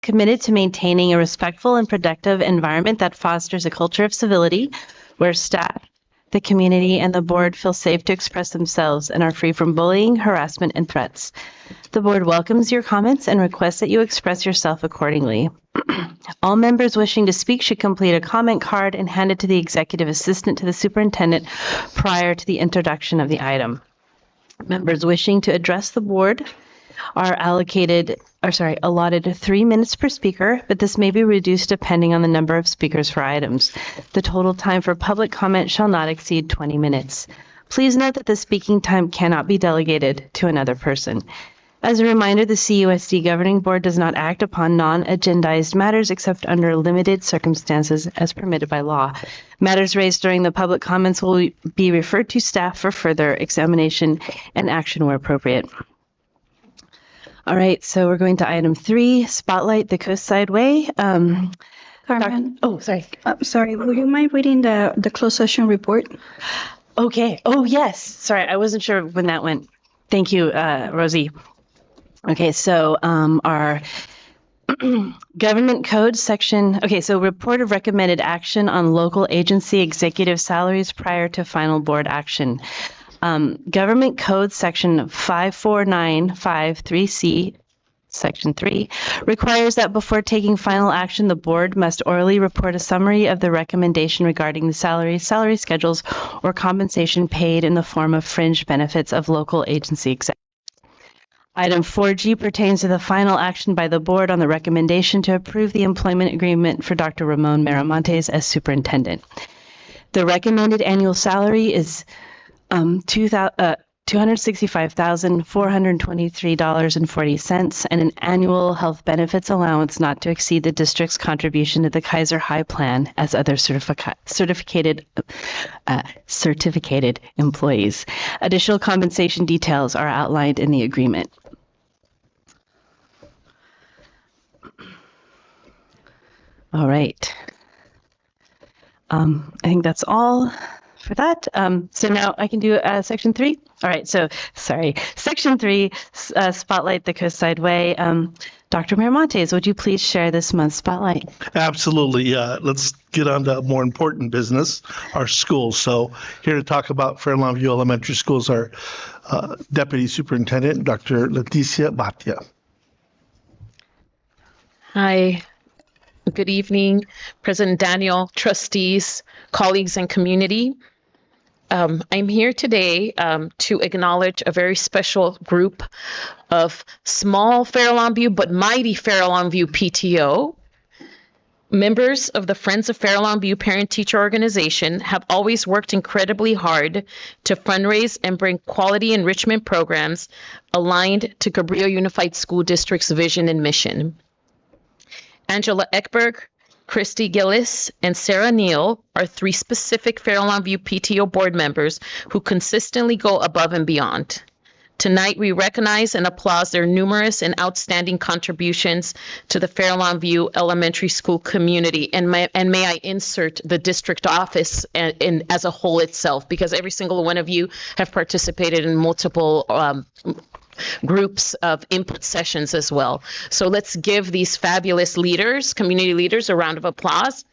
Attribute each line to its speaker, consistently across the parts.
Speaker 1: committed to maintaining a respectful and productive environment that fosters a culture of civility where staff, the community, and the board feel safe to express themselves and are free from bullying, harassment, and threats. The board welcomes your comments and requests that you express yourself accordingly. All members wishing to speak should complete a comment card and hand it to the executive assistant to the superintendent prior to the introduction of the item. Members wishing to address the board are allotted 3 minutes per speaker, but this may be reduced depending on the number of speakers for items. The total time for public comment shall not exceed 20 minutes. Please note that the speaking time cannot be delegated to another person. As a reminder, the CUSD Governing Board does not act upon non-agendized matters except under limited circumstances as permitted by law. Matters raised during the public comments will be referred to staff for further examination and action where appropriate. All right, so we're going to item 3, Spotlight the Coastside Way.
Speaker 2: Carmen.
Speaker 1: Sorry.
Speaker 2: Sorry, would you mind reading the closed session report?
Speaker 1: Okay. Oh, yes. Sorry, I wasn't sure when that went. Thank you, Rosie. Okay, so our government code section. Okay, so report of recommended action on local agency executive salaries prior to final board action. Government Code Section 54953C, Section 3, requires that before taking final action, the board must orally report a summary of the recommendation regarding the salary schedules, or compensation paid in the form of fringe benefits of local agency executives. Item 4G pertains to the final action by the board on the recommendation to approve the employment agreement for Dr. Ramon Miramontes as superintendent. The recommended annual salary is $265,423.40 and an annual health benefits allowance not to exceed the district's contribution to the Kaiser High Plan as other certificated employees. Additional compensation details are outlined in the agreement. All right. I think that's all for that. So now I can do section 3. All right, so sorry. Section 3, Spotlight the Coastside Way. Dr. Miramontes, would you please share this month's spotlight?
Speaker 3: Absolutely. Let's get on to more important business, our schools. So here to talk about Fair Lawn View Elementary Schools, our Deputy Superintendent, Dr. Leticia Batia.
Speaker 4: Hi. Good evening, President Daniel, trustees, colleagues, and community. I'm here today to acknowledge a very special group of small Fair Lawn View but mighty Fair Lawn View PTO. Members of the Friends of Fair Lawn View Parent-Teacher Organization have always worked incredibly hard to fundraise and bring quality enrichment programs aligned to Cabrillo Unified School District's vision and mission. Angela Ekberg, Christy Gillis, and Sarah Neal are 3 specific Fair Lawn View PTO board members who consistently go above and beyond. Tonight, we recognize and applaud their numerous and outstanding contributions to the Fair Lawn View Elementary School community. And may I insert the district office as a whole itself, because every single one of you have participated in multiple groups of input sessions as well. So let's give these fabulous leaders, community leaders, a round of applause.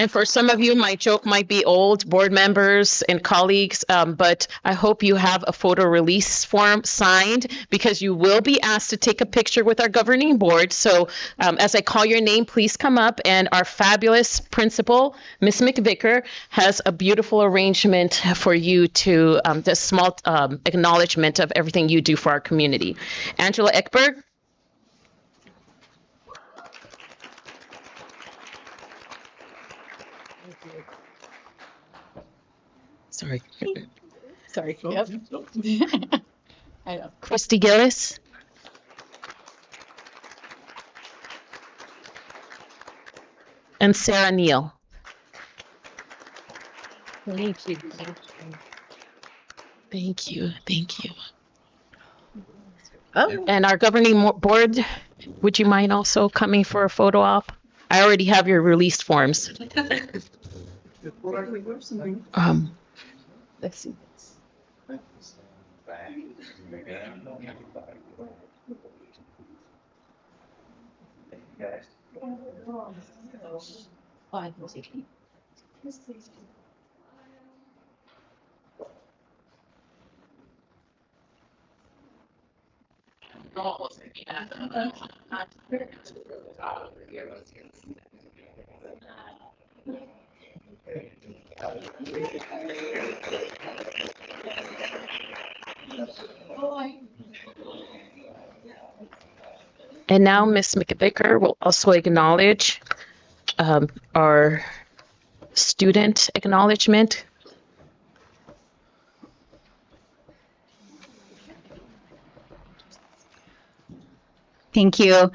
Speaker 4: And for some of you, my joke might be old, board members and colleagues, but I hope you have a photo release form signed, because you will be asked to take a picture with our governing board. So as I call your name, please come up, and our fabulous principal, Ms. McVicker, has a beautiful arrangement for you to, the small acknowledgement of everything you do for our community. Angela Ekberg. Sorry. Yep. I know. Christy Gillis. And Sarah Neal. Thank you. Thank you. Thank you. Oh. And our governing board, would you mind also coming for a photo op? I already have your released forms. Let's see. And now Ms. McVicker will also acknowledge our student acknowledgement.
Speaker 5: Thank you.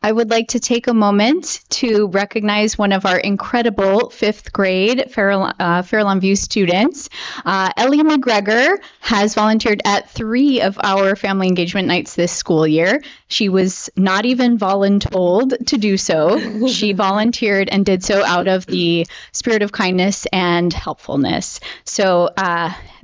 Speaker 5: I would like to take a moment to recognize one of our incredible fifth grade Farallon View students. Ellie McGregor has volunteered at 3 of our family engagement nights this school year. She was not even voluntold to do so. She volunteered and did so out of the spirit of kindness and helpfulness. So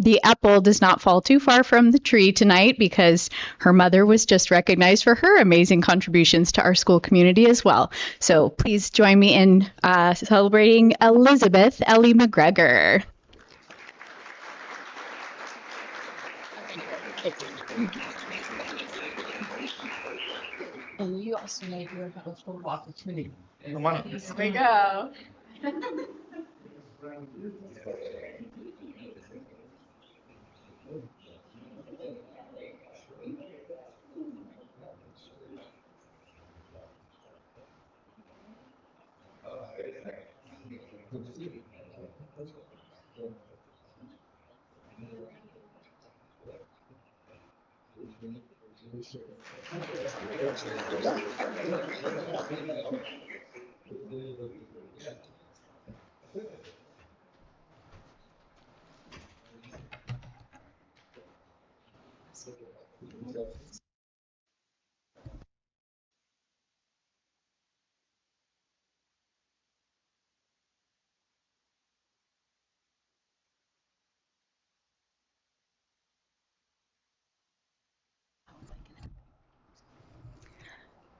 Speaker 5: the apple does not fall too far from the tree tonight because her mother was just recognized for her amazing contributions to our school community as well. So please join me in celebrating Elizabeth Ellie McGregor.
Speaker 4: And you also made your photo opportunity.
Speaker 3: Come on.
Speaker 5: Here we go.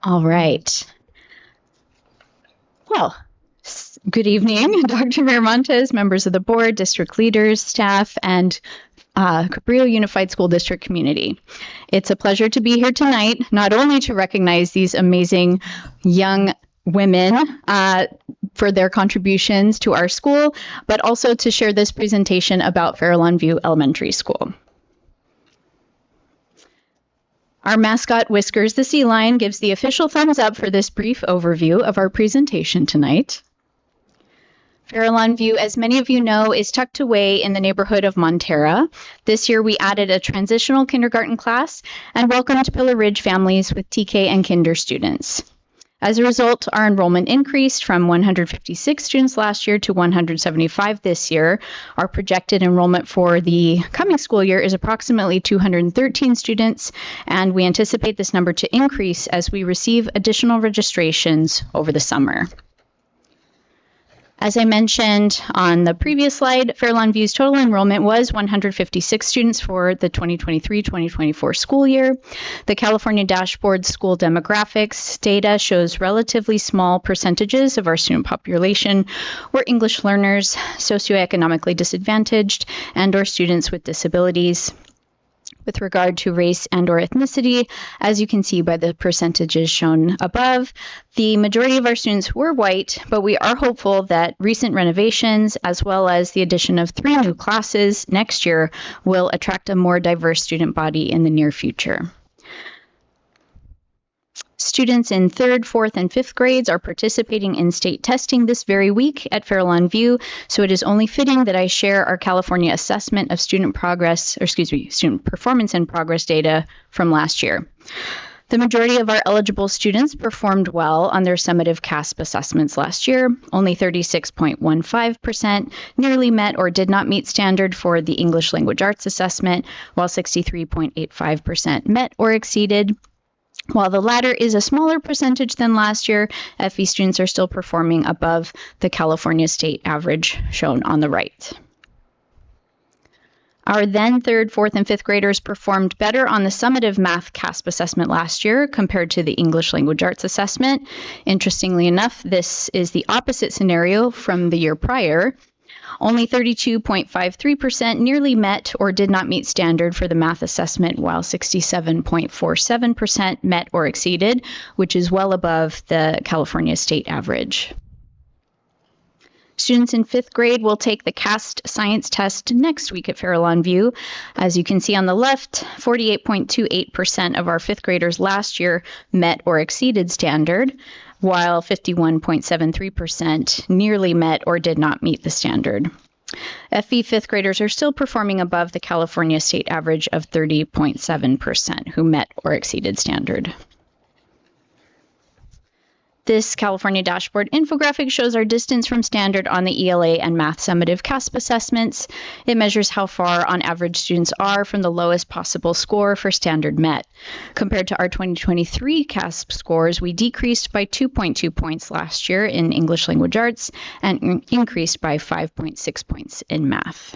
Speaker 5: All right. Well, good evening, Dr. Miramontes, members of the board, district leaders, staff, and Cabrillo Unified School District community. It's a pleasure to be here tonight, not only to recognize these amazing young women for their contributions to our school, but also to share this presentation about Farallon View Elementary School. Our mascot, Whiskers the Sea Lion, gives the official thumbs up for this brief overview of our presentation tonight. Farallon View, as many of you know, is tucked away in the neighborhood of Montera. This year, we added a transitional kindergarten class and welcomed Pillar Ridge families with TK and Kinder students. As a result, our enrollment increased from 156 students last year to 175 this year. Our projected enrollment for the coming school year is approximately 213 students, and we anticipate this number to increase as we receive additional registrations over the summer. As I mentioned on the previous slide, Farallon View's total enrollment was 156 students for the 2023-2024 school year. The California Dashboard School Demographics data shows relatively small percentages of our student population were English learners, socioeconomically disadvantaged, and/or students with disabilities. With regard to race and/or ethnicity, as you can see by the percentages shown above, the majority of our students were white, but we are hopeful that recent renovations, as well as the addition of 3 new classes next year, will attract a more diverse student body in the near future. Students in 3rd, 4th, and 5th grades are participating in state testing this very week at Farallon View, so it is only fitting that I share our California assessment of student performance and progress data from last year. The majority of our eligible students performed well on their summative CASP assessments last year. Only 36.15% nearly met or did not meet standard for the English Language Arts assessment, while 63.85% met or exceeded. While the latter is a smaller percentage than last year, FE students are still performing above the California state average shown on the right. Our then third, fourth, and fifth graders performed better on the summative math CASP assessment last year compared to the English language arts assessment. Interestingly enough, this is the opposite scenario from the year prior. Only 32.53% nearly met or did not meet standard for the math assessment, while 67.47% met or exceeded, which is well above the California state average. Students in fifth grade will take the CAST science test next week at Farallon View. As you can see on the left, 48.28% of our fifth graders last year met or exceeded standard, while 51.73% nearly met or did not meet the standard. FE fifth graders are still performing above the California state average of 30.7% who met or exceeded standard. This California dashboard infographic shows our distance from standard on the ELA and math summative CASP assessments. It measures how far on average students are from the lowest possible score for standard met. Compared to our 2023 CASP scores, we decreased by 2.2 points last year in English language arts and increased by 5.6 points in math.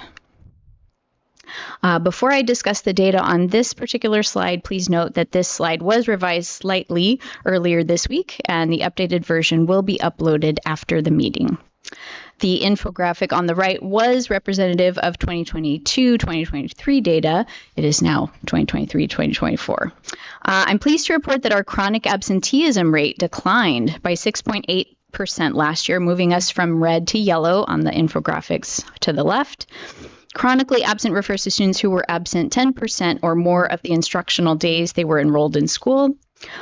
Speaker 5: Before I discuss the data on this particular slide, please note that this slide was revised slightly earlier this week, and the updated version will be uploaded after the meeting. The infographic on the right was representative of 2022-2023 data. It is now 2023-2024. I'm pleased to report that our chronic absenteeism rate declined by 6.8% last year, moving us from red to yellow on the infographics to the left. Chronically absent refers to students who were absent 10% or more of the instructional days they were enrolled in school.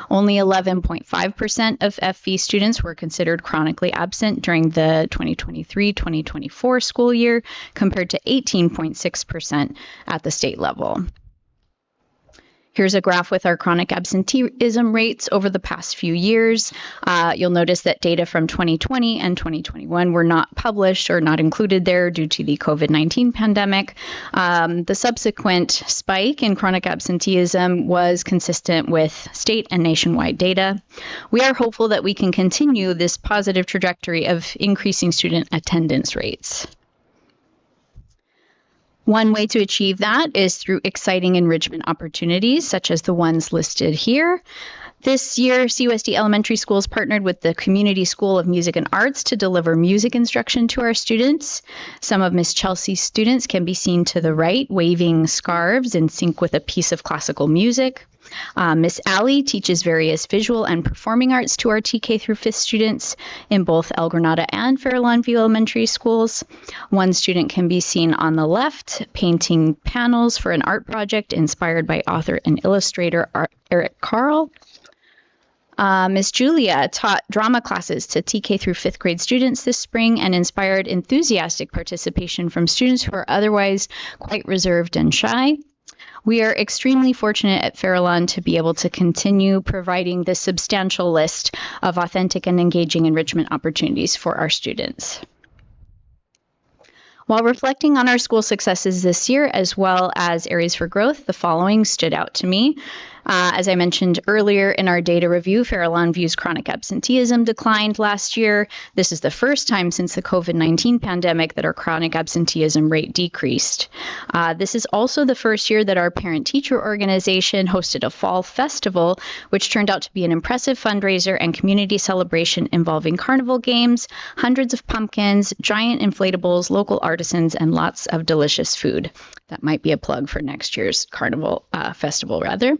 Speaker 5: Only 11.5% of FE students were considered chronically absent during the 2023-2024 school year, compared to 18.6% at the state level. Here's a graph with our chronic absenteeism rates over the past few years. You'll notice that data from 2020 and 2021 were not published or not included there due to the COVID-19 pandemic. The subsequent spike in chronic absenteeism was consistent with state and nationwide data. We are hopeful that we can continue this positive trajectory of increasing student attendance rates. One way to achieve that is through exciting enrichment opportunities, such as the ones listed here. This year, CUSD Elementary Schools partnered with the Community School of Music and Arts to deliver music instruction to our students. Some of Miss Chelsea's students can be seen to the right, waving scarves in sync with a piece of classical music. Miss Allie teaches various visual and performing arts to our TK through 5th students in both El Granada and Farallon View Elementary Schools. One student can be seen on the left, painting panels for an art project inspired by author and illustrator Eric Carl. Miss Julia taught drama classes to TK through 5th grade students this spring and inspired enthusiastic participation from students who are otherwise quite reserved and shy. We are extremely fortunate at Farallon to be able to continue providing this substantial list of authentic and engaging enrichment opportunities for our students. While reflecting on our school successes this year, as well as areas for growth, the following stood out to me. As I mentioned earlier in our data review, Farallon View's chronic absenteeism declined last year. This is the first time since the COVID-19 pandemic that our chronic absenteeism rate decreased. This is also the first year that our parent-teacher organization hosted a fall festival, which turned out to be an impressive fundraiser and community celebration involving carnival games, hundreds of pumpkins, giant inflatables, local artisans, and lots of delicious food. That might be a plug for next year's carnival festival, rather.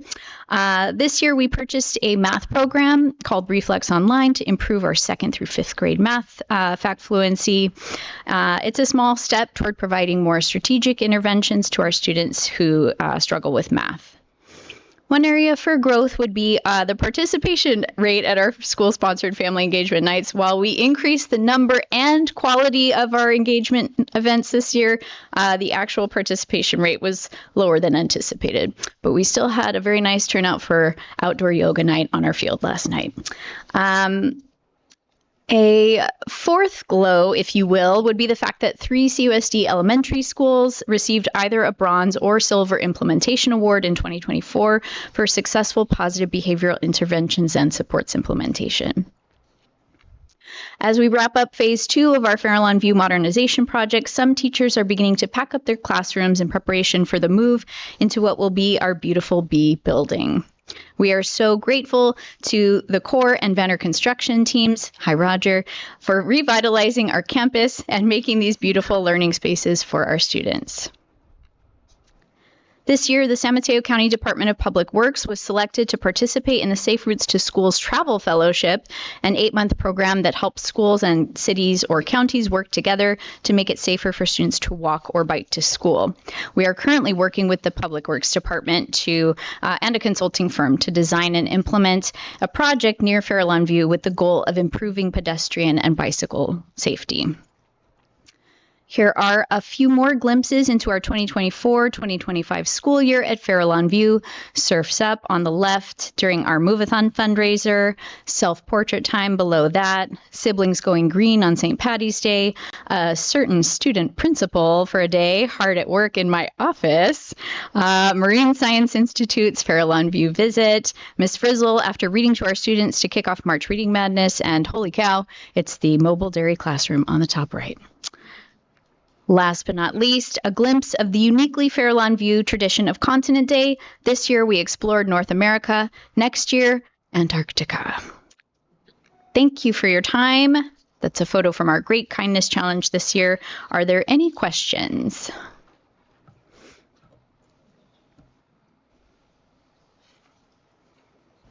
Speaker 5: This year, we purchased a math program called Reflex Online to improve our 2nd through 5th grade math fact fluency. It's a small step toward providing more strategic interventions to our students who struggle with math. One area for growth would be the participation rate at our school-sponsored family engagement nights. While we increased the number and quality of our engagement events this year, the actual participation rate was lower than anticipated. But we still had a very nice turnout for outdoor yoga night on our field last night. A fourth glow, if you will, would be the fact that 3 CUSD elementary schools received either a bronze or silver implementation award in 2024 for successful positive behavioral interventions and supports implementation. As we wrap up phase 2 of our Farallon View modernization project, some teachers are beginning to pack up their classrooms in preparation for the move into what will be our beautiful B building. We are so grateful to the core and Vanner construction teams, hi Roger, for revitalizing our campus and making these beautiful learning spaces for our students. This year, the San Mateo County Department of Public Works was selected to participate in the Safe Routes to Schools Travel Fellowship, an 8-month program that helps schools and cities or counties work together to make it safer for students to walk or bike to school. We are currently working with the Public Works Department and a consulting firm to design and implement a project near Farallon View with the goal of improving pedestrian and bicycle safety. Here are a few more glimpses into our 2024-2025 school year at Farallon View. Surfs Up on the left during our Move-a-thon fundraiser, self-portrait time below that, siblings going green on St. Patty's Day, a certain student principal for a day hard at work in my office, Marine Science Institute's Farallon View visit, Miss Frizzle after reading to our students to kick off March Reading Madness, and holy cow, it's the mobile dairy classroom on the top right. Last but not least, a glimpse of the uniquely Farallon View tradition of Continent Day. This year we explored North America, next year, Antarctica. Thank you for your time. That's a photo from our Great Kindness Challenge this year. Are there any questions?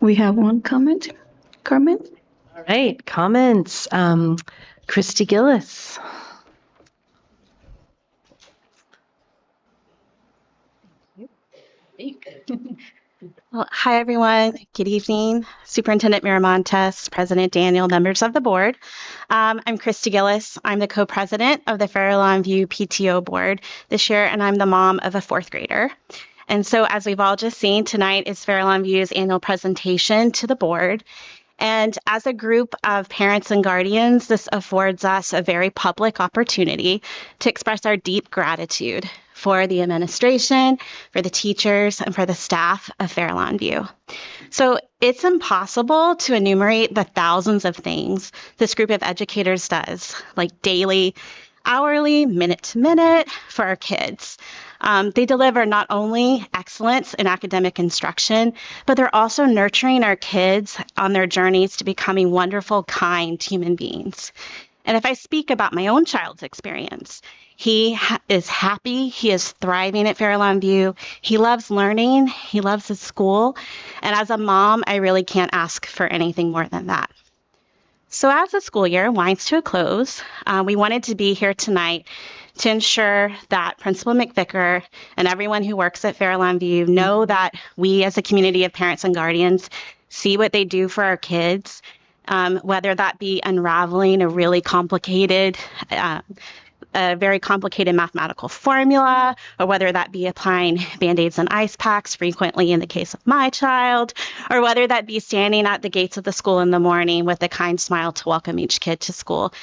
Speaker 2: We have one comment. Carmen?
Speaker 1: All right, comments. Christy Gillis.
Speaker 6: Well, hi, everyone. Good evening. Superintendent Miramontes, President Daniel, members of the board. I'm Christy Gillis. I'm the co-president of the Farallon View PTO board this year, and I'm the mom of a 4th grader. And so as we've all just seen, tonight is Farallon View's annual presentation to the board. And as a group of parents and guardians, this affords us a very public opportunity to express our deep gratitude for the administration, for the teachers, and for the staff of Farallon View. So it's impossible to enumerate the thousands of things this group of educators does, like daily, hourly, minute to minute for our kids. They deliver not only excellence in academic instruction, but they're also nurturing our kids on their journeys to becoming wonderful, kind human beings. And if I speak about my own child's experience, he is happy, he is thriving at Farallon View, he loves learning, he loves his school, and as a mom, I really can't ask for anything more than that. So as the school year winds to a close, we wanted to be here tonight to ensure that Principal McVicker and everyone who works at Farallon View know that we as a community of parents and guardians see what they do for our kids, whether that be unraveling a really complicated a very complicated mathematical formula, or whether that be applying Band-Aids and ice packs frequently in the case of my child, or whether that be standing at the gates of the school in the morning with a kind smile to welcome each kid to school.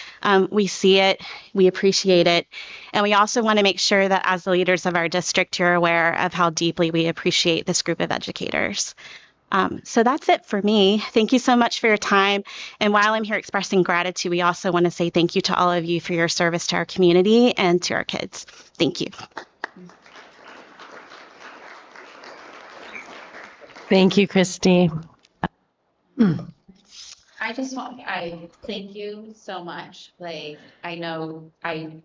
Speaker 6: We see it, we appreciate it, and we also want to make sure that as the leaders of our district, you're aware of how deeply we appreciate this group of educators. So that's it for me. Thank you so much for your time. And while I'm here expressing gratitude, we also want to say thank you to all of you for your service to our community and to our kids. Thank you.
Speaker 1: Thank you, Christy.
Speaker 7: I thank you so much. Like, I know how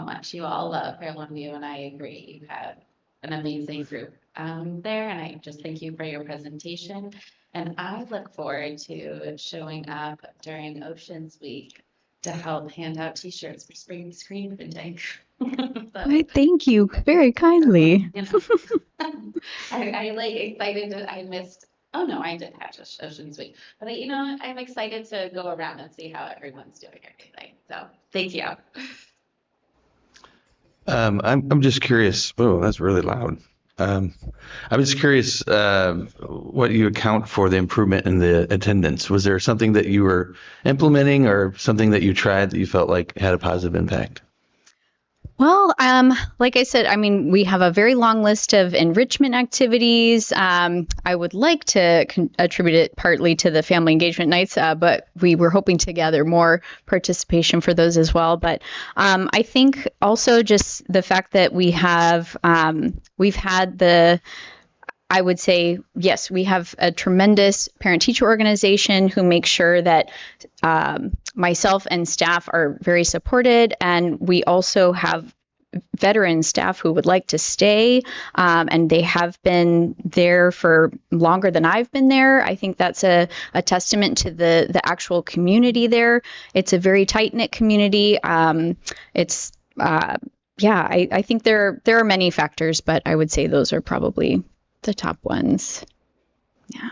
Speaker 7: much you all love Farallon View, and I agree. You have an amazing group there, and I just thank you for your presentation. And I look forward to showing up during Oceans Week to help hand out T-shirts for spring screen printing. So,
Speaker 5: Thank you very kindly.
Speaker 7: you know, I like excited to, I missed, oh no, I did have just Oceans Week, but I'm excited to go around and see how everyone's doing everything. So thank you.
Speaker 8: I'm just curious. Oh, that's really loud. I'm just curious what you account for the improvement in the attendance. Was there something that you were implementing or something that you tried that you felt like had a positive impact?
Speaker 5: Well, like I said, I mean, we have a very long list of enrichment activities. I would like to attribute it partly to the family engagement nights, but we were hoping to gather more participation for those as well. But I think also just the fact that we've had I would say, yes, we have a tremendous parent-teacher organization who makes sure that myself and staff are very supported, and we also have veteran staff who would like to stay, and they have been there for longer than I've been there. I think that's a testament to the actual community there. It's a very tight-knit community. I think there are many factors, but I would say those are probably the top ones. Yeah.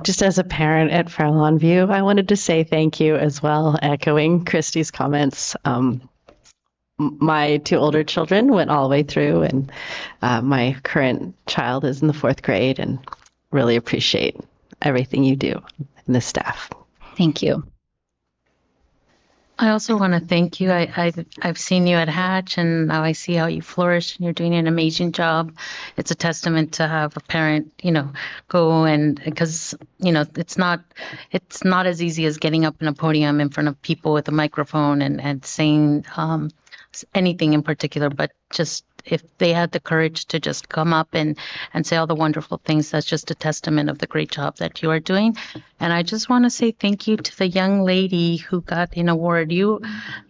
Speaker 1: Just as a parent at Fairlawn View, I wanted to say thank you as well, echoing Christy's comments. My 2 older children went all the way through, and my current child is in the 4th grade, and really appreciate everything you do and the staff.
Speaker 5: Thank you.
Speaker 9: I also want to thank you. I've seen you at Hatch, and now I see how you flourish, and you're doing an amazing job. It's a testament to have a parent, go, and because it's not as easy as getting up in a podium in front of people with a microphone and saying anything in particular, but just if they had the courage to just come up and say all the wonderful things, that's just a testament of the great job that you are doing. And I just want to say thank you to the young lady who got an award.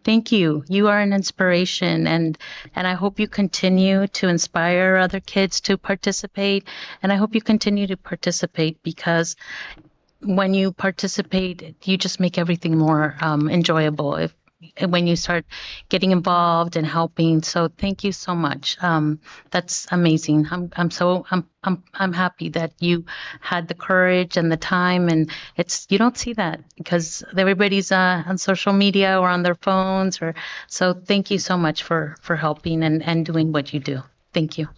Speaker 9: Thank you. You are an inspiration, and I hope you continue to inspire other kids to participate. And I hope you continue to participate, because when you participate, you just make everything more enjoyable when you start getting involved and helping. So thank you so much. That's amazing. I'm happy that you had the courage and the time, and you don't see that because everybody's on social media or on their phones, so thank you so much for helping and doing what you do. Thank you.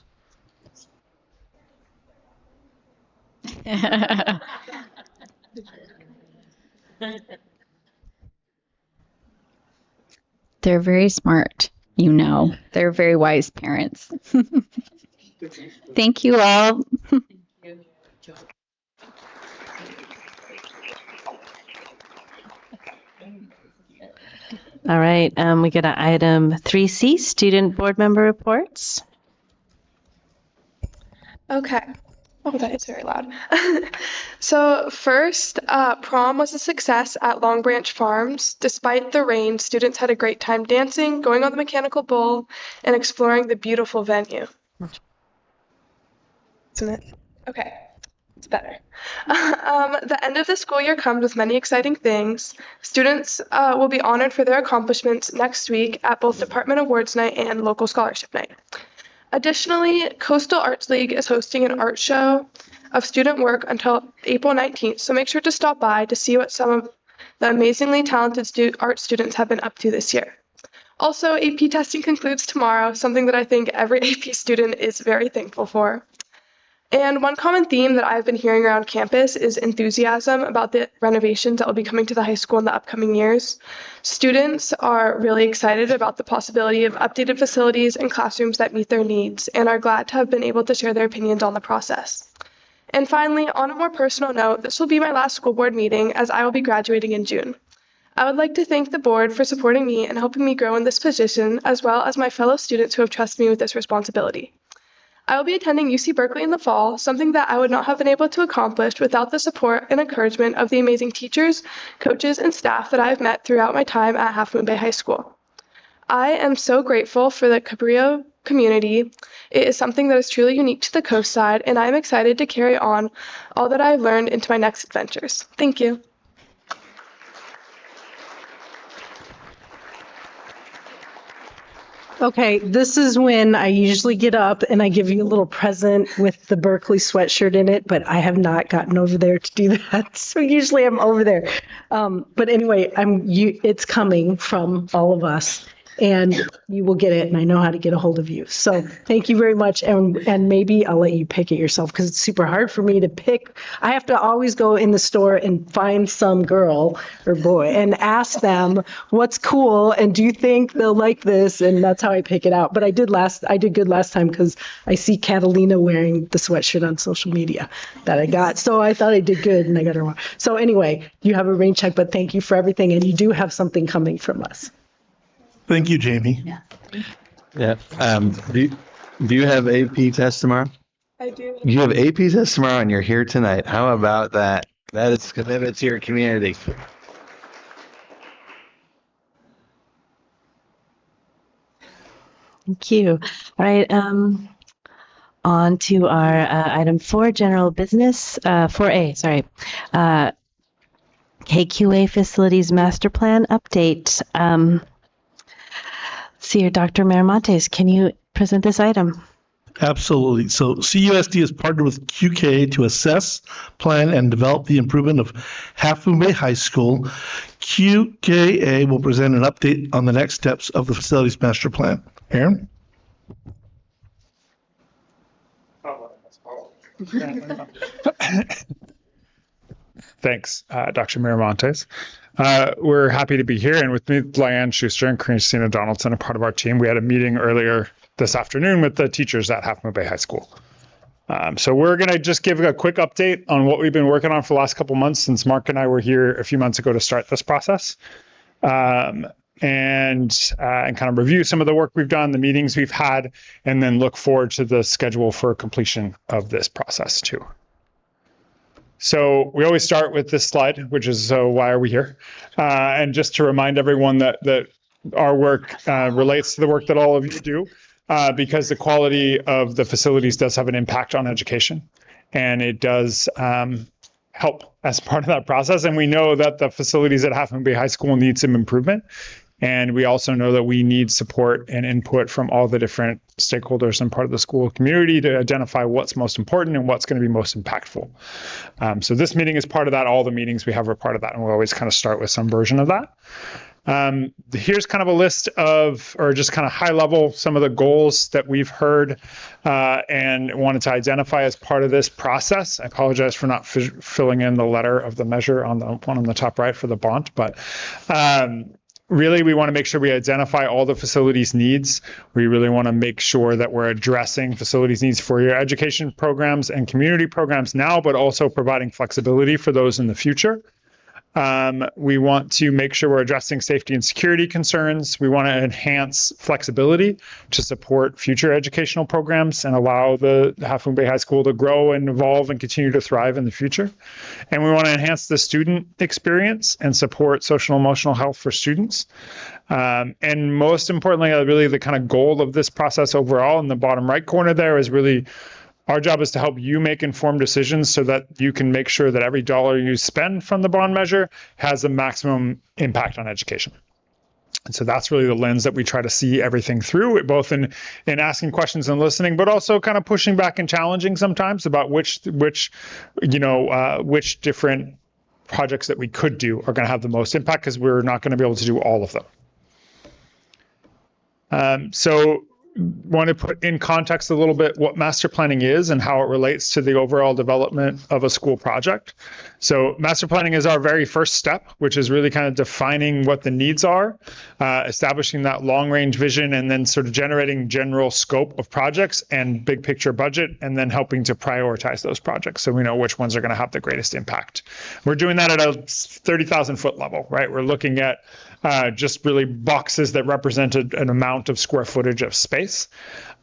Speaker 5: They're very smart, They're very wise parents. Thank you all.
Speaker 1: All right, we get to item 3C, student board member reports.
Speaker 10: Okay. Oh, that is very loud. So first, prom was a success at Long Branch Farms. Despite the rain, students had a great time dancing, going on the mechanical bull, and exploring the beautiful venue. Isn't it? Okay, it's better. The end of the school year comes with many exciting things. Students will be honored for their accomplishments next week at both Department Awards Night and Local Scholarship Night. Additionally, Coastal Arts League is hosting an art show of student work until April 19th, so make sure to stop by to see what some of the amazingly talented art students have been up to this year. Also, AP testing concludes tomorrow, something that I think every AP student is very thankful for. And one common theme that I've been hearing around campus is enthusiasm about the renovations that will be coming to the high school in the upcoming years. Students are really excited about the possibility of updated facilities and classrooms that meet their needs, and are glad to have been able to share their opinions on the process. And finally, on a more personal note, this will be my last school board meeting, as I will be graduating in June. I would like to thank the board for supporting me and helping me grow in this position, as well as my fellow students who have trusted me with this responsibility. I will be attending UC Berkeley in the fall, something that I would not have been able to accomplish without the support and encouragement of the amazing teachers, coaches, and staff that I have met throughout my time at Half Moon Bay High School. I am so grateful for the Cabrillo community. It is something that is truly unique to the Coast Side, and I am excited to carry on all that I have learned into my next adventures. Thank you.
Speaker 11: Okay, this is when I usually get up and I give you a little present with the Berkeley sweatshirt in it, but I have not gotten over there to do that. So usually I'm over there. But anyway, it's coming from all of us. and you will get it, and I know how to get a hold of you. So thank you very much, and maybe I'll let you pick it yourself because it's super hard for me to pick. I have to always go in the store and find some girl or boy and ask them what's cool and do you think they'll like this, and that's how I pick it out. But I did good last time because I see Catalina wearing the sweatshirt on social media that I got, so I thought I did good and I got her one. So anyway, you have a rain check, but thank you for everything, and you do have something coming from us.
Speaker 3: Thank you, Jamie.
Speaker 8: Yeah. Do you have AP test tomorrow?
Speaker 10: I do.
Speaker 8: You have AP test tomorrow and you're here tonight. How about that? That is commitment to your community.
Speaker 1: Thank you. All right. On to our item 4, general business, 4A, sorry. KQA Facilities Master Plan update. See here, Dr. Miramontes, can you present this item?
Speaker 3: Absolutely. So CUSD has partnered with QKA to assess, plan, and develop the improvement of Half Moon Bay High School. QKA will present an update on the next steps of the facilities master plan. Aaron?
Speaker 12: Thanks, Dr. Miramontes. We're happy to be here, and with me, Diane Schuster and Christina Donaldson, a part of our team. We had a meeting earlier this afternoon with the teachers at Half Moon Bay High School. So we're going to just give a quick update on what we've been working on for the last couple months since Mark and I were here a few months ago to start this process, and kind of review some of the work we've done, the meetings we've had, and then look forward to the schedule for completion of this process too. So we always start with this slide, which is why are we here? And just to remind everyone that our work relates to the work that all of you do, because the quality of the facilities does have an impact on education, and it does help as part of that process. And we know that the facilities at Half Moon Bay High School need some improvement. And we also know that we need support and input from all the different stakeholders and part of the school community to identify what's most important and what's going to be most impactful. So this meeting is part of that. All the meetings we have are part of that. And we'll always kind of start with some version of that. Here's kind of a list of, or just kind of high level, some of the goals that we've heard and wanted to identify as part of this process. I apologize for not filling in the letter of the measure on the one on the top right for the bond, but really, we want to make sure we identify all the facilities needs. We really want to make sure that we're addressing facilities needs for your education programs and community programs now, but also providing flexibility for those in the future. We want to make sure we're addressing safety and security concerns. We want to enhance flexibility to support future educational programs and allow the Half Moon Bay High School to grow and evolve and continue to thrive in the future. And we want to enhance the student experience and support social and emotional health for students. And most importantly, really the kind of goal of this process overall in the bottom right corner there is really our job is to help you make informed decisions so that you can make sure that every dollar you spend from the bond measure has the maximum impact on education. And so that's really the lens that we try to see everything through, both in asking questions and listening, but also kind of pushing back and challenging sometimes about which different projects that we could do are going to have the most impact, because we're not going to be able to do all of them. So want to put in context a little bit what master planning is and how it relates to the overall development of a school project. So master planning is our very first step, which is really kind of defining what the needs are, establishing that long range vision, and then sort of generating general scope of projects and big picture budget, and then helping to prioritize those projects so we know which ones are going to have the greatest impact. We're doing that at a 30,000 foot level, right? We're looking at just really boxes that represented an amount of square footage of space.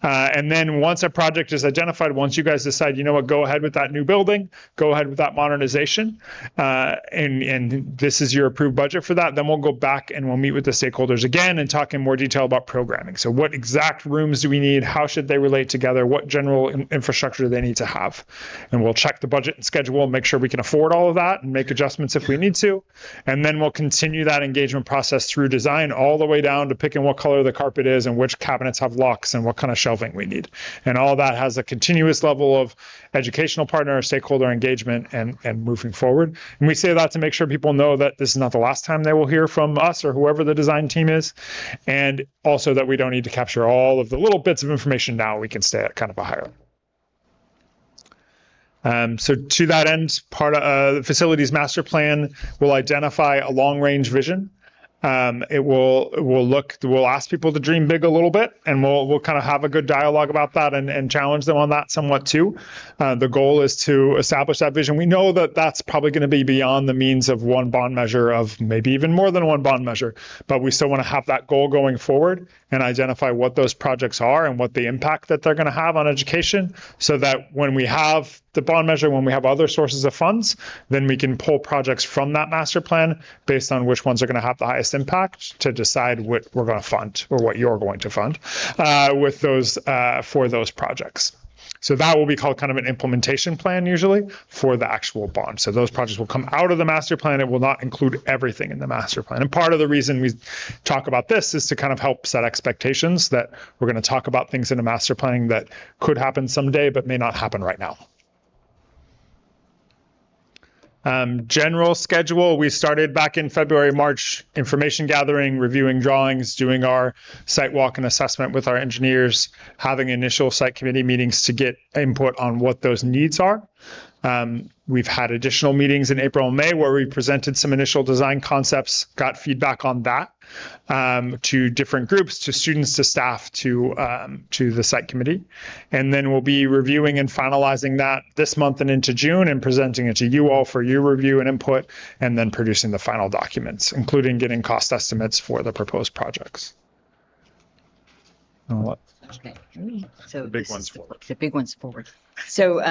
Speaker 12: And then once a project is identified, once you guys decide, you know what, go ahead with that new building, go ahead with that modernization, and this is your approved budget for that, then we'll go back and we'll meet with the stakeholders again and talk in more detail about programming. So what exact rooms do we need? How should they relate together? What general infrastructure do they need to have? And we'll check the budget and schedule and make sure we can afford all of that and make adjustments if we need to. And then we'll continue that engagement process through design all the way down to picking what color the carpet is and which cabinets have locks and what kind of shelving shelving we need. And all that has a continuous level of educational partner, stakeholder engagement, and moving forward. And we say that to make sure people know that this is not the last time they will hear from us or whoever the design team is. And also that we don't need to capture all of the little bits of information now. We can stay at kind of a higher level. So to that end, part of the facilities master plan will identify a long-range vision. We'll ask people to dream big a little bit, and we'll kind of have a good dialogue about that and challenge them on that somewhat too. The goal is to establish that vision. We know that that's probably going to be beyond the means of one bond measure, of maybe even more than one bond measure, but we still want to have that goal going forward and identify what those projects are and what the impact that they're going to have on education, so that when we have the bond measure, when we have other sources of funds, then we can pull projects from that master plan based on which ones are going to have the highest impact to decide what we're going to fund, or what you're going to fund with those for those projects. So that will be called kind of an implementation plan usually for the actual bond. So those projects will come out of the master plan. It will not include everything in the master plan. And part of the reason we talk about this is to kind of help set expectations that we're going to talk about things in a master planning that could happen someday but may not happen right now. General schedule, we started back in February, March, information gathering, reviewing drawings, doing our site walk and assessment with our engineers, having initial site committee meetings to get input on what those needs are. We've had additional meetings in April and May where we presented some initial design concepts, got feedback on that to different groups, to students, to staff, to the site committee. And then we'll be reviewing and finalizing that this month and into June, and presenting it to you all for your review and input, and then producing the final documents, including getting cost estimates for the proposed projects.
Speaker 13: Okay. So
Speaker 12: the big ones forward.
Speaker 13: The big ones forward. So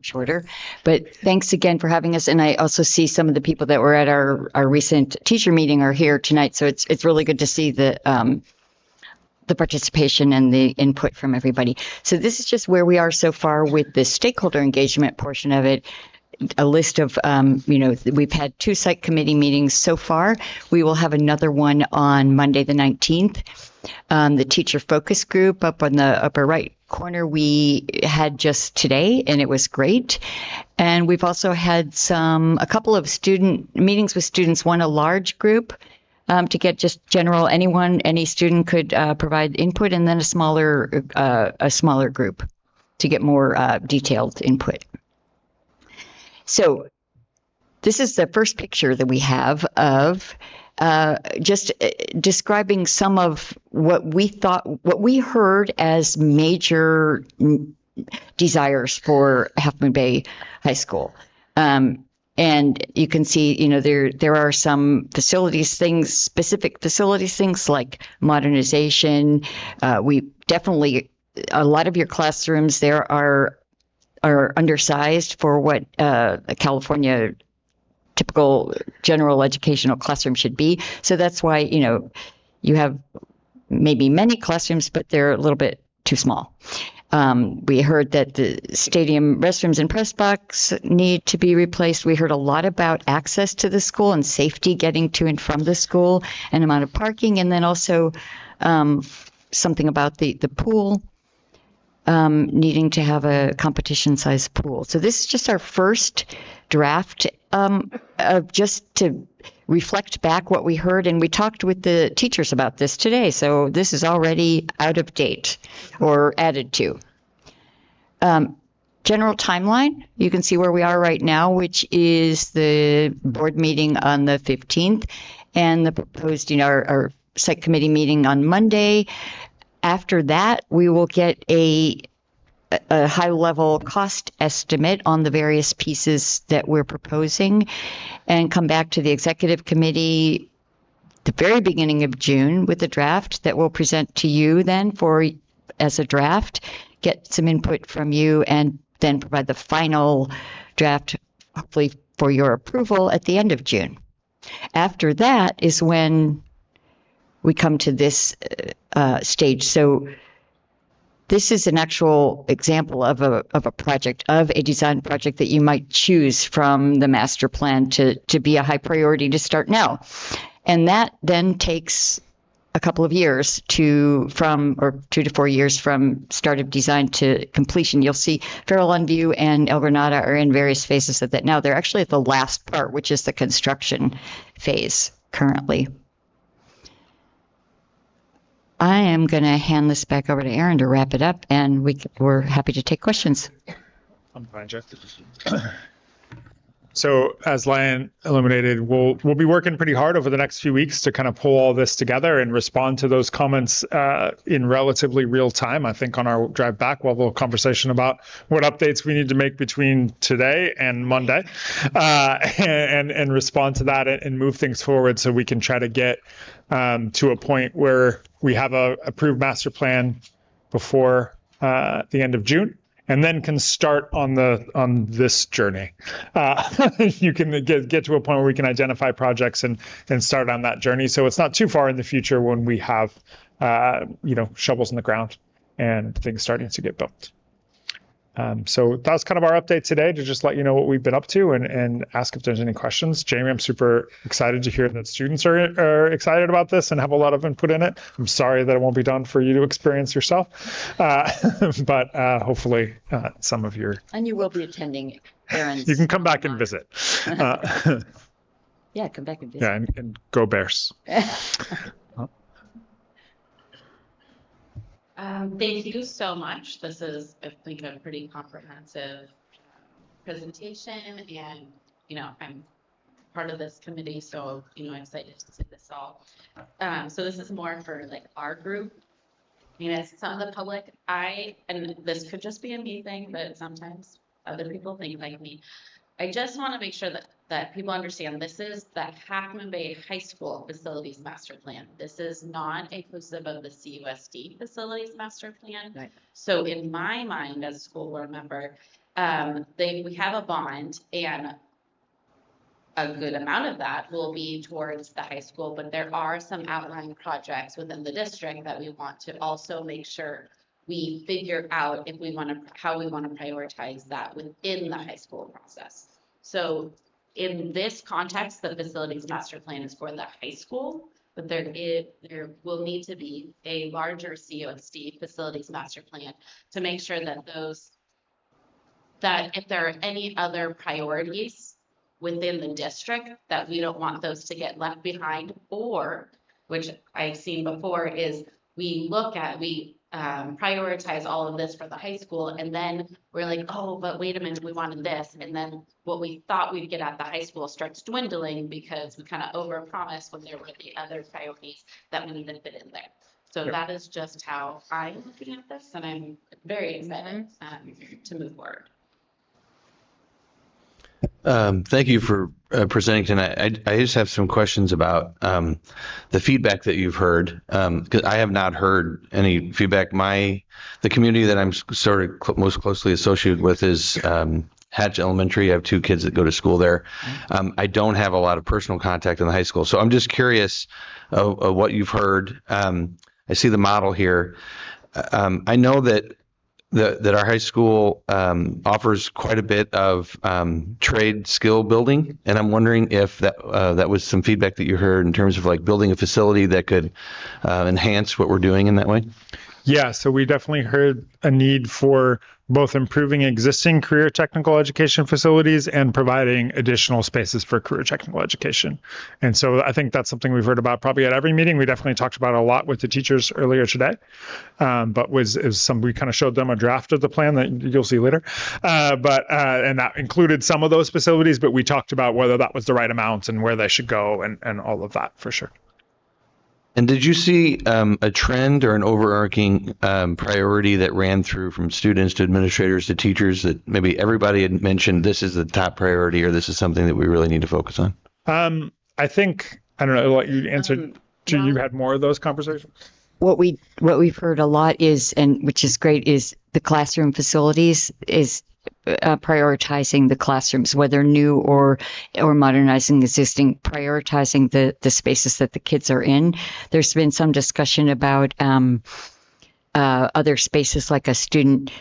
Speaker 13: shorter, but thanks again for having us. And I also see some of the people that were at our recent teacher meeting are here tonight. So it's really good to see the participation and the input from everybody. So this is just where we are so far with the stakeholder engagement portion of it. A list of, we've had 2 site committee meetings so far. We will have another one on Monday, the 19th. The teacher focus group up on the upper right corner we had just today, and it was great. And we've also had a couple of student meetings with students, one a large group to get just general, any student could provide input, and then a smaller group to get more detailed input. So this is the first picture that we have of just describing some of what we heard as major desires for Half Moon Bay High School. And you can see, there are some specific facilities things like modernization. We definitely, a lot of your classrooms there are undersized for what a California typical general educational classroom should be. So that's why, you have maybe many classrooms, but they're a little bit too small. We heard that the stadium restrooms and press box need to be replaced. We heard a lot about access to the school and safety getting to and from the school, and amount of parking, and then also something about the pool. Needing to have a competition-sized pool. So this is just our first draft of just to reflect back what we heard, and we talked with the teachers about this today. So this is already out of date or added to. General timeline, you can see where we are right now, which is the board meeting on the 15th and the proposed, our site committee meeting on Monday. After that, we will get a high-level cost estimate on the various pieces that we're proposing, and come back to the executive committee the very beginning of June with a draft that we'll present to you then as a draft, get some input from you, and then provide the final draft, hopefully for your approval at the end of June. After that is when we come to this stage. So this is an actual example of a project, of a design project that you might choose from the master plan to be a high priority to start now. And that then takes a couple of years or 2 to 4 years from start of design to completion. You'll see Farallon View and El Granada are in various phases of that now. They're actually at the last part, which is the construction phase currently. I am going to hand this back over to Aaron to wrap it up, and we're happy to take questions.
Speaker 12: I'm fine, Jeff. So as Lion illuminated, we'll be working pretty hard over the next few weeks to kind of pull all this together and respond to those comments in relatively real time. I think on our drive back, we'll have a conversation about what updates we need to make between today and Monday, and respond to that and move things forward so we can try to get to a point where we have a approved master plan before the end of June. And then can start on this journey. You can get to a point where we can identify projects and start on that journey. So it's not too far in the future when we have shovels in the ground and things starting to get built. So that's kind of our update today, to just let you know what we've been up to and ask if there's any questions. Jamie, I'm super excited to hear that students are excited about this and have a lot of input in it. I'm sorry that it won't be done for you to experience yourself, but hopefully some of your...
Speaker 13: And you will be attending Aaron's...
Speaker 12: You can come back and visit.
Speaker 13: Yeah, come back and visit.
Speaker 12: Yeah, and go Bears.
Speaker 7: Thank you so much. This is, I think, a pretty comprehensive presentation, and I'm part of this committee, so excited to see this all. So this is more for like our group. As some of the public, and this could just be a me thing, but sometimes other people think like me. I just want to make sure that people understand this is the Half Moon Bay High School Facilities Master Plan. This is not inclusive of the CUSD Facilities Master Plan.
Speaker 13: Right.
Speaker 7: So in my mind, as a school board member, we have a bond, and a good amount of that will be towards the high school, but there are some outlying projects within the district that we want to also make sure we figure out how we want to prioritize that within the high school process. So in this context, the facilities master plan is for the high school, but there will need to be a larger CUSD facilities master plan to make sure that if there are any other priorities within the district, that we don't want those to get left behind, or, which I've seen before, is we prioritize all of this for the high school, and then we're like, oh, but wait a minute, we wanted this, and then what we thought we'd get at the high school starts dwindling because we kind of overpromised when there were the other priorities that we need to fit in there. So that is just how I'm looking at this, and I'm very excited to move forward.
Speaker 8: Thank you for presenting tonight. I just have some questions about the feedback that you've heard, because I have not heard any feedback. The community that I'm sort of most closely associated with is Hatch Elementary. I have 2 kids that go to school there. I don't have a lot of personal contact in the high school, so I'm just curious of what you've heard. I see the model here. I know that our high school offers quite a bit of trade skill building, and I'm wondering if that was some feedback that you heard in terms of like building a facility that could enhance what we're doing in that way.
Speaker 12: Yeah, so we definitely heard a need for both improving existing career technical education facilities and providing additional spaces for career technical education. And so I think that's something we've heard about probably at every meeting. We definitely talked about it a lot with the teachers earlier today, but we kind of showed them a draft of the plan that you'll see later. And that included some of those facilities, but we talked about whether that was the right amount and where they should go and all of that for sure.
Speaker 8: And did you see a trend or an overarching priority that ran through from students to administrators to teachers that maybe everybody had mentioned this is the top priority or this is something that we really need to focus on?
Speaker 12: I think, I don't know, like you answered, you had more of those conversations?
Speaker 13: What we've heard a lot is, and which is great, is the classroom facilities is prioritizing the classrooms, whether new or modernizing existing, prioritizing the spaces that the kids are in. There's been some discussion about other spaces like a student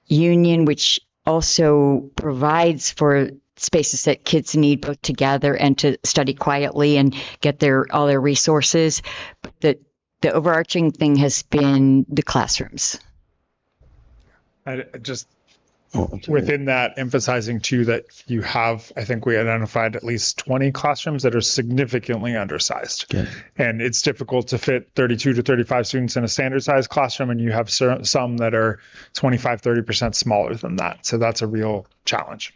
Speaker 13: union, which also provides for spaces that kids need both to gather and to study quietly and get all their resources. But the overarching thing has been the classrooms.
Speaker 12: I just within that, emphasizing too that you have, I think we identified at least 20 classrooms that are significantly undersized.
Speaker 8: Okay.
Speaker 12: And it's difficult to fit 32 to 35 students in a standard size classroom, and you have some that are 25, 30% smaller than that. So that's a real challenge.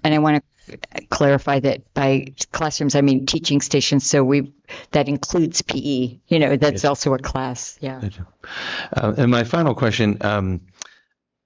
Speaker 13: And I want to clarify that by classrooms, I mean teaching stations. So that includes PE, that's also a class. Yeah.
Speaker 8: And my final question,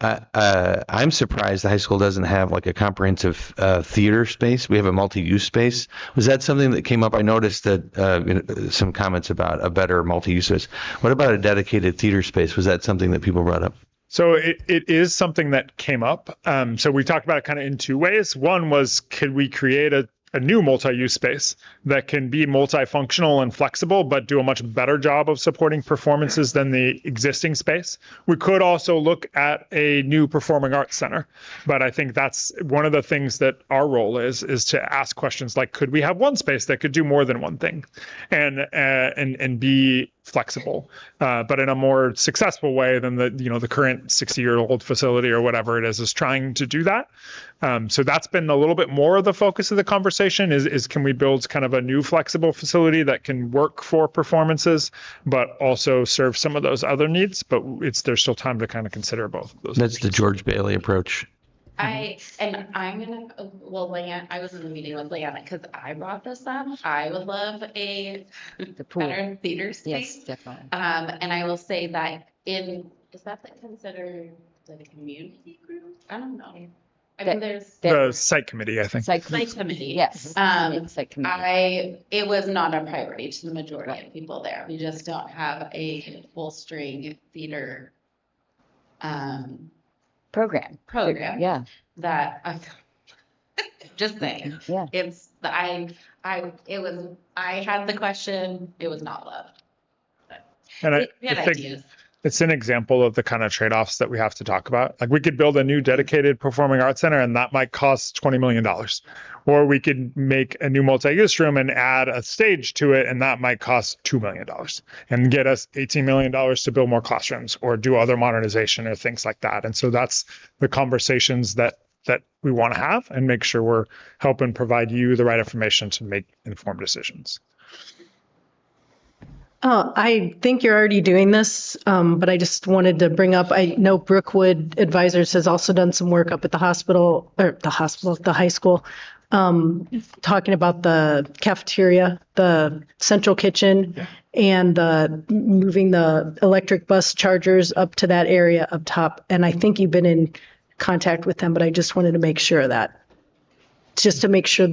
Speaker 8: I'm surprised the high school doesn't have like a comprehensive theater space. We have a multi-use space. Was that something that came up? I noticed that some comments about a better multi-use space. What about a dedicated theater space? Was that something that people brought up?
Speaker 12: So it is something that came up. So we talked about it kind of in two ways. One was, could we create a new multi-use space that can be multifunctional and flexible, but do a much better job of supporting performances than the existing space? We could also look at a new performing arts center, but I think that's one of the things that our role is to ask questions like, could we have one space that could do more than one thing, and be flexible, but in a more successful way than the current 60-year-old facility or whatever it is trying to do that. So that's been a little bit more of the focus of the conversation is can we build kind of a new flexible facility that can work for performances, but also serve some of those other needs. But there's still time to kind of consider both of those.
Speaker 8: That's the George Bailey approach.
Speaker 7: I was in the meeting with Leanna because I brought this up. I would love a better theater space.
Speaker 13: Yes, definitely.
Speaker 7: And I will say that is that considered like a community group? I don't know. I mean, there's
Speaker 12: the site committee, I think.
Speaker 7: site committee.
Speaker 13: Yes. Site committee.
Speaker 7: It was not a priority to the majority of people there. We just don't have a full string theater
Speaker 13: Program. Yeah.
Speaker 7: That I just saying.
Speaker 13: Yeah.
Speaker 7: I had the question, it was not loved.
Speaker 12: And I
Speaker 7: We had
Speaker 12: think
Speaker 7: ideas.
Speaker 12: it's an example of the kind of trade-offs that we have to talk about. Like we could build a new dedicated performing arts center and that might cost $20 million. Or we could make a new multi-use room and add a stage to it and that might cost $2 million and get us $18 million to build more classrooms or do other modernization or things like that. And so that's the conversations that we want to have and make sure we're helping provide you the right information to make informed decisions.
Speaker 11: I think you're already doing this, but I just wanted to bring up, I know Brookwood Advisors has also done some work up at the high school, talking about the cafeteria, the central kitchen, and moving the electric bus chargers up to that area up top. And I think you've been in contact with them, but I just wanted to make sure of that. Just to make sure.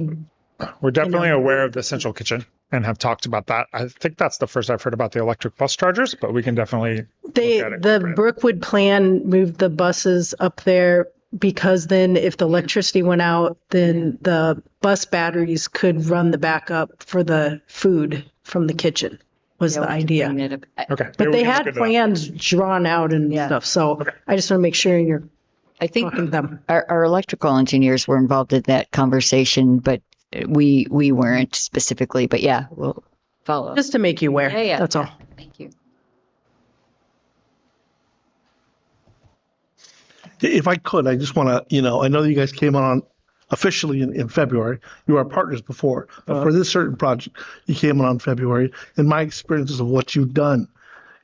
Speaker 12: We're definitely aware of the central kitchen and have talked about that. I think that's the first I've heard about the electric bus chargers, but we can definitely look at it.
Speaker 11: The Brookwood plan moved the buses up there because then if the electricity went out, then the bus batteries could run the backup for the food from the kitchen was the idea.
Speaker 12: Okay.
Speaker 11: But they had plans drawn out and stuff. So I just want to make sure you're talking to them.
Speaker 13: Our electrical engineers were involved in that conversation, but we weren't specifically. But yeah, we'll follow up.
Speaker 11: Just to make you aware.
Speaker 13: Yeah.
Speaker 11: That's all.
Speaker 13: Thank you.
Speaker 3: If I could, I just want to, I know you guys came on officially in February. You were partners before, but for this certain project, you came on February. In my experiences of what you've done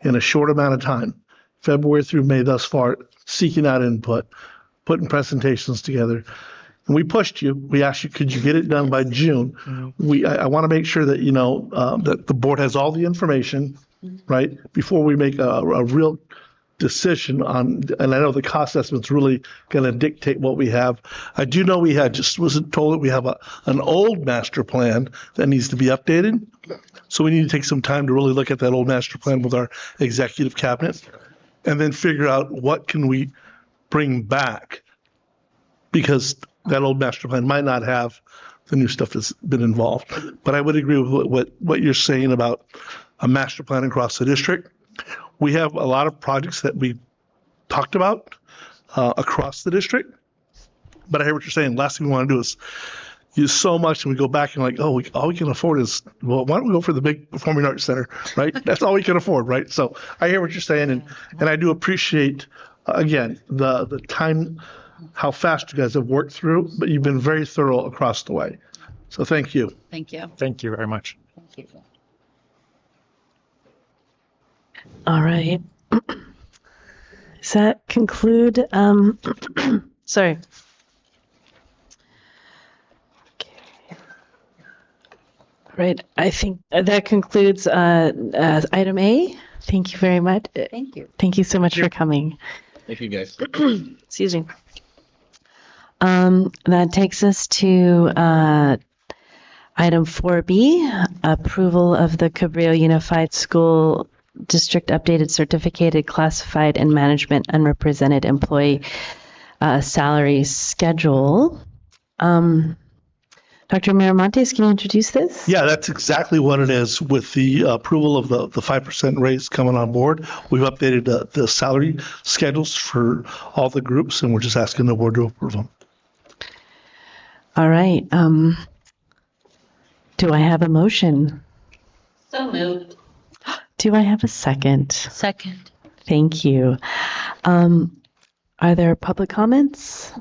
Speaker 3: in a short amount of time, February through May thus far, seeking out input, putting presentations together. And we pushed you. We asked you, could you get it done by June? I want to make sure that, that the board has all the information, right, before we make a real decision on, and I know the cost estimate's really going to dictate what we have. I do know we wasn't told that we have an old master plan that needs to be updated. So we need to take some time to really look at that old master plan with our executive cabinet and then figure out what can we bring back, because that old master plan might not have the new stuff that's been involved. But I would agree with what you're saying about a master plan across the district. We have a lot of projects that we talked about across the district. But I hear what you're saying. Last thing we want to do is, you so much, and we go back and like, oh, all we can afford is, well, why don't we go for the big performing arts center, right? That's all we can afford, right? So I hear what you're saying, and I do appreciate, again, the time, how fast you guys have worked through, but you've been very thorough across the way. So thank you.
Speaker 5: Thank you.
Speaker 12: Thank you very much.
Speaker 5: Thank you.
Speaker 1: All right. Does that conclude? Sorry. Right. I think that concludes item A. Thank you very much.
Speaker 13: Thank you.
Speaker 1: Thank you so much for coming.
Speaker 8: Thank you, guys.
Speaker 1: Excuse me. That takes us to item 4B, approval of the Cabrillo Unified School District updated certificated classified and management unrepresented employee salary schedule. Dr. Miramontes, can you introduce this?
Speaker 3: Yeah, that's exactly what it is. With the approval of the 5% raise coming on board, we've updated the salary schedules for all the groups, and we're just asking the board to approve them.
Speaker 1: All right. Do I have a motion?
Speaker 7: So moved.
Speaker 1: Do I have a second?
Speaker 9: Second.
Speaker 1: Thank you. Are there public comments?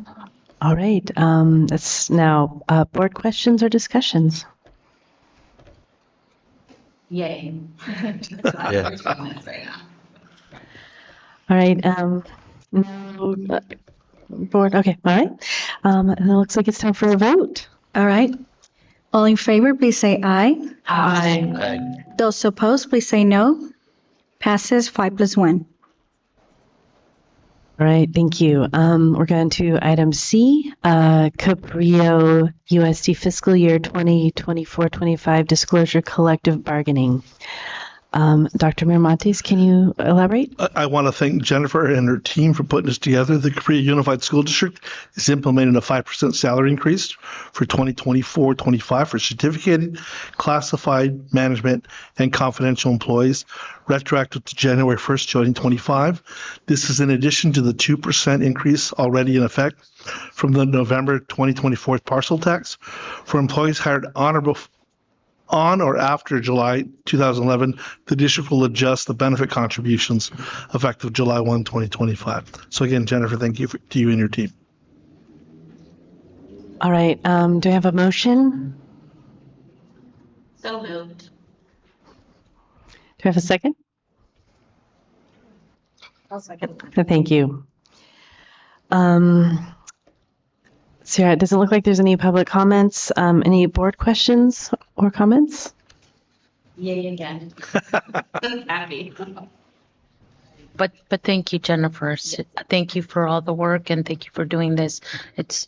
Speaker 1: All right. It's now board questions or discussions.
Speaker 7: Yay.
Speaker 8: Yeah.
Speaker 1: All right. No board. Okay. All right. And it looks like it's time for a vote.
Speaker 2: All right. All in favor, please say aye.
Speaker 1: Aye.
Speaker 8: Aye.
Speaker 2: Those opposed, please say no. Passes 5+1.
Speaker 1: All right. Thank you. We're going to item C, Cabrillo USD fiscal year 2024-25 disclosure collective bargaining. Dr. Miramontes, can you elaborate?
Speaker 3: I want to thank Jennifer and her team for putting this together. The Cabrillo Unified School District is implementing a 5% salary increase for 2024-25 for certificated, classified, management, and confidential employees, retroactive to January 1st, 2025. This is in addition to the 2% increase already in effect from the November 2024 parcel tax for employees hired on or after July 2011, the district will adjust the benefit contributions effective July 1, 2025. So again, Jennifer, thank you to you and your team.
Speaker 1: All right. Do I have a motion?
Speaker 7: So moved.
Speaker 1: Do I have a second?
Speaker 2: I'll second.
Speaker 1: Thank you. So yeah, it doesn't look like there's any public comments. Any board questions or comments?
Speaker 7: Yay again. Happy.
Speaker 9: But thank you, Jennifer. Thank you for all the work and thank you for doing this.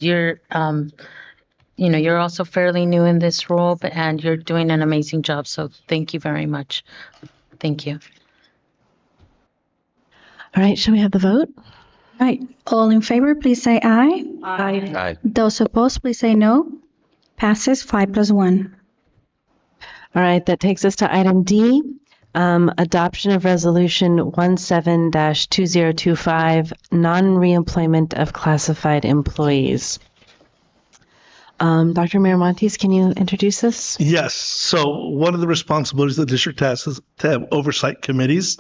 Speaker 9: You're also fairly new in this role, and you're doing an amazing job. So thank you very much. Thank you.
Speaker 1: All right, shall we have the vote?
Speaker 2: All right. All in favor, please say aye.
Speaker 1: Aye.
Speaker 8: Aye.
Speaker 2: Those opposed, please say no. Passes 5+1.
Speaker 1: All right, that takes us to item D, adoption of resolution 17-2025, non-reemployment of classified employees. Dr. Miramontes, can you introduce this?
Speaker 3: Yes. So one of the responsibilities the district has is to have oversight committees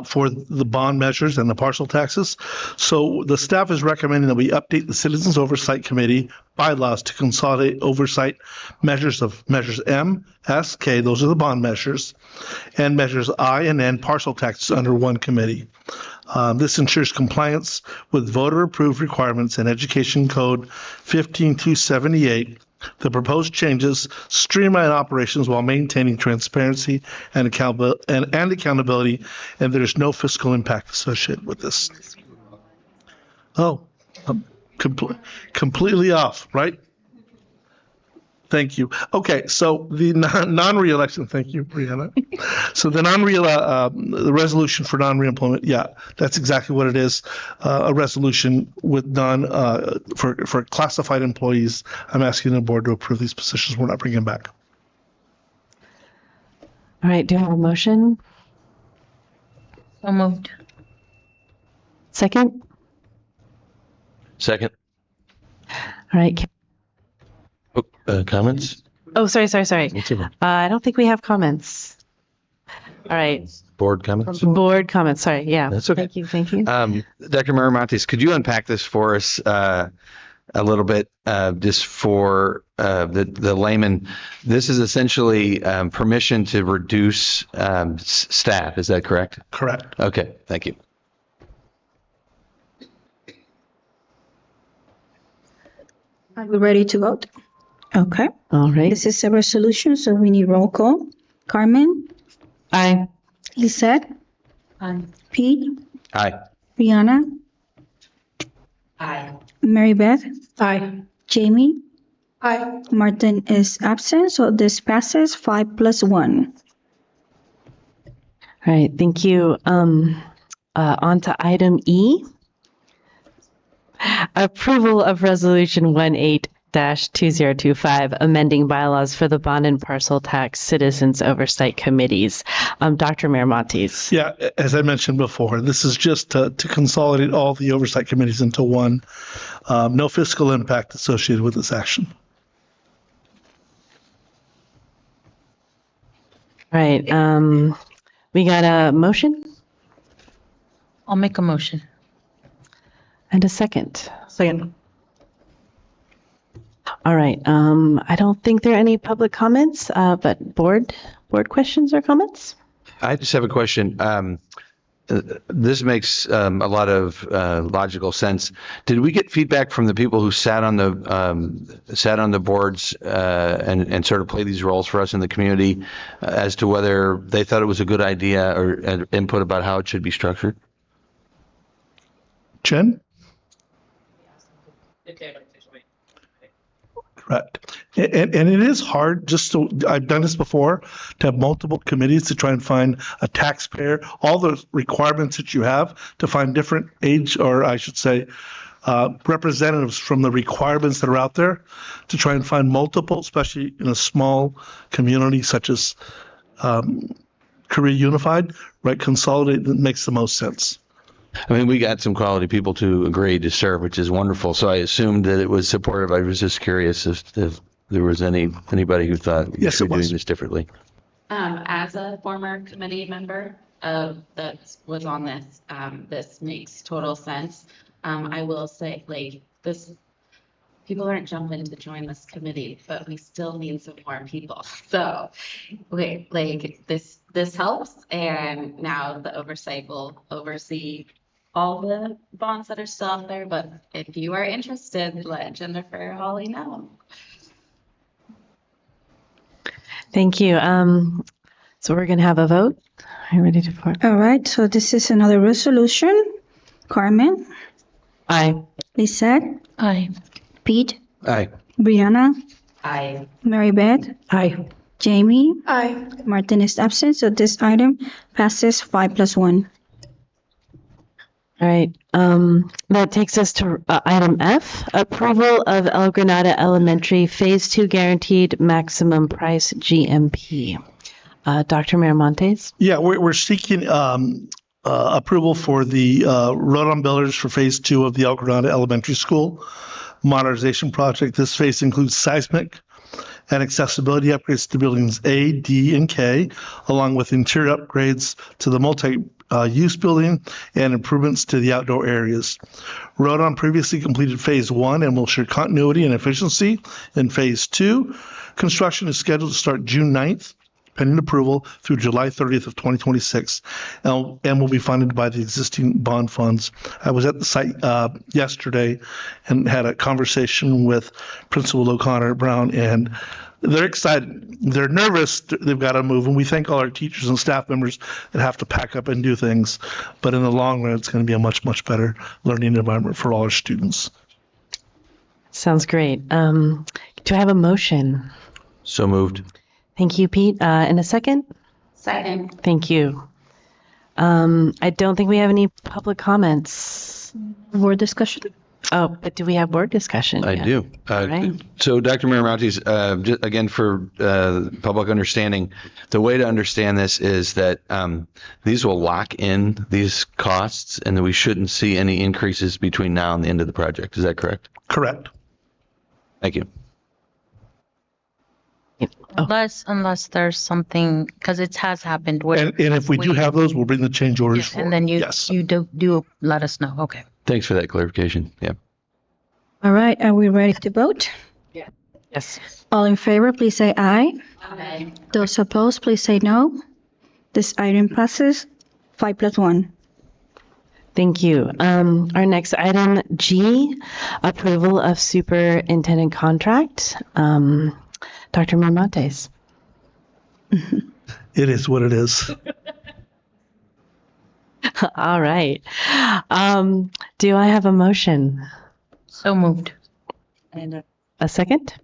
Speaker 3: for the bond measures and the parcel taxes. So the staff is recommending that we update the Citizens Oversight Committee bylaws to consolidate oversight measures of measures M, S, K, those are the bond measures, and measures I and N, parcel taxes, under one committee. This ensures compliance with voter-approved requirements in Education Code 15278. The proposed changes streamline operations while maintaining transparency and accountability, and there's no fiscal impact associated with this. Oh, I'm completely off, right? Thank you. Okay, so the non-reelection, thank you, Brianna. So the the resolution for non-reemployment, yeah, that's exactly what it is. A resolution with for classified employees. I'm asking the board to approve these positions. We're not bringing them back.
Speaker 1: All right, do I have a motion?
Speaker 9: So moved.
Speaker 1: Second?
Speaker 8: Second.
Speaker 1: All right.
Speaker 8: Comments?
Speaker 1: Oh, sorry.
Speaker 8: What's it?
Speaker 1: I don't think we have comments. All right.
Speaker 8: Board comments?
Speaker 1: Board comments. Sorry. Yeah.
Speaker 8: That's okay.
Speaker 1: Thank you.
Speaker 8: Dr. Miramontes, could you unpack this for us a little bit, just for the layman? This is essentially permission to reduce staff. Is that correct?
Speaker 3: Correct.
Speaker 8: Okay. Thank you.
Speaker 2: Are we ready to vote? Okay.
Speaker 1: All right.
Speaker 2: This is a resolution, so we need roll call. Carmen?
Speaker 1: Aye.
Speaker 2: Lisette?
Speaker 9: Aye.
Speaker 2: Pete?
Speaker 8: Aye.
Speaker 2: Brianna?
Speaker 7: Aye.
Speaker 2: Mary Beth?
Speaker 11: Aye.
Speaker 2: Jamie?
Speaker 10: Aye.
Speaker 2: Martin is absent, so this passes 5+1.
Speaker 1: All right. Thank you. On to item E. Approval of Resolution 18-2025, amending bylaws for the bond and parcel tax citizens oversight committees. Dr. Miramontes.
Speaker 3: Yeah, as I mentioned before, this is just to consolidate all the oversight committees into one. No fiscal impact associated with this action.
Speaker 1: All right. We got a motion
Speaker 9: I'll make a motion.
Speaker 1: and a second.
Speaker 11: Second.
Speaker 1: All right. I don't think there are any public comments, but board questions or comments?
Speaker 8: I just have a question. This makes a lot of logical sense. Did we get feedback from the people who sat on the boards and sort of play these roles for us in the community as to whether they thought it was a good idea or input about how it should be structured?
Speaker 3: Jen? Correct. And it is hard, I've done this before, to have multiple committees to try and find a taxpayer, all the requirements that you have to find different age, or I should say, representatives from the requirements that are out there to try and find multiple, especially in a small community such as Korea Unified, right? Consolidate makes the most sense.
Speaker 8: I mean, we got some quality people to agree to serve, which is wonderful. So I assumed that it was supportive. I was just curious if there was anybody who thought we should be doing this differently.
Speaker 7: As a former committee member that was on this, this makes total sense. I will say, this, people aren't jumping to join this committee, but we still need some more people. So, this helps, and now the oversight will oversee all the bonds that are still out there. But if you are interested, let Jennifer Hawley know.
Speaker 1: Thank you. So we're going to have a vote. Are you ready to vote?
Speaker 2: All right, so this is another resolution. Carmen?
Speaker 1: Aye.
Speaker 2: Lisette?
Speaker 9: Aye.
Speaker 2: Pete?
Speaker 8: Aye.
Speaker 2: Brianna?
Speaker 7: Aye.
Speaker 2: Mary Beth?
Speaker 11: Aye.
Speaker 2: Jamie?
Speaker 10: Aye.
Speaker 2: Martin is absent, so this item passes 5+1.
Speaker 1: All right. That takes us to item F, approval of El Granada Elementary Phase 2 Guaranteed Maximum Price GMP. Dr. Miramontes?
Speaker 3: Yeah, we're seeking approval for the road-on builders for Phase 2 of the El Granada Elementary School modernization project. This phase includes seismic and accessibility upgrades to buildings A, D, and K, along with interior upgrades to the multi-use building and improvements to the outdoor areas. Rodon previously completed Phase 1 and will ensure continuity and efficiency in Phase 2. Construction is scheduled to start June 9th, pending approval, through July 30th of 2026, and will be funded by the existing bond funds. I was at the site yesterday and had a conversation with Principal O'Connor Brown, and they're excited. They're nervous. They've got to move, and we thank all our teachers and staff members that have to pack up and do things. But in the long run, it's going to be a much, much better learning environment for all our students.
Speaker 1: Sounds great. Do I have a motion?
Speaker 8: So moved.
Speaker 1: Thank you, Pete. In a second?
Speaker 7: Second.
Speaker 1: Thank you. I don't think we have any public comments.
Speaker 2: Board discussion?
Speaker 1: Oh, but do we have board discussion?
Speaker 8: I
Speaker 1: yet?
Speaker 8: do.
Speaker 1: Right.
Speaker 8: So, Dr. Miramontes, just again, for public understanding, the way to understand this is that these will lock in these costs and that we shouldn't see any increases between now and the end of the project. Is that correct?
Speaker 3: Correct.
Speaker 8: Thank you.
Speaker 9: Unless there's something, because it has happened. Where
Speaker 3: And if we do have those, we'll bring the change orders
Speaker 9: yes,
Speaker 3: forward.
Speaker 9: and then
Speaker 3: Yes.
Speaker 9: you do let us know. Okay.
Speaker 8: Thanks for that clarification. Yeah.
Speaker 2: All right, are we ready to vote?
Speaker 9: Yes.
Speaker 2: All in favor, please say aye.
Speaker 7: Aye.
Speaker 2: Those opposed, please say no. This item passes 5+1.
Speaker 1: Thank you. Our next item, G, approval of superintendent contract. Dr. Miramontes.
Speaker 3: It is what it is.
Speaker 1: All right. Do I have a motion?
Speaker 9: So moved.
Speaker 1: And a second?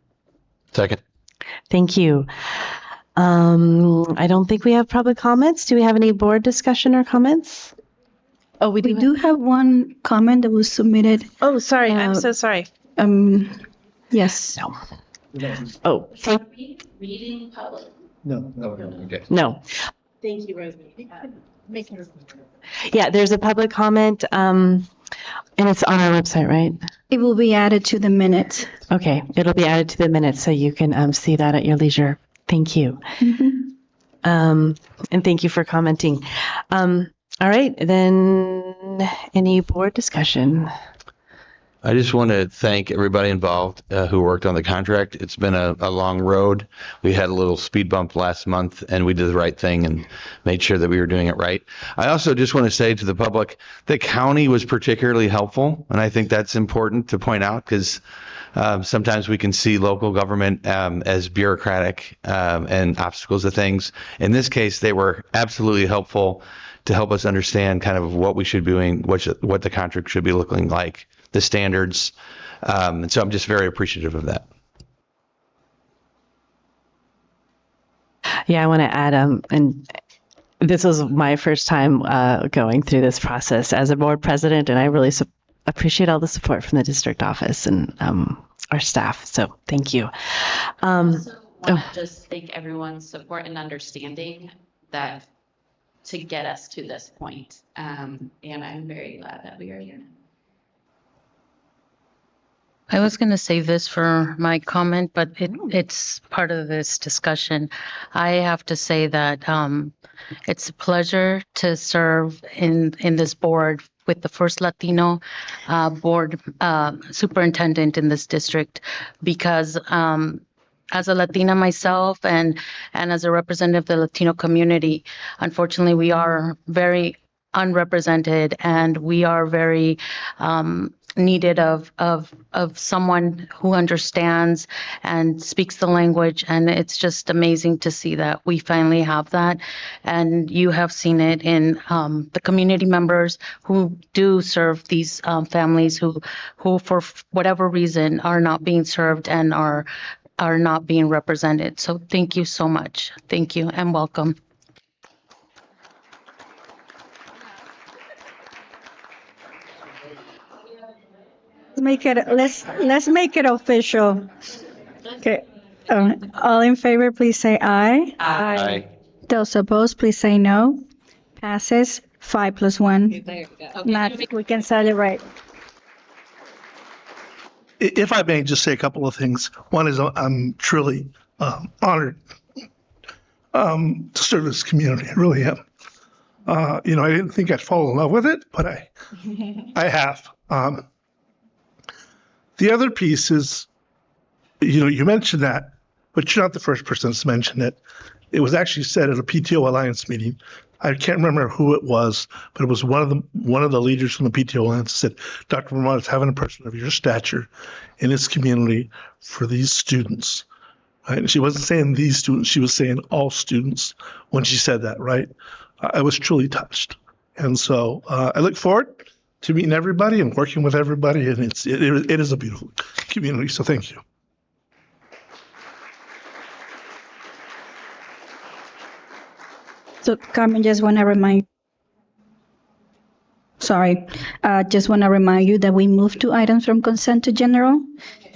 Speaker 8: Second.
Speaker 1: Thank you. I don't think we have public comments. Do we have any board discussion or comments? Oh, we
Speaker 2: We do have one comment that was submitted.
Speaker 1: Oh, sorry. I'm so sorry.
Speaker 2: Yes.
Speaker 1: No. Oh,
Speaker 7: Reading public.
Speaker 3: No.
Speaker 8: Okay.
Speaker 1: no.
Speaker 7: Thank you, Rosemary.
Speaker 1: Yeah, there's a public comment, and it's on our website, right?
Speaker 2: It will be added to the minutes.
Speaker 1: Okay, it'll be added to the minutes so you can see that at your leisure. Thank you. And thank you for commenting. All right, then any board discussion?
Speaker 8: I just want to thank everybody involved who worked on the contract. It's been a long road. We had a little speed bump last month, and we did the right thing and made sure that we were doing it right. I also just want to say to the public, the county was particularly helpful, and I think that's important to point out because sometimes we can see local government as bureaucratic and obstacles to things. In this case, they were absolutely helpful to help us understand kind of what we should be doing, what the contract should be looking like, the standards. And so I'm just very appreciative of that.
Speaker 1: Yeah, I want to add, and this was my first time going through this process as a board president, and I really appreciate all the support from the district office and our staff. So thank you.
Speaker 7: Want to just thank everyone's support and understanding that to get us to this point. And I'm very glad that we are here.
Speaker 9: I was going to save this for my comment, but it's part of this discussion. I have to say that it's a pleasure to serve in this board with the first Latino board superintendent in this district because as a Latina myself and as a representative of the Latino community, unfortunately, we are very unrepresented and we are very needed of someone who understands and speaks the language. And it's just amazing to see that we finally have that. And you have seen it in the community members who do serve these families who for whatever reason are not being served and are not being represented. So thank you so much. Thank you and welcome.
Speaker 2: Let's make it official. Okay. All in favor, please say aye.
Speaker 8: Aye.
Speaker 2: Those opposed, please say no. Passes 5+1. Not, we can celebrate.
Speaker 3: If I may just say a couple of things. One is I'm truly honored to serve this community. I really am. I didn't think I'd fall in love with it, but I have. The other piece is, you mentioned that, but you're not the first person to mention it. It was actually said at a PTO Alliance meeting. I can't remember who it was, but it was one of the leaders from the PTO Alliance said, Dr. Vermont is having a person of your stature in his community for these students. Right? And she wasn't saying these students, she was saying all students when she said that, right? I was truly touched. And so I look forward to meeting everybody and working with everybody, and it is a beautiful community, so thank you.
Speaker 2: So Carmen, just want to remind you that we moved two items from consent to general.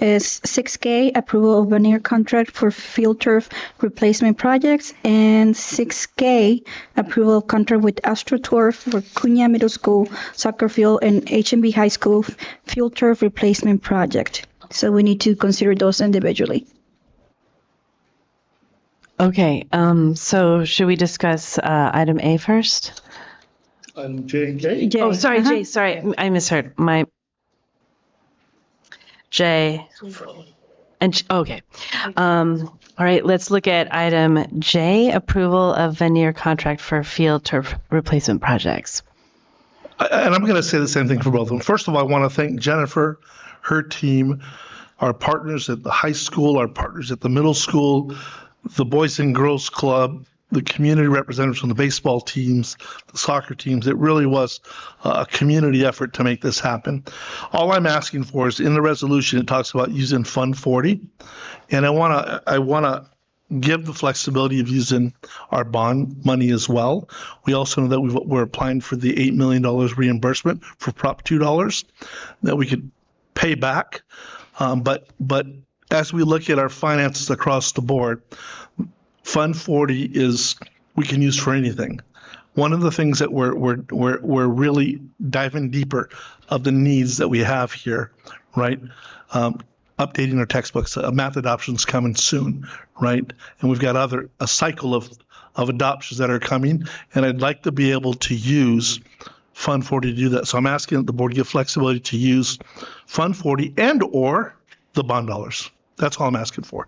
Speaker 2: Is 6K, approval of veneer contract for field turf replacement projects, and 6K, approval of contract with AstroTurf for Cunha Middle School soccer field and HMB High School field turf replacement project. So we need to consider those individually.
Speaker 1: Okay, so should we discuss item A first?
Speaker 3: J and K?
Speaker 2: J.
Speaker 1: Oh, sorry,
Speaker 2: Uh-huh.
Speaker 1: J, sorry, I misheard. My J. And okay. All right, let's look at item J, approval of veneer contract for field turf replacement projects.
Speaker 3: And I'm going to say the same thing for both of them. First of all, I want to thank Jennifer, her team, our partners at the high school, our partners at the middle school, the Boys and Girls Club, the community representatives from the baseball teams, the soccer teams. It really was a community effort to make this happen. All I'm asking for is in the resolution, it talks about using Fund 40. And I want to give the flexibility of using our bond money as well. We also know that we're applying for the $8 million reimbursement for Prop $2 that we could pay back. But as we look at our finances across the board, Fund 40 we can use for anything. One of the things that we're really diving deeper of the needs that we have here, right? Updating our textbooks, math adoption's coming soon, right? And we've got a cycle of adoptions that are coming, and I'd like to be able to use Fund 40 to do that. So I'm asking that the board give flexibility to use Fund 40 and or the bond dollars. That's all I'm asking for.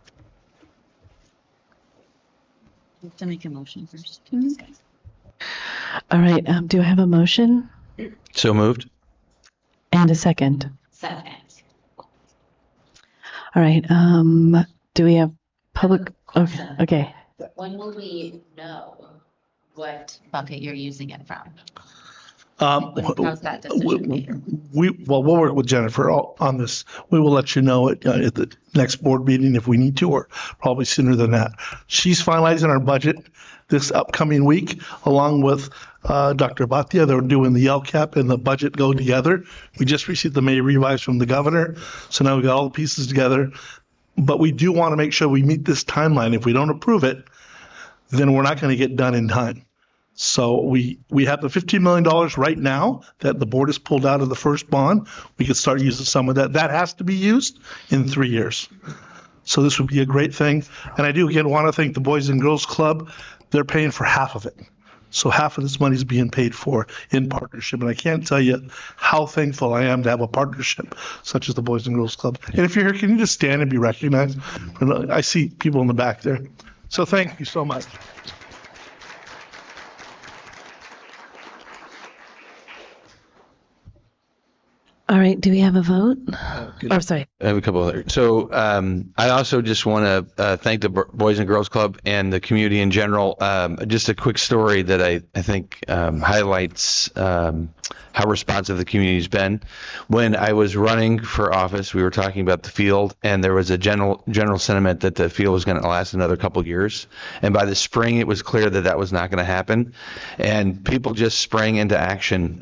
Speaker 7: To make a motion first.
Speaker 1: All right, do I have a motion
Speaker 8: So moved.
Speaker 1: and a second?
Speaker 7: Second.
Speaker 1: All right, do we have public? Okay.
Speaker 7: When will we know what bucket you're using it from? How's that decision made?
Speaker 3: We'll work with Jennifer on this. We will let you know at the next board meeting if we need to, or probably sooner than that. She's finalizing our budget this upcoming week, along with Dr. Bhatia. They're doing the LCAP and the budget go together. We just received the May revise from the governor, so now we got all the pieces together. But we do want to make sure we meet this timeline. If we don't approve it, then we're not going to get done in time. So we have the $15 million right now that the board has pulled out of the first bond. We could start using some of that. That has to be used in 3 years. So this would be a great thing. And I do, again, want to thank the Boys and Girls Club. They're paying for half of it. So half of this money is being paid for in partnership. And I can't tell you how thankful I am to have a partnership such as the Boys and Girls Club. And if you're here, can you just stand and be recognized? I see people in the back there. So thank you so much.
Speaker 1: All right, do we have a vote? Oh, sorry.
Speaker 8: I have a couple other. So I also just want to thank the Boys and Girls Club and the community in general. Just a quick story that I think highlights how responsive the community has been. When I was running for office, we were talking about the field, and there was a general sentiment that the field was going to last another couple of years. And by the spring, it was clear that that was not going to happen. And people just sprang into action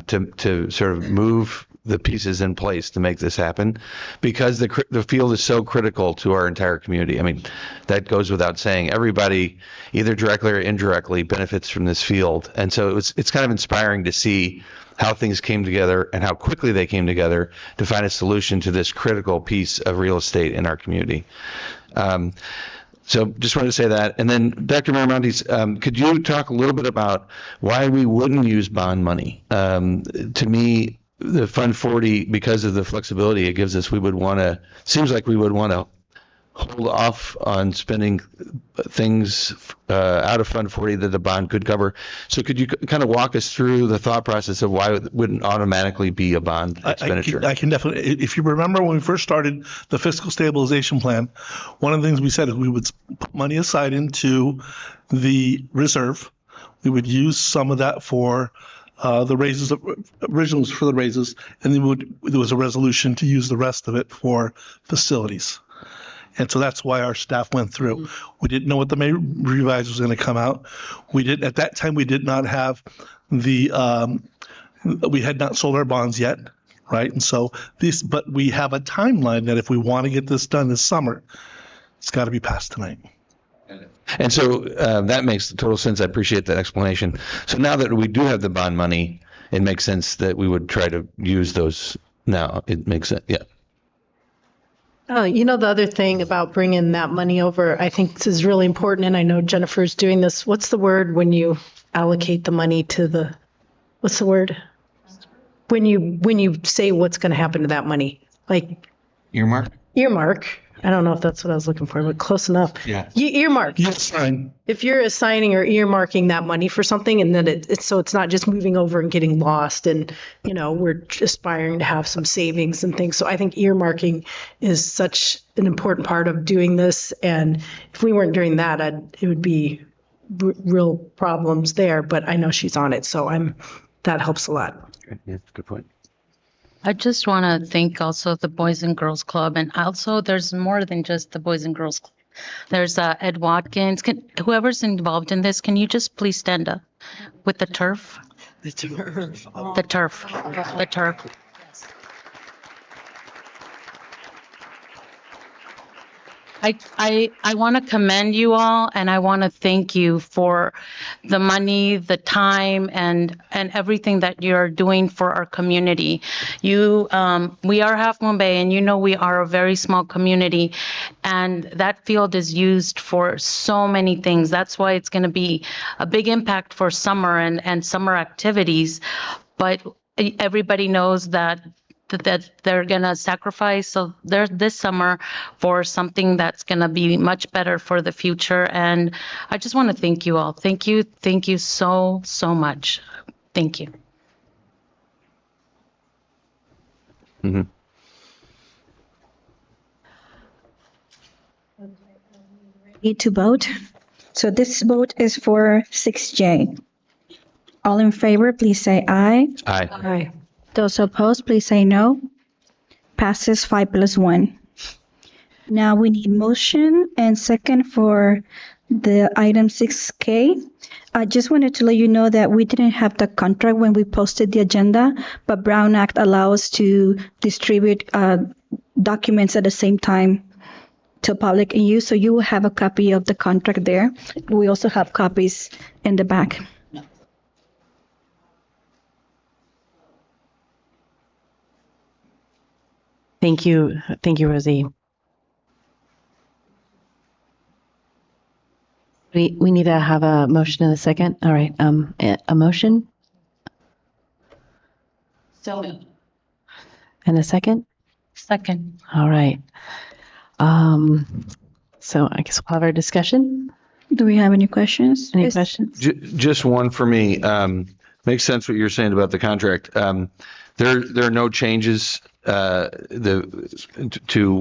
Speaker 8: to sort of move the pieces in place to make this happen, because the field is so critical to our entire community. I mean, that goes without saying. Everybody, either directly or indirectly, benefits from this field. And so it's kind of inspiring to see how things came together and how quickly they came together to find a solution to this critical piece of real estate in our community. So just wanted to say that. And then Dr. Miramontes, could you talk a little bit about why we wouldn't use bond money? To me, the Fund 40, because of the flexibility it gives us, seems like we would want to hold off on spending things out of Fund 40 that the bond could cover. So could you kind of walk us through the thought process of why it wouldn't automatically be a bond expenditure?
Speaker 3: I can definitely. If you remember when we first started the fiscal stabilization plan, one of the things we said is we would put money aside into the reserve. We would use some of that for the raises, originals for the raises, and then there was a resolution to use the rest of it for facilities. And so that's why our staff went through. We didn't know what the May revise was going to come out. At that time, we did not have we had not sold our bonds yet, right? And so but we have a timeline that if we want to get this done this summer, it's got to be passed tonight.
Speaker 8: And so that makes total sense. I appreciate that explanation. So now that we do have the bond money, it makes sense that we would try to use those now. It makes sense. Yeah.
Speaker 11: The other thing about bringing that money over, I think this is really important, and I know Jennifer's doing this. What's the word when you allocate the money to the, what's the word? When you say what's going to happen to that money, like
Speaker 8: Earmark?
Speaker 11: earmark. I don't know if that's what I was looking for, but close enough.
Speaker 8: Yeah.
Speaker 11: You earmark.
Speaker 3: Yes, fine.
Speaker 11: If you're assigning or earmarking that money for something, and then it's so it's not just moving over and getting lost, and we're aspiring to have some savings and things. So I think earmarking is such an important part of doing this. And if we weren't doing that, it would be real problems there. But I know she's on it, so that helps a lot.
Speaker 8: Yeah, good point.
Speaker 9: I just want to thank also the Boys and Girls Club, and also there's more than just the Boys and Girls Club. There's Ed Watkins. Whoever's involved in this, can you just please stand up with the turf?
Speaker 14: The turf.
Speaker 9: The turf. The turf. I want to commend you all, and I want to thank you for the money, the time, and everything that you're doing for our community. We are Half Moon Bay, and we are a very small community, and that field is used for so many things. That's why it's going to be a big impact for summer and summer activities. But everybody knows that they're going to sacrifice this summer for something that's going to be much better for the future. And I just want to thank you all. Thank you so, so much. Thank you.
Speaker 8: Mm-hmm.
Speaker 2: Need to vote. So this vote is for 6J. All in favor, please say aye.
Speaker 8: Aye.
Speaker 11: Aye.
Speaker 2: Those opposed, please say no. Passes 5+1. Now we need motion and second for the item 6K. I just wanted to let you know that we didn't have the contract when we posted the agenda, but Brown Act allows to distribute documents at the same time to public and use. So you will have a copy of the contract there. We also have copies in the back.
Speaker 1: Thank you, Rosie. We need to have a motion in a second. All right, a motion
Speaker 7: So moved.
Speaker 1: and a second.
Speaker 9: Second.
Speaker 1: All right. So I guess we'll have our discussion.
Speaker 2: Do we have any questions?
Speaker 1: Any questions?
Speaker 8: Just one for me. Makes sense what you're saying about the contract. There are no changes to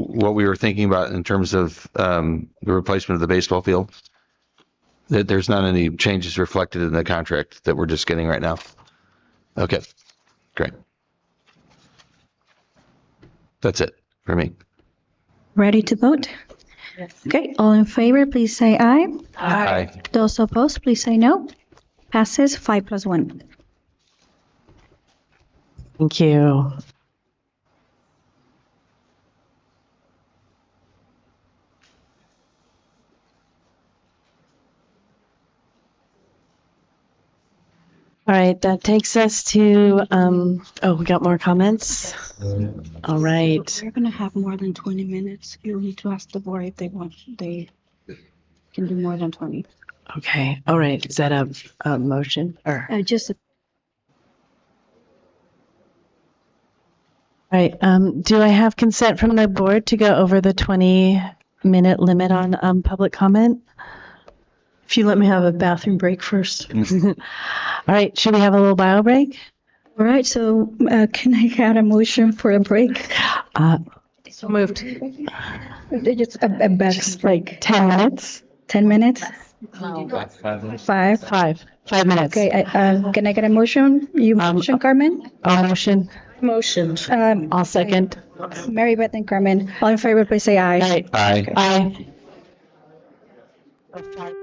Speaker 8: what we were thinking about in terms of the replacement of the baseball field. There's not any changes reflected in the contract that we're just getting right now. Okay, great. That's it for me.
Speaker 2: Ready to vote?
Speaker 9: Yes.
Speaker 2: Okay, all in favor, please say aye.
Speaker 8: Aye.
Speaker 2: Those opposed, please say no. Passes 5+1.
Speaker 1: Thank you. All right, that takes us to, we got more comments? All right.
Speaker 2: We're going to have more than 20 minutes. You'll need to ask the board if they can do more than 20.
Speaker 1: Okay, all right. Is that a motion or?
Speaker 2: Just
Speaker 1: All right, do I have consent from the board to go over the 20-minute limit on public comment?
Speaker 11: If you let me have a bathroom break first.
Speaker 1: All right, should we have a little bio break?
Speaker 2: all right. So can I get a motion for a break?
Speaker 11: So moved.
Speaker 2: Just a bathroom break.
Speaker 1: 10 minutes?
Speaker 2: 10 minutes?
Speaker 7: No.
Speaker 2: 5.
Speaker 1: 5 minutes.
Speaker 2: Okay. Can I get a motion? You motion, Carmen?
Speaker 1: I'll motion.
Speaker 11: Motion.
Speaker 1: I'll second.
Speaker 2: Mary Beth and Carmen. All in favor, please say aye.
Speaker 1: All right.
Speaker 8: Aye.
Speaker 1: Aye.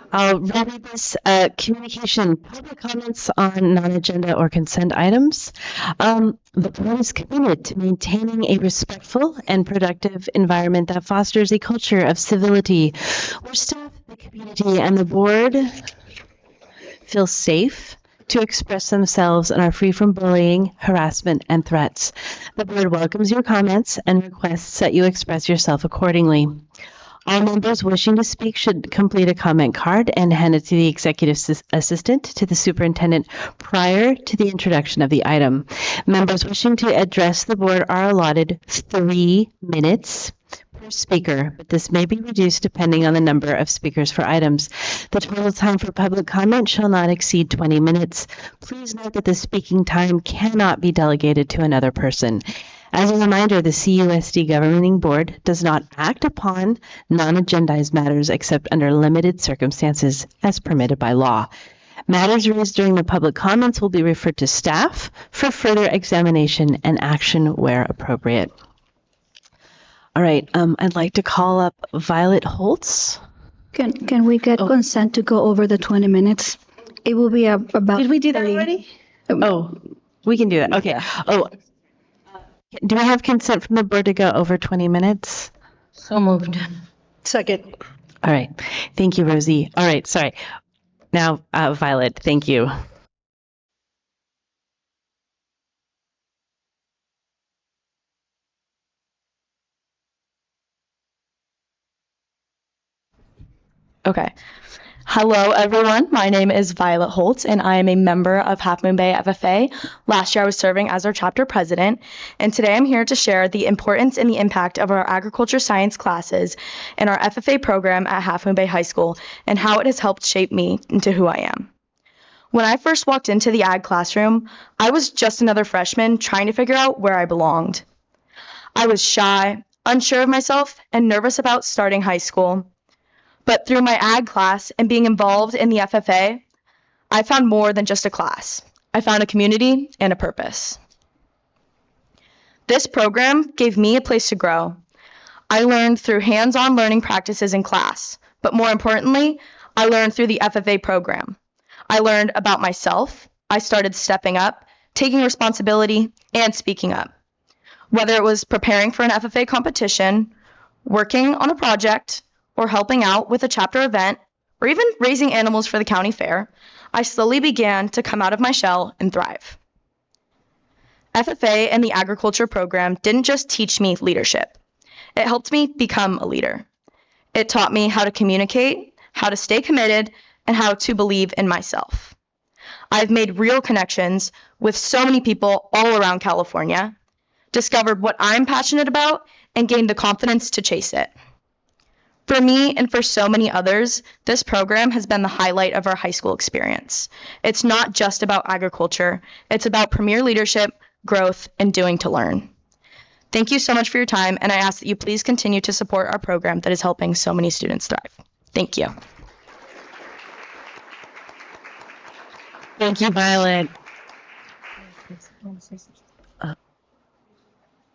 Speaker 1: I'll read this communication, public comments on non-agenda or consent items. The board is committed to maintaining a respectful and productive environment that fosters a culture of civility where staff, the community, and the board feel safe to express themselves and are free from bullying, harassment, and threats. The board welcomes your comments and requests that you express yourself accordingly. All members wishing to speak should complete a comment card and hand it to the executive assistant to the superintendent prior to the introduction of the item. Members wishing to address the board are allotted 3 minutes per speaker, but this may be reduced depending on the number of speakers for items. The total time for public comment shall not exceed 20 minutes. Please note that the speaking time cannot be delegated to another person. As a reminder, the CUSD Governing Board does not act upon non-agendized matters except under limited circumstances as permitted by law. Matters raised during the public comments will be referred to staff for further examination and action where appropriate. All right, I'd like to call up Violet Holtz.
Speaker 2: Can we get consent to go over the 20 minutes? It will be about.
Speaker 1: Did we do that already? Oh, we can do that. Okay. Oh, do I have consent from the board to go over 20 minutes?
Speaker 9: So moved.
Speaker 11: Second.
Speaker 1: All right. Thank you, Rosie. All right. Sorry. Now, Violet, thank you.
Speaker 14: Okay. Hello, everyone. My name is Violet Holtz, and I am a member of Half Moon Bay FFA. Last year, I was serving as our chapter president, and today I'm here to share the importance and the impact of our agriculture science classes and our FFA program at Half Moon Bay High School and how it has helped shape me into who I am. When I first walked into the ag classroom, I was just another freshman trying to figure out where I belonged. I was shy, unsure of myself, and nervous about starting high school. But through my ag class and being involved in the FFA, I found more than just a class. I found a community and a purpose. This program gave me a place to grow. I learned through hands-on learning practices in class, but more importantly, I learned through the FFA program. I learned about myself. I started stepping up, taking responsibility, and speaking up. Whether it was preparing for an FFA competition, working on a project, or helping out with a chapter event, or even raising animals for the county fair, I slowly began to come out of my shell and thrive. FFA and the agriculture program didn't just teach me leadership. It helped me become a leader. It taught me how to communicate, how to stay committed, and how to believe in myself. I've made real connections with so many people all around California, discovered what I'm passionate about, and gained the confidence to chase it. For me and for so many others, this program has been the highlight of our high school experience. It's not just about agriculture. It's about premier leadership, growth, and doing to learn. Thank you so much for your time, and I ask that you please continue to support our program that is helping so many students thrive. Thank you.
Speaker 1: Thank you, Violet.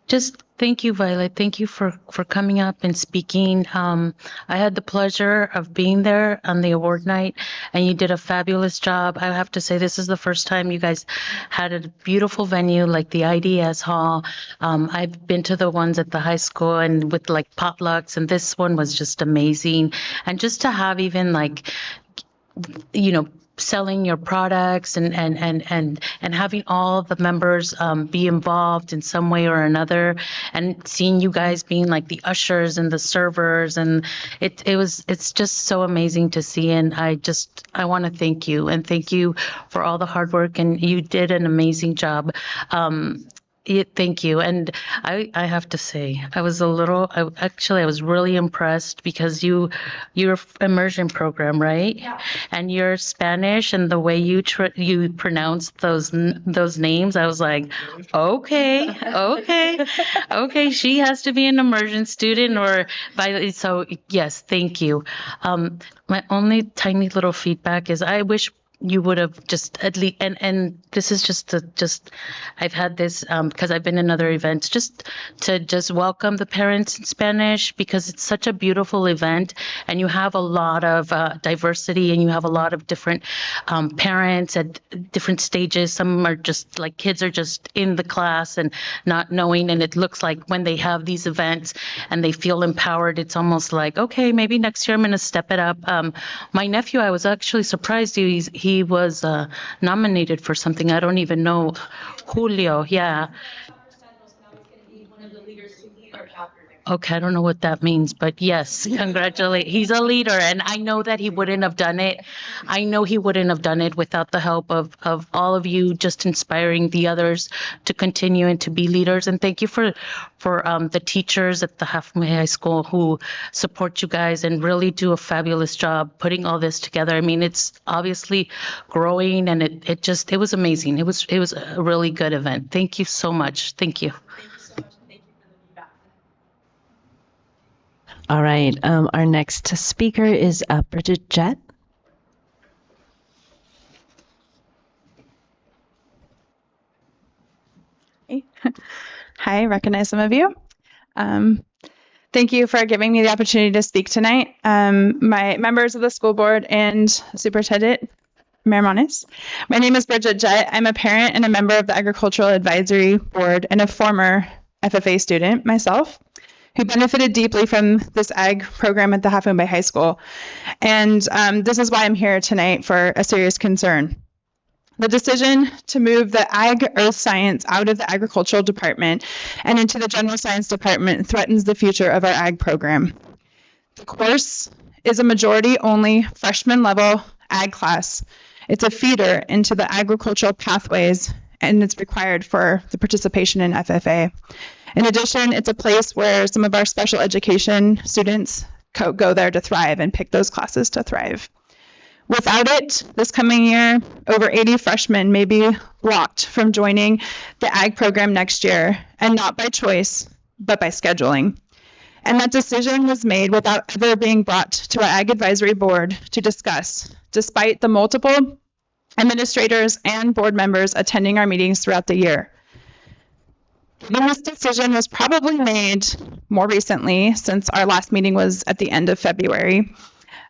Speaker 9: Just thank you, Violet. Thank you for coming up and speaking. I had the pleasure of being there on the award night, and you did a fabulous job. I have to say, this is the first time you guys had a beautiful venue like the IDS Hall. I've been to the ones at the high school and with like potlucks, and this one was just amazing. And just to have even like, you know, selling your products and having all the members be involved in some way or another, and seeing you guys being like the ushers and the servers, and it's just so amazing to see. And I want to thank you and thank you for all the hard work, and you did an amazing job. Thank you. And I have to say, I was really impressed because your immersion program, right? Yeah. And your Spanish and the way you pronounce those names, I was like, okay, she has to be an immersion student so yes, thank you. My only tiny little feedback is I wish you would have just at least, and this is just I've had this because I've been in other events, just to just welcome the parents in Spanish, because it's such a beautiful event, and you have a lot of diversity, and you have a lot of different parents at different stages. Some are just like kids are just in the class and not knowing, and it looks like when they have these events and they feel empowered, it's almost like, okay, maybe next year I'm going to step it up. My nephew, I was actually surprised he was nominated for something. I don't even know. Julio, yeah. Okay, I don't know what that means, but yes, congratulate. He's a leader, and I know that he wouldn't have done it. I know he wouldn't have done it without the help of all of you, just inspiring the others to continue and to be leaders. And thank you for the teachers at the Half Moon Bay High School who support you guys and really do a fabulous job putting all this together. I mean, it's obviously growing, and it was amazing. It was a really good event. Thank you so much. Thank you.
Speaker 1: All right. Our next speaker is Bridget Jett.
Speaker 15: Hi, I recognize some of you. Thank you for giving me the opportunity to speak tonight. My members of the school board and Superintendent Miramontes. My name is Bridget Jett. I'm a parent and a member of the Agricultural Advisory Board and a former FFA student myself, who benefited deeply from this ag program at the Half Moon Bay High School. And this is why I'm here tonight for a serious concern. The decision to move the Ag Earth Science out of the Agricultural Department and into the General Science Department threatens the future of our ag program. The course is a majority-only freshman-level ag class. It's a feeder into the agricultural pathways, and it's required for the participation in FFA. In addition, it's a place where some of our special education students go there to thrive and pick those classes to thrive. Without it, this coming year, over 80 freshmen may be blocked from joining the ag program next year, and not by choice, but by scheduling. And that decision was made without ever being brought to our Ag Advisory Board to discuss, despite the multiple administrators and board members attending our meetings throughout the year. This decision was probably made more recently, since our last meeting was at the end of February.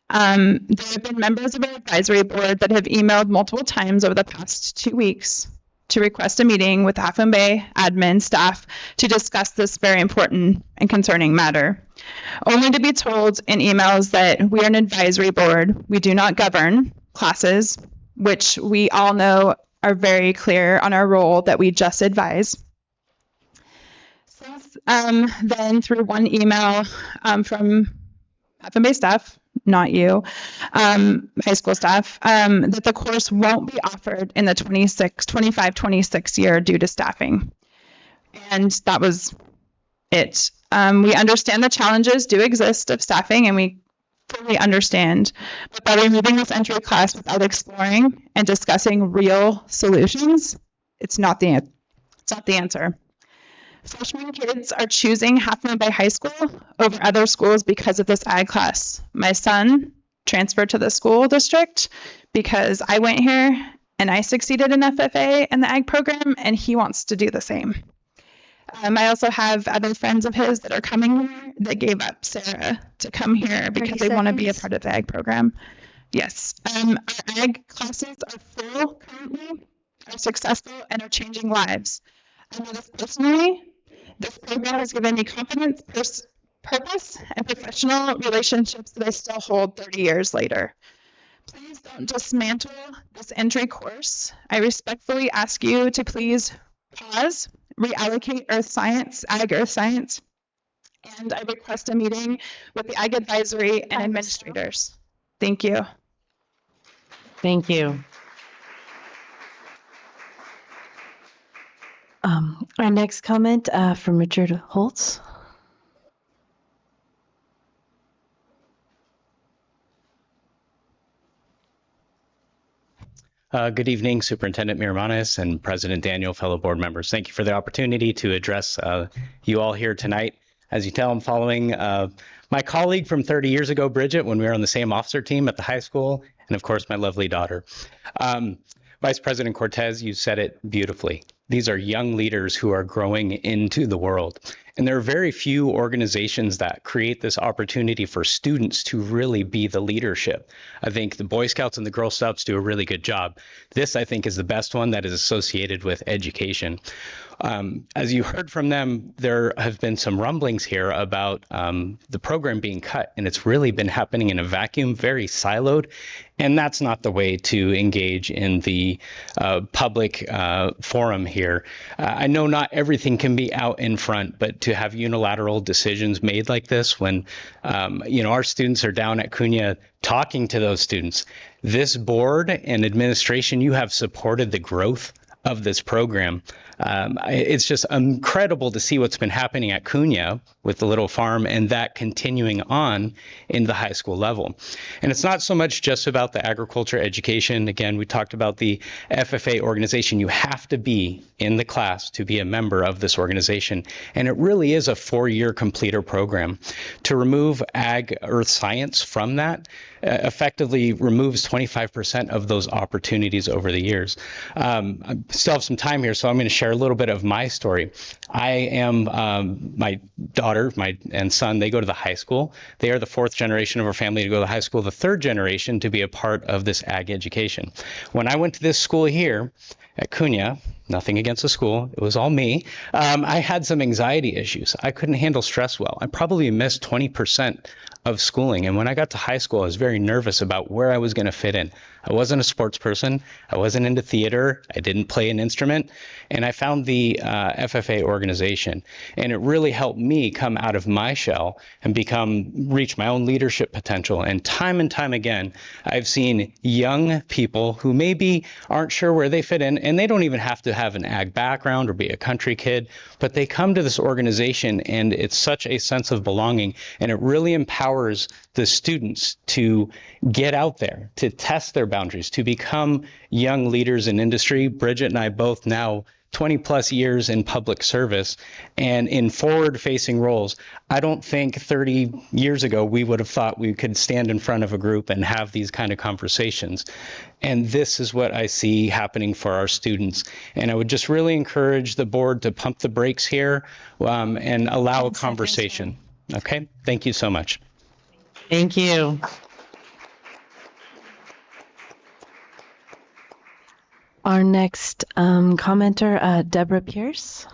Speaker 15: There have been members of our advisory board that have emailed multiple times over the past 2 weeks to request a meeting with Half Moon Bay admin staff to discuss this very important and concerning matter, only to be told in emails that we are an advisory board. We do not govern classes, which we all know are very clear on our role that we just advise. Then through one email from Half Moon Bay staff, not you, high school staff, that the course won't be offered in the 25-26 year due to staffing. And that was it. We understand the challenges do exist of staffing, and we fully understand, but by removing this entry class without exploring and discussing real solutions, it's not the answer. Freshman kids are choosing Half Moon Bay High School over other schools because of this ag class. My son transferred to the school district because I went here and I succeeded in FFA and the ag program, and he wants to do the same. I also have other friends of his that are coming here that gave up Sarah to come here because they want to be a part of the ag program. Yes, our ag classes are full currently, are successful, and are changing lives. I know this personally. This program has given me confidence, purpose, and professional relationships that I still hold 30 years later. Please don't dismantle this entry course. I respectfully ask you to please pause, reallocate Ag Earth Science, and I request a meeting with the Ag Advisory and administrators. Thank you.
Speaker 1: Thank you. Our next comment from Richard Holtz.
Speaker 16: Good evening, Superintendent Miramontes and President Daniel, fellow board members. Thank you for the opportunity to address you all here tonight. As you tell, I'm following my colleague from 30 years ago, Bridget, when we were on the same officer team at the high school, and and of course, my lovely daughter. Vice President Cortez, you said it beautifully. These are young leaders who are growing into the world. And there are very few organizations that create this opportunity for students to really be the leadership. I think the Boy Scouts and the Girl Scouts do a really good job. This, I think, is the best one that is associated with education. As you heard from them, there have been some rumblings here about the program being cut, and it's really been happening in a vacuum, very siloed. And that's not the way to engage in the public forum here. I know not everything can be out in front, but to have unilateral decisions made like this when, our students are down at CUNA talking to those students. This board and administration, you have supported the growth of this program. It's just incredible to see what's been happening at CUNA with the little farm and that continuing on in the high school level. And it's not so much just about the agriculture education. Again, we talked about the FFA organization. You have to be in the class to be a member of this organization. And it really is a 4-year completer program. To remove ag earth science from that effectively removes 25% of those opportunities over the years. I still have some time here, so I'm going to share a little bit of my story. I am my daughter, and son, they go to the high school. They are the 4th generation of our family to go to the high school, the 3rd generation to be a part of this ag education. When I went to this school here at CUNA, nothing against the school, it was all me, I had some anxiety issues. I couldn't handle stress well. I probably missed 20% of schooling. And when I got to high school, I was very nervous about where I was going to fit in. I wasn't a sports person. I wasn't into theater. I didn't play an instrument. And I found the FFA organization. And it really helped me come out of my shell and reach my own leadership potential. And time again, I've seen young people who maybe aren't sure where they fit in, and they don't even have to have an ag background or be a country kid, but they come to this organization and it's such a sense of belonging, and it really empowers the students to get out there, to test their boundaries, to become young leaders in industry. Bridget and I both now 20 plus years in public service and in forward facing roles. I don't think 30 years ago we would have thought we could stand in front of a group and have these kind of conversations. And this is what I see happening for our students. And I would just really encourage the board to pump the brakes here and allow a conversation. Okay, thank you so much.
Speaker 1: Thank you. Our next commenter, Deborah Pierce.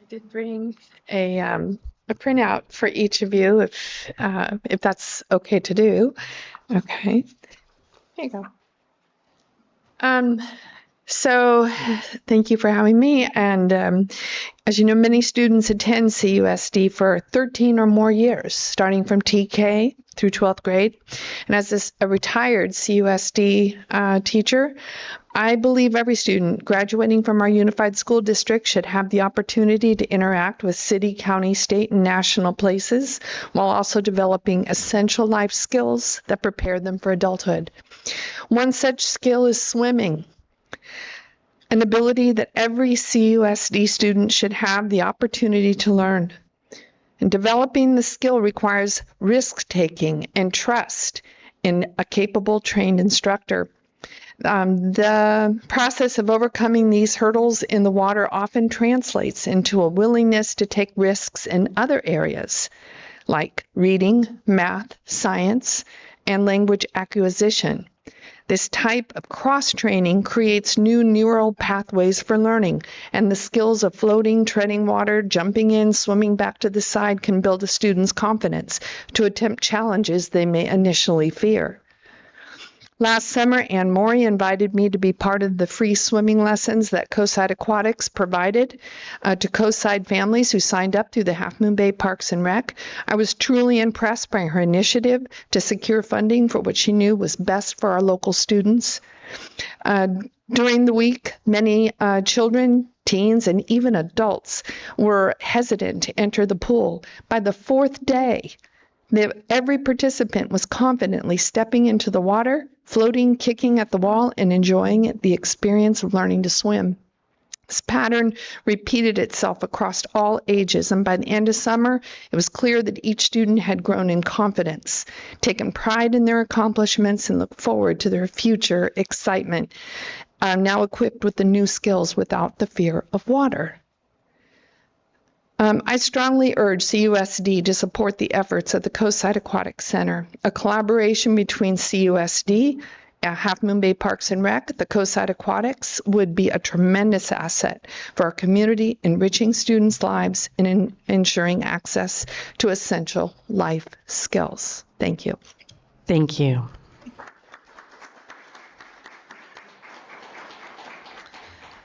Speaker 17: I did bring a printout for each of you, if that's okay to do. Okay, here you go. So thank you for having me. And as you know, many students attend CUSD for 13 or more years, starting from TK through 12th grade. And as a retired CUSD teacher, I believe every student graduating from our unified school district should have the opportunity to interact with city, county, state, and national places while also developing essential life skills that prepare them for adulthood. One such skill is swimming, an ability that every CUSD student should have the opportunity to learn. And developing the skill requires risk-taking and trust in a capable, trained instructor. The process of overcoming these hurdles in the water often translates into a willingness to take risks in other areas, like reading, math, science, and language acquisition. This type of cross-training creates new neural pathways for learning, and the skills of floating, treading water, jumping in, swimming back to the side can build a student's confidence to attempt challenges they may initially fear. Last summer, Ann Morey invited me to be part of the free swimming lessons that Coastside Aquatics provided to Coastside families who signed up through the Half Moon Bay Parks and Rec. I was truly impressed by her initiative to secure funding for what she knew was best for our local students. During the week, many children, teens, and even adults were hesitant to enter the pool. By the 4th day, every participant was confidently stepping into the water, floating, kicking at the wall, and enjoying the experience of learning to swim. This pattern repeated itself across all ages, and by the end of summer, it was clear that each student had grown in confidence, taken pride in their accomplishments, and looked forward to their future excitement, now equipped with the new skills without the fear of water. I strongly urge CUSD to support the efforts of the Coastside Aquatic Center, a collaboration between CUSD, Half Moon Bay Parks and Rec, the Coastside Aquatics would be a tremendous asset for our community, enriching students' lives and ensuring access to essential life skills. Thank you.
Speaker 1: Thank you.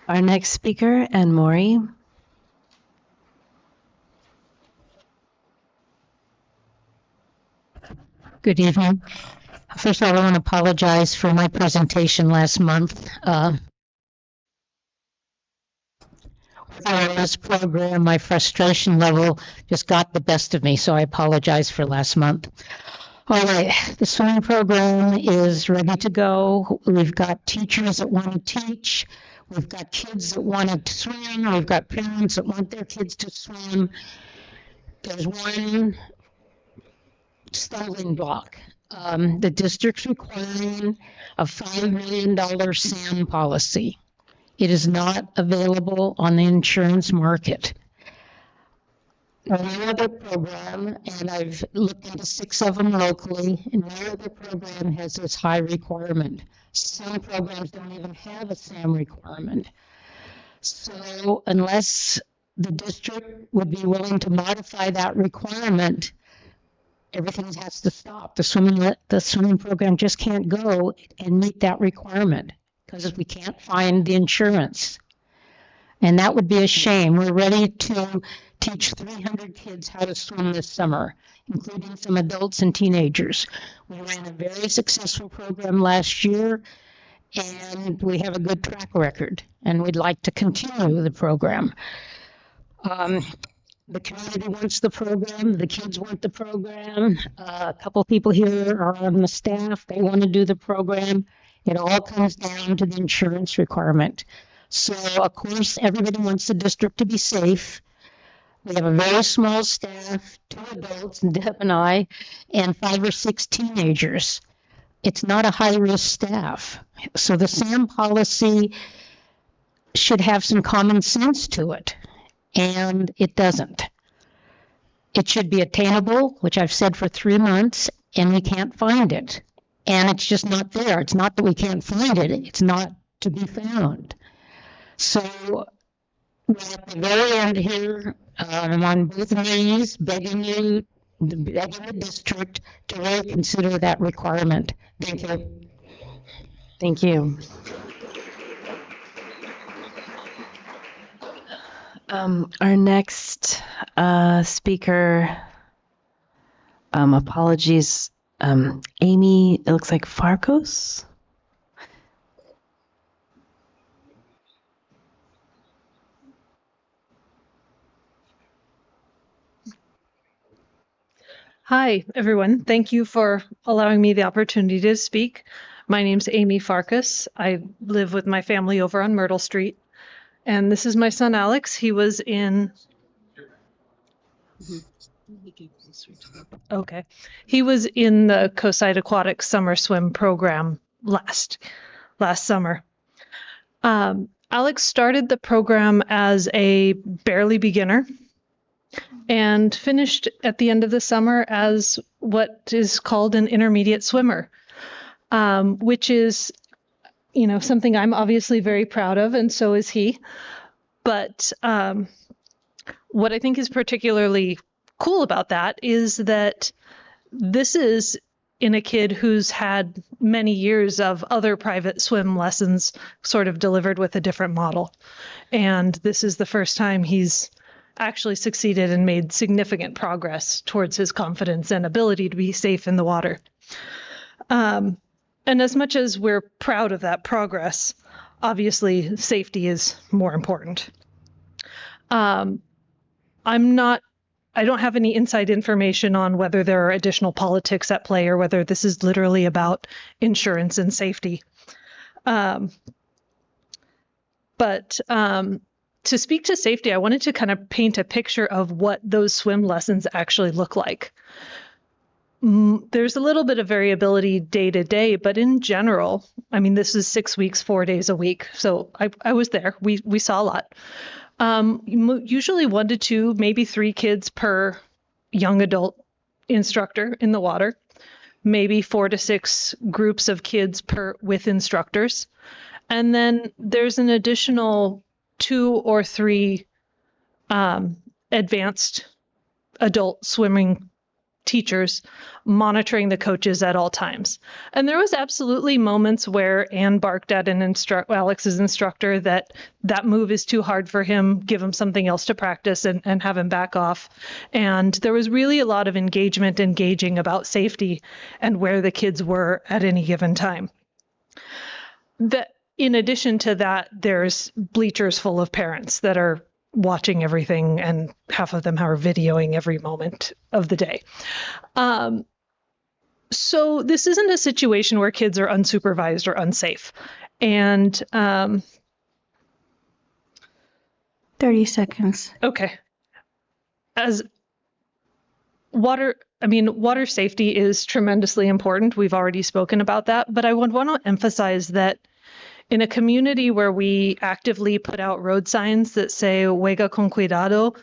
Speaker 1: Our next speaker, Anne Maury.
Speaker 18: Good evening. First of all, I want to apologize for my presentation last month. With our last program, my frustration level just got the best of me, so I apologize for last month. All right, the swimming program is ready to go. We've got teachers that want to teach. We've got kids that want to swim. We've got parents that want their kids to swim. There's one stumbling block. The district's requiring a $5 million SAM policy. It is not available on the insurance market. No other program, and I've looked into 6 of them locally, and no other program has this high requirement. Some programs don't even have a SAM requirement. So unless the district would be willing to modify that requirement, everything has to stop. The swimming program just can't go and meet that requirement because we can't find the insurance. And that would be a shame. We're ready to teach 300 kids how to swim this summer, including some adults and teenagers. We ran a very successful program last year, and we have a good track record, and we'd like to continue the program. The community wants the program, the kids want the program, a couple people here are on the staff, they want to do the program. It all comes down to the insurance requirement. So, of course, everybody wants the district to be safe. We have a very small staff, 2 adults, Deb and I, and 5 or 6 teenagers. It's not a high-risk staff. So the SAM policy should have some common sense to it. And it doesn't. It should be attainable, which I've said for 3 months, and we can't find it. And it's just not there. It's not that we can't find it. It's not to be found. So we're at the very end here. I'm on both knees begging the district to really consider that requirement. Thank you.
Speaker 1: Thank you. Our next speaker, apologies, Amy, it looks like Farkos.
Speaker 19: Hi, everyone. Thank you for allowing me the opportunity to speak. My name's Amy Farkas. I live with my family over on Myrtle Street. And this is my son, Alex. He was in... Okay. He was in the Coastside Aquatic Summer Swim program last summer. Alex started the program as a barely beginner and finished at the end of the summer as what is called an intermediate swimmer, which is, you know, something I'm obviously very proud of, and so is he. But what I think is particularly cool about that is that this is in a kid who's had many years of other private swim lessons sort of delivered with a different model. And this is the first time he's actually succeeded and made significant progress towards his confidence and ability to be safe in the water. And as much as we're proud of that progress, obviously safety is more important. I don't have any inside information on whether there are additional politics at play or whether this is literally about insurance and safety. But to speak to safety, I wanted to kind of paint a picture of what those swim lessons actually look like. There's a little bit of variability day to day, but in general, I mean, this is 6 weeks, 4 days a week. So I was there. We saw a lot. Usually 1 to 2, maybe 3 kids per young adult instructor in the water, maybe 4 to 6 groups of kids with instructors. And then there's an additional 2 or 3 advanced adult swimming teachers monitoring the coaches at all times. And there was absolutely moments where Anne barked at Alex's instructor that move is too hard for him, give him something else to practice and have him back off. And there was really a lot of engaging about safety and where the kids were at any given time. In addition to that, there's bleachers full of parents that are watching everything, and half of them are videoing every moment of the day. So this isn't a situation where kids are unsupervised or unsafe. And
Speaker 2: 30 seconds.
Speaker 19: Okay. Water safety is tremendously important. We've already spoken about that, but I would want to emphasize that in a community where we actively put out road signs that say, "Juega con cuidado,"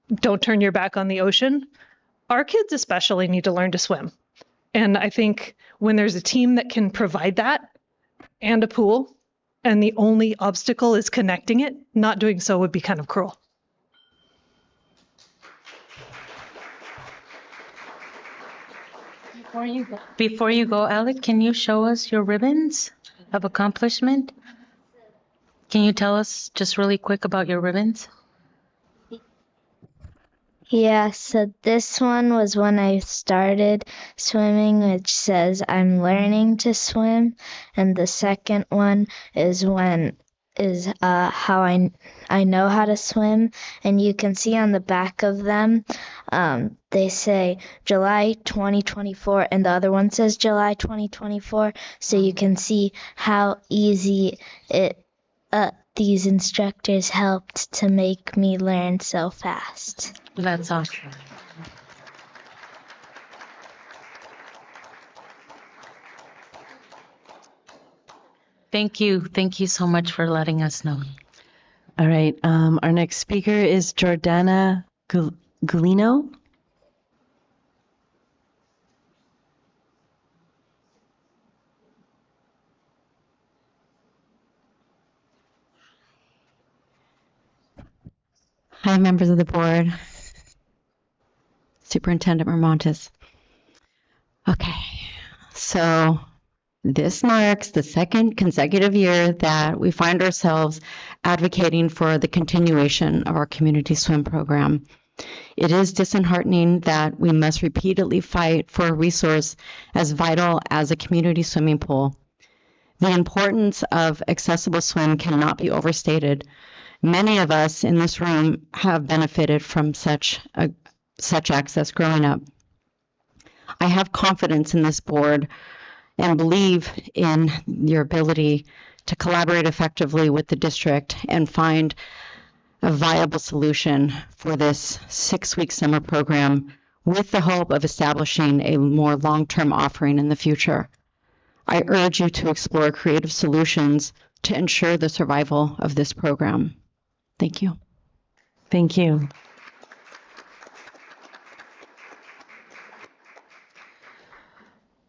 Speaker 19: don't turn your back on the ocean, our kids especially need to learn to swim. And I think when there's a team that can provide that and a pool, and the only obstacle is connecting it, not doing so would be kind of cruel.
Speaker 9: Before you go, Alec, can you show us your ribbons of accomplishment? Can you tell us just really quick about your ribbons?
Speaker 20: Yeah, so this one was when I started swimming, which says I'm learning to swim, and the second one is how I know how to swim, and you can see on the back of them they say July 2024, and the other one says July 2024, so you can see how easy these instructors helped to make me learn so fast.
Speaker 9: That's awesome. Thank you. Thank you so much for letting us know.
Speaker 1: All right. Our next speaker is Jordana Gulino.
Speaker 21: Hi, members of the board. Superintendent Miramontes. Okay, so this marks the second consecutive year that we find ourselves advocating for the continuation of our community swim program. It is disheartening that we must repeatedly fight for a resource as vital as a community swimming pool. The importance of accessible swim cannot be overstated. Many of us in this room have benefited from such access growing up. I have confidence in this board and believe in your ability to collaborate effectively with the district and find a viable solution for this 6-week summer program with the hope of establishing a more long-term offering in the future. I urge you to explore creative solutions to ensure the survival of this program. Thank you.
Speaker 1: Thank you.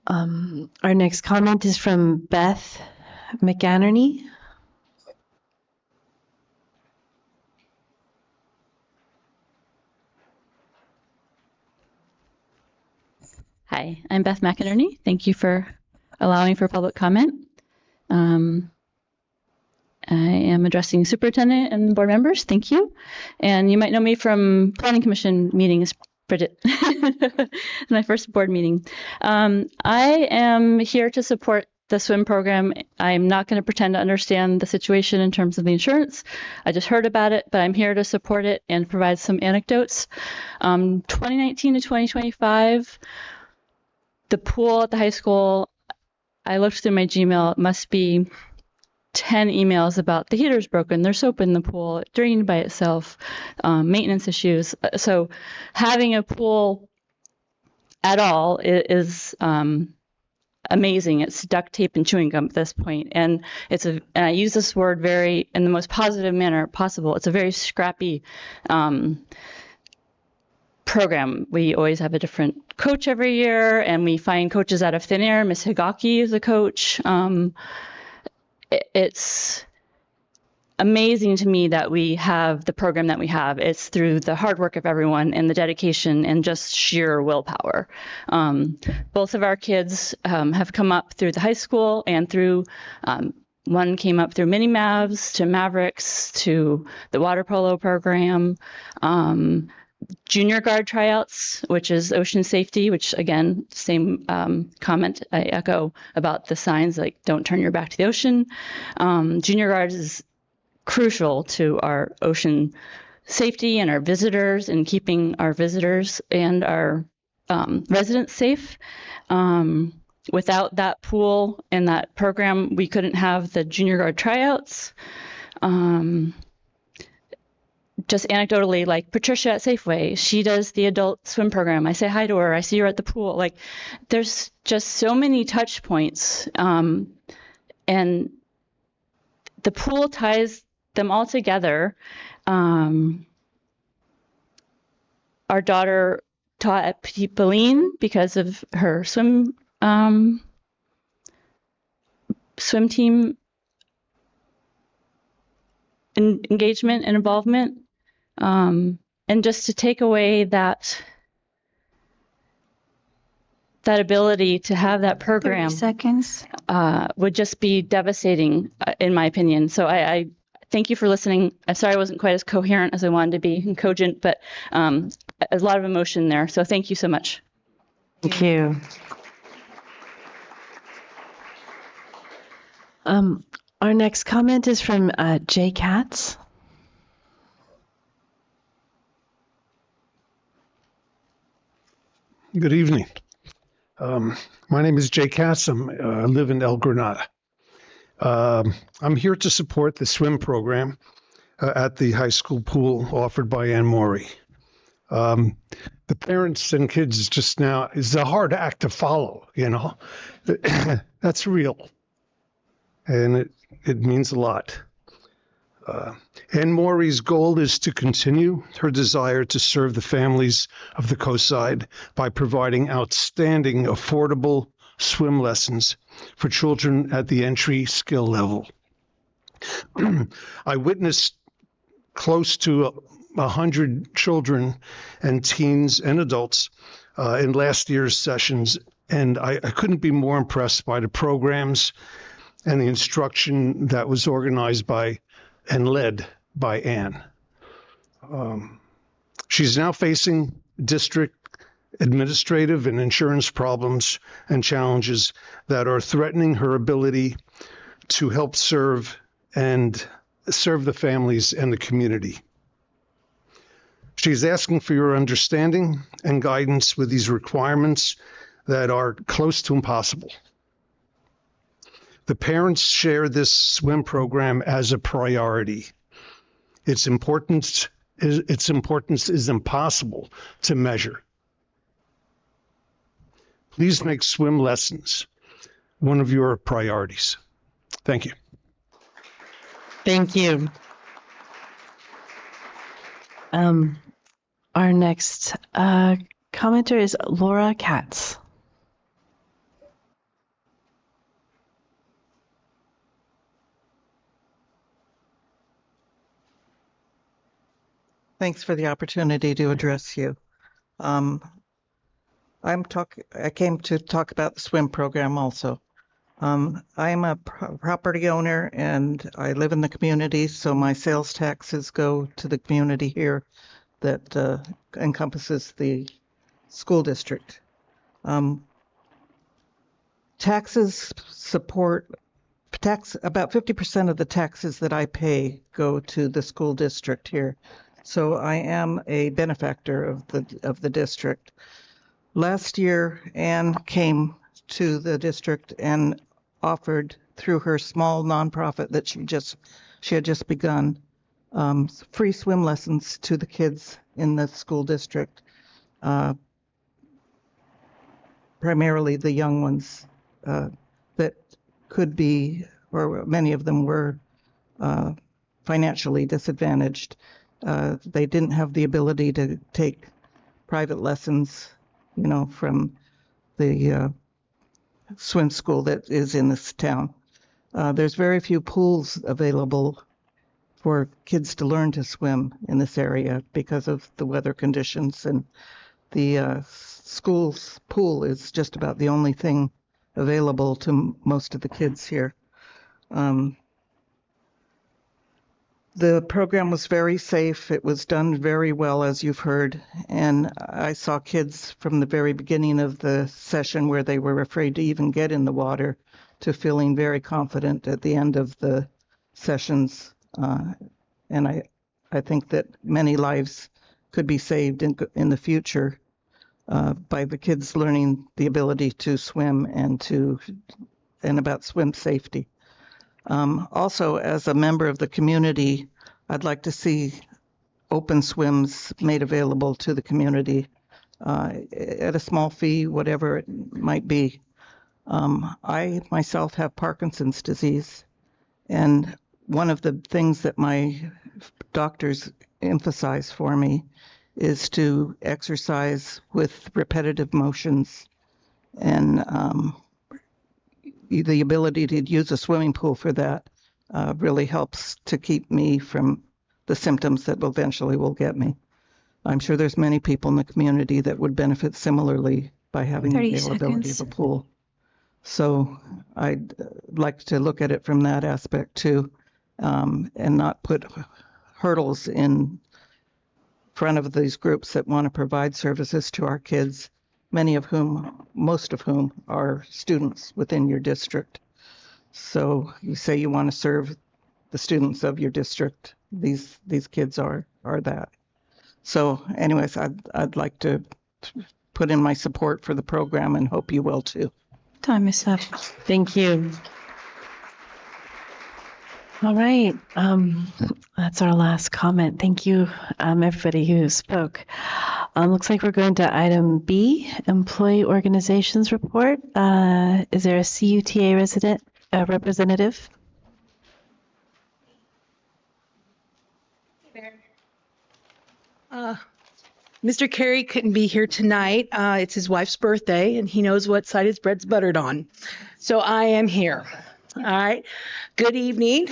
Speaker 1: Our next comment is from Beth McAnerny.
Speaker 22: Hi, I'm Beth McInerney. Thank you for allowing for public comment. I am addressing superintendent and board members. Thank you. And you might know me from planning commission meetings. Bridget, my first board meeting. I am here to support the swim program. I'm not going to pretend to understand the situation in terms of the insurance. I just heard about it, but I'm here to support it and provide some anecdotes. 2019 to 2025, the pool at the high school, I looked through my Gmail, it must be 10 emails about the heater's broken, there's soap in the pool, it drained by itself, maintenance issues. So having a pool at all is amazing. It's duct tape and chewing gum at this point, and and I use this word very in the most positive manner possible. It's a very scrappy program. We always have a different coach every year, and we find coaches out of thin air. Miss Higaki is a coach. It's amazing to me that we have the program that we have. It's through the hard work of everyone and the dedication and just sheer willpower. Both of our kids have come up through the high school and through one came up through mini Mavs to Mavericks to the water polo program, junior guard tryouts, which is ocean safety, which again, same comment I echo about the signs like don't turn your back to the ocean. Junior guards is crucial to our ocean safety and our visitors and keeping our visitors and our residents safe. Without that pool and that program, we couldn't have the junior guard tryouts. Just anecdotally, like Patricia at Safeway, she does the adult swim program. I say hi to her. I see her at the pool. Like, there's just so many touch points. And the pool ties them all together. Our daughter taught at Petit Pauline because of her swim team engagement and involvement. And just to take away that ability to have that program
Speaker 2: 30 seconds.
Speaker 22: Would just be devastating, in my opinion. So I thank you for listening. I'm sorry I wasn't quite as coherent as I wanted to be and cogent, but a lot of emotion there. So thank you so much.
Speaker 1: Thank you. Our next comment is from Jay Katz.
Speaker 4: Good evening. My name is Jay Katz. I live in El Granada. I'm here to support the swim program at the high school pool offered by Ann Morey. The parents and kids just now is a hard act to follow, you know. That's real. And it means a lot. Ann Morey's goal is to continue her desire to serve the families of the coastside by providing outstanding, affordable swim lessons for children at the entry skill level. I witnessed close to 100 children and teens and adults in last year's sessions, and I couldn't be more impressed by the programs and the instruction that was organized by and led by Ann. She's now facing district administrative and insurance problems and challenges that are threatening her ability to help serve the families and the community. She's asking for your understanding and guidance with these requirements that are close to impossible. The parents share this swim program as a priority. Its importance is impossible to measure. Please make swim lessons one of your priorities. Thank you.
Speaker 1: Thank you. Our next commenter is Laura Katz.
Speaker 6: Thanks for the opportunity to address you. I came to talk about the swim program also. I'm a property owner and I live in the community, so my sales taxes go to the community here that encompasses the school district. Taxes support about 50% of the taxes that I pay go to the school district here. So I am a benefactor of the district. Last year, Ann came to the district and offered through her small nonprofit that she had just begun, free swim lessons to the kids in the school district, primarily the young ones that could be, or many of them were, financially disadvantaged. They didn't have the ability to take private lessons, from the swim school that is in this town. There's very few pools available for kids to learn to swim in this area because of the weather conditions, and the school's pool is just about the only thing available to most of the kids here. The program was very safe. It was done very well, as you've heard. And I saw kids from the very beginning of the session where they were afraid to even get in the water to feeling very confident at the end of the sessions. And I think that many lives could be saved in the future by the kids learning the ability to swim and about swim safety. Also, as a member of the community, I'd like to see open swims made available to the community at a small fee, whatever it might be. I myself have Parkinson's disease, and one of the things that my doctors emphasize for me is to exercise with repetitive motions, and the ability to use a swimming pool for that really helps to keep me from the symptoms that eventually will get me. I'm sure there's many people in the community that would benefit similarly by having the availability of a pool. So I'd like to look at it from that aspect too, and not put hurdles in front of these groups that want to provide services to our kids, most of whom are students within your district. So you say you want to serve the students of your district. These kids are that. So anyways, I'd like to put in my support for the program and hope you will too.
Speaker 1: Time is up. Thank you. All right. That's our last comment. Thank you, everybody who spoke. Looks like we're going to item B, Employee Organizations Report. Is there a CUTA representative?
Speaker 5: Mr. Carey couldn't be here tonight. It's his wife's birthday, and he knows what side his bread's buttered on. So I am here. All right. Good evening.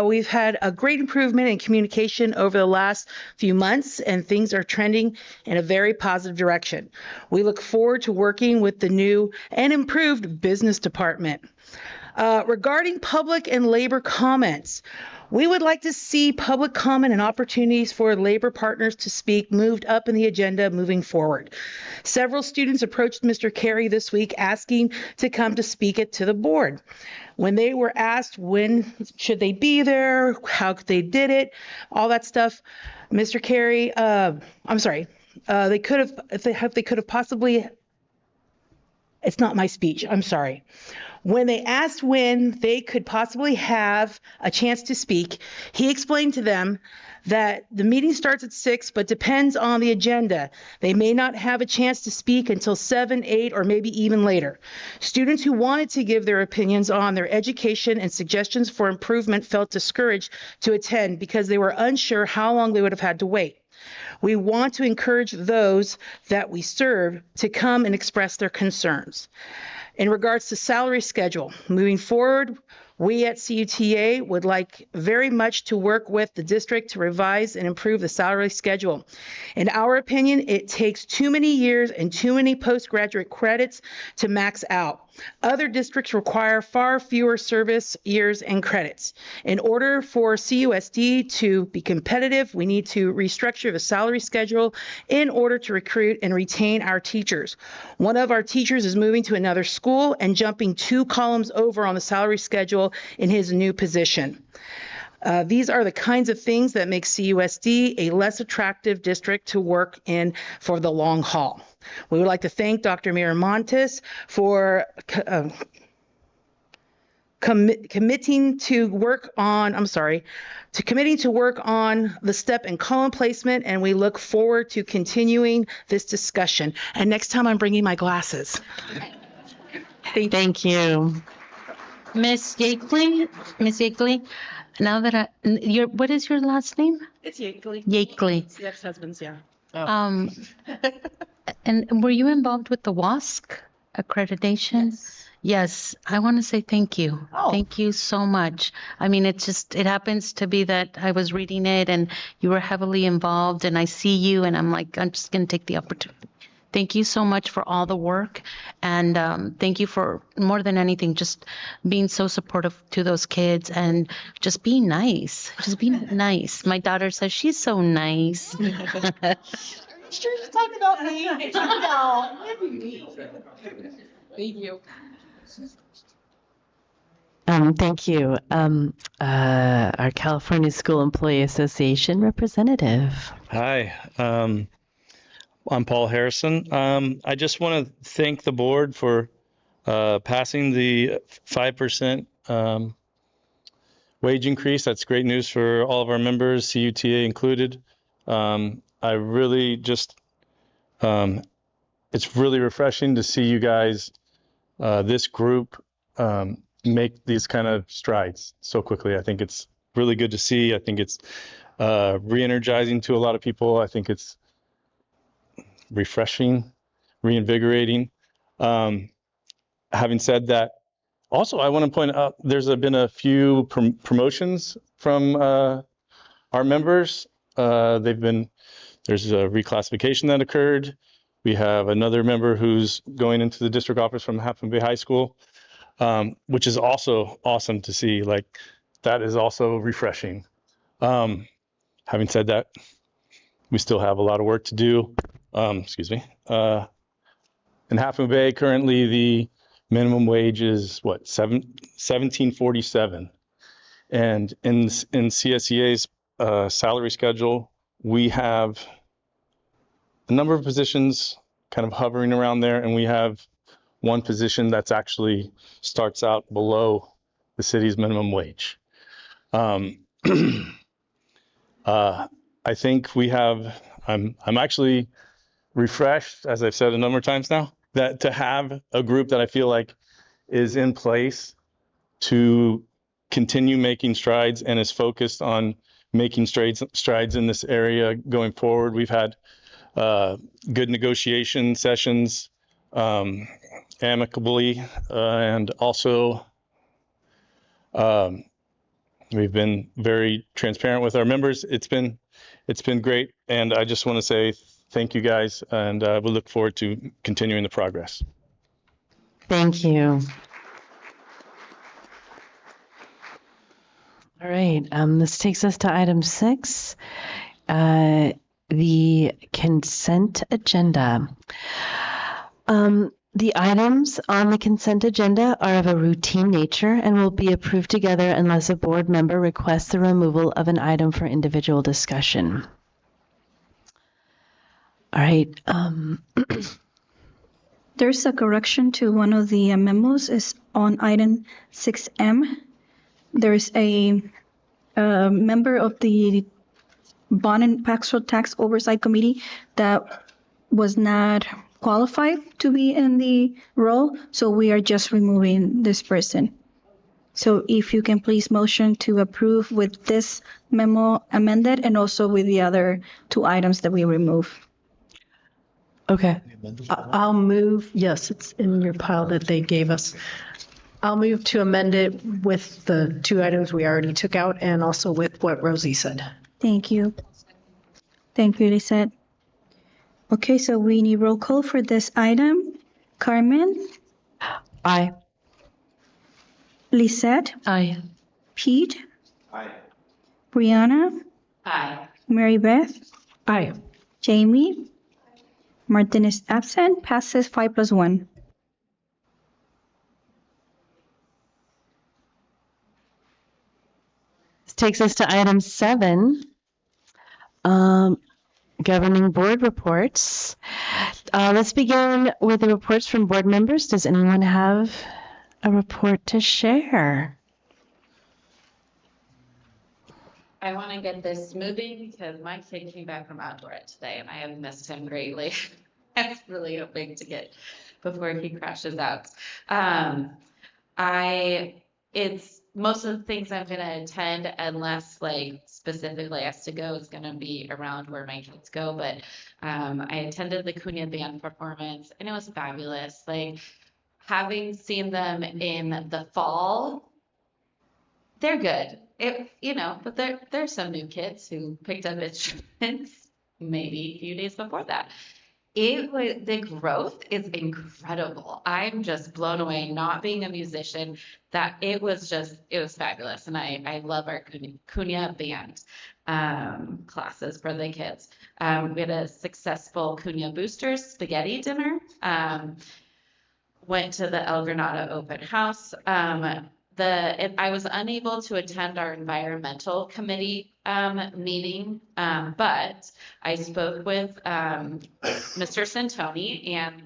Speaker 5: We've had a great improvement in communication over the last few months, and things are trending in a very positive direction. We look forward to working with the new and improved business department. Regarding public and labor comments, we would like to see public comment and opportunities for labor partners to speak moved up in the agenda moving forward. Several students approached Mr. Carey this week asking to come to speak it to the board. When they were asked when should they be there, how they did it, all that stuff, Mr. Carey, they could have possibly, it's not my speech, I'm sorry. When they asked when they could possibly have a chance to speak, he explained to them that the meeting starts at 6, but depends on the agenda. They may not have a chance to speak until 7, 8, or maybe even later. Students who wanted to give their opinions on their education and suggestions for improvement felt discouraged to attend because they were unsure how long they would have had to wait. We want to encourage those that we serve to come and express their concerns. In regards to salary schedule, moving forward, we at CUTA would like very much to work with the district to revise and improve the salary schedule. In our opinion, it takes too many years and too many postgraduate credits to max out. Other districts require far fewer service years and credits. In order for CUSD to be competitive, we need to restructure the salary schedule in order to recruit and retain our teachers. One of our teachers is moving to another school and jumping 2 columns over on the salary schedule in his new position. These are the kinds of things that make CUSD a less attractive district to work in for the long haul. We would like to thank Dr. Miramontes for committing to work on the step and column placement, and we look forward to continuing this discussion. And next time I'm bringing my glasses.
Speaker 1: Thank you.
Speaker 9: Miss Yakeley, now that what is your last name?
Speaker 5: It's Yakeley.
Speaker 9: Yakeley.
Speaker 5: It's the ex-husband's, yeah.
Speaker 9: And were you involved with the WASC accreditation? Yes, I want to say thank you. Thank you so much. I mean, it happens to be that I was reading it and you were heavily involved, and I see you and I'm like, I'm just going to take the opportunity. Thank you so much for all the work, and thank you for, more than anything, just being so supportive to those kids and just being nice. Just being nice. My daughter says she's so nice.
Speaker 5: Sure, you're talking about me. No. Thank you.
Speaker 1: Thank you. Our California School Employee Association representative.
Speaker 12: Hi, I'm Paul Harrison. I just want to thank the board for passing the 5% wage increase. That's great news for all of our members, CUTA included. I really just, it's really refreshing to see you guys, this group, make these kind of strides so quickly. I think it's really good to see. I think it's re-energizing to a lot of people. I think it's refreshing, reinvigorating. Having said that, also I want to point out there's been a few promotions from our members. There's a reclassification that occurred. We have another member who's going into the district office from Half Moon Bay High School, which is also awesome to see. Like, that is also refreshing. Having said that, we still have a lot of work to do. Excuse me. In Half Moon Bay, currently the minimum wage is what, $17.47, and in CSEA's salary schedule, we have a number of positions kind of hovering around there, and we have one position that's actually starts out below the city's minimum wage. I think we have, I'm actually refreshed, as I've said a number of times now, that to have a group that I feel like is in place to continue making strides and is focused on making strides in this area going forward. We've had good negotiation sessions amicably, and also we've been very transparent with our members. It's been great, and I just want to say thank you guys, and we look forward to continuing the progress.
Speaker 1: Thank you. All right, this takes us to item 6, the consent agenda. The items on the consent agenda are of a routine nature and will be approved together unless a board member requests the removal of an item for individual discussion. All right.
Speaker 2: There's a correction to one of the memos. Is on item 6M. There's a member of the Bond and Pastoral Tax Oversight Committee that was not qualified to be in the role, so we are just removing this person. So if you can please motion to approve with this memo amended and also with the other 2 items that we remove.
Speaker 1: Okay.
Speaker 11: I'll move, yes, it's in your pile that they gave us. I'll move to amend it with the 2 items we already took out and also with what Rosie said.
Speaker 2: Thank you. Thank you, Lisette. Okay, so we need roll call for this item. Carmen?
Speaker 1: Aye.
Speaker 2: Lisette?
Speaker 1: Aye.
Speaker 2: Pete? Aye. Brianna?
Speaker 7: Aye.
Speaker 2: Mary Beth?
Speaker 11: Aye.
Speaker 2: Jamie? Martin is absent. Passes 5+1.
Speaker 1: This takes us to item 7, governing board reports. Let's begin with the reports from board members. Does anyone have a report to share.
Speaker 7: I want to get this moving because my kid came back from outdoor ed today and I have missed him greatly. I was really hoping to get before he crashes out. It's most of the things I'm going to attend, unless like specifically has to go, is going to be around where my kids go. But I attended the Cunha band performance and it was fabulous. Like having seen them in the fall, they're good. But there's some new kids who picked up instruments maybe a few days before that. The growth is incredible. I'm just blown away, not being a musician, that it was fabulous. And I love our Cunha band classes for the kids. We had a successful Cunha Boosters spaghetti dinner. Went to the El Granada open house. I was unable to attend our environmental committee meeting, but I spoke with Mr. Santoni, and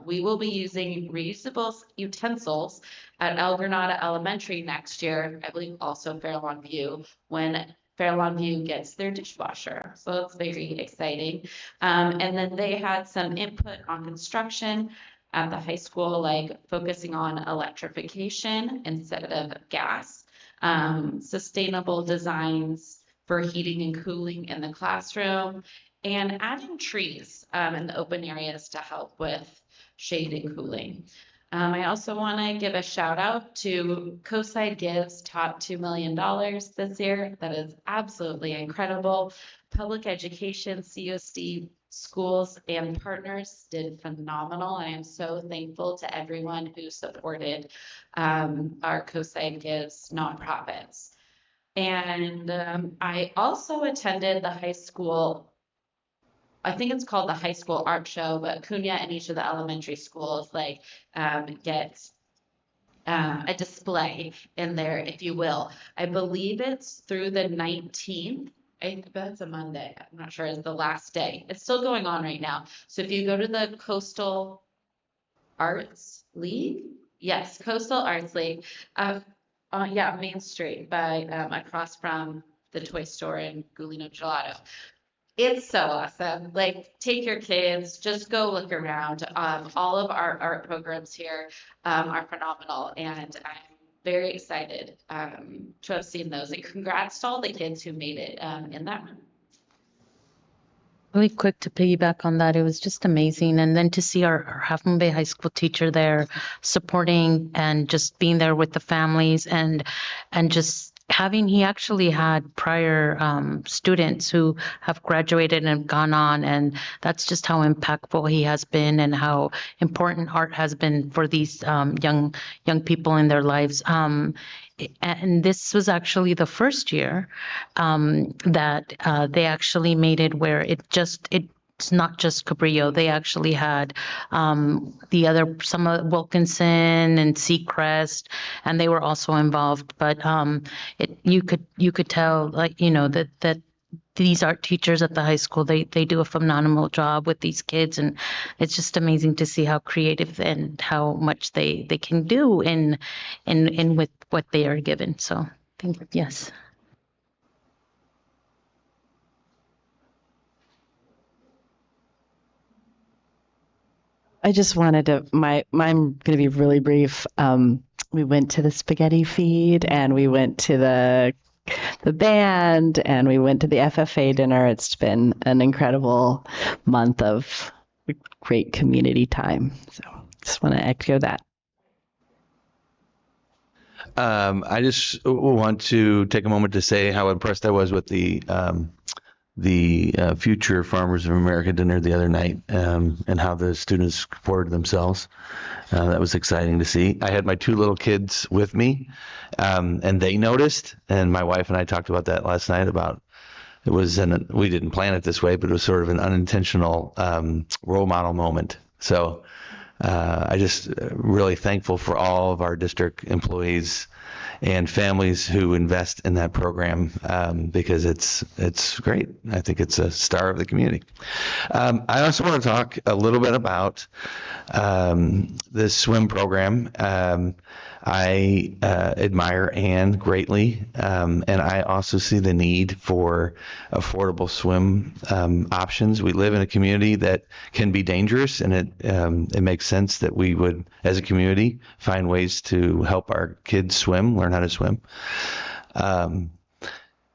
Speaker 7: we will be using reusable utensils at El Granada Elementary next year. I believe also Fair Longview, when Fair Longview gets their dishwasher. So it's very exciting. And then they had some input on construction at the high school, like focusing on electrification instead of gas, sustainable designs for heating and cooling in the classroom, and adding trees in the open areas to help with shade and cooling. I also want to give a shout out to COSIDE Gives top $2 million this year. That is absolutely incredible. Public education, CUSD, schools and partners did phenomenal. I am so thankful to everyone who supported our COSIDE Gives nonprofits. And I also attended the high school, I think it's called the high school art show, but Cunha and each of the elementary schools get a display in there, if you will. I believe it's through the 19th. I bet it's a Monday. I'm not sure. It's the last day. It's still going on right now. So if you go to the Coastal Arts League, yes, Coastal Arts League, Main Street by across from the toy store in Gulino Gelato. It's so awesome. Like, take your kids, just go look around. All of our art programs here are phenomenal, and I'm very excited to have seen those. And congrats to all the kids who made it in that room.
Speaker 9: Really quick to piggyback on that, it was just amazing. And then to see our Half Moon Bay High School teacher there supporting and just being there with the families and just he actually had prior students who have graduated and gone on, and that's just how impactful he has been and how important art has been for these young people in their lives. And this was actually the first year that they actually made it where it's not just Cabrillo. They actually had some of Wilkinson and Seacrest, and they were also involved. But you could tell, that these art teachers at the high school, they do a phenomenal job with these kids, and it's just amazing to see how creative and how much they can do in with what they are given. So yes.
Speaker 1: I just wanted to, I'm going to be really brief. We went to the spaghetti feed, and we went to the band, and we went to the FFA dinner. It's been an incredible month of great community time. So just want to echo that.
Speaker 8: I just want to take a moment to say how impressed I was with the Future Farmers of America dinner the other night, and how the students supported themselves. That was exciting to see. I had my two little kids with me, and they noticed, and my wife and I talked about that last night we didn't plan it this way, but it was sort of an unintentional role model moment. So I just really thankful for all of our district employees and families who invest in that program because it's great. I think it's a star of the community. I also want to talk a little bit about the swim program. I admire Anne greatly, and I also see the need for affordable swim options. We live in a community that can be dangerous, and it makes sense that we would, as a community, find ways to help our kids swim, learn how to swim.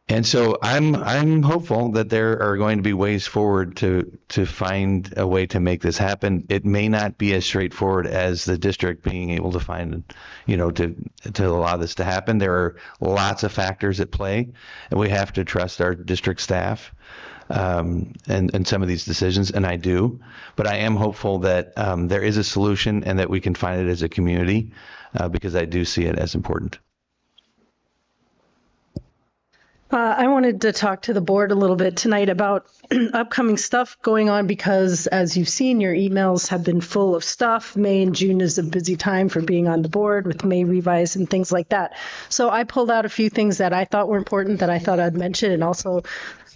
Speaker 8: And so I'm hopeful that there are going to be ways forward to find a way to make this happen. It may not be as straightforward as the district being able to find, to allow this to happen. There are lots of factors at play, and we have to trust our district staff and some of these decisions, and I do. But I am hopeful that there is a solution and that we can find it as a community because I do see it as important.
Speaker 5: I wanted to talk to the board a little bit tonight about upcoming stuff going on because, as you've seen, your emails have been full of stuff. May and June is a busy time for being on the board with May Revise and things like that. So I pulled out a few things that I thought were important that I thought I'd mention, and also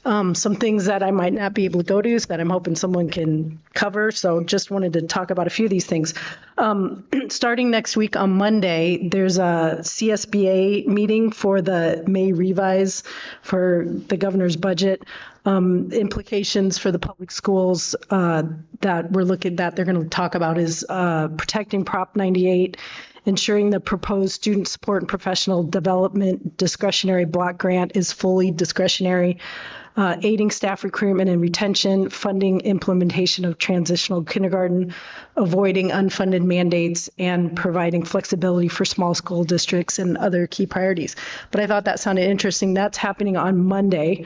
Speaker 5: some things that I might not be able to go to that I'm hoping someone can cover. So just wanted to talk about a few of these things. Starting next week on Monday, there's a CSBA meeting for the May Revise for the governor's budget. Implications for the public schools that they're going to talk about is protecting Prop 98, ensuring the proposed student support and professional development discretionary block grant is fully discretionary, aiding staff recruitment and retention, funding implementation of transitional kindergarten, avoiding unfunded mandates, and providing flexibility for small school districts and other key priorities. But I thought that sounded interesting. That's happening on Monday.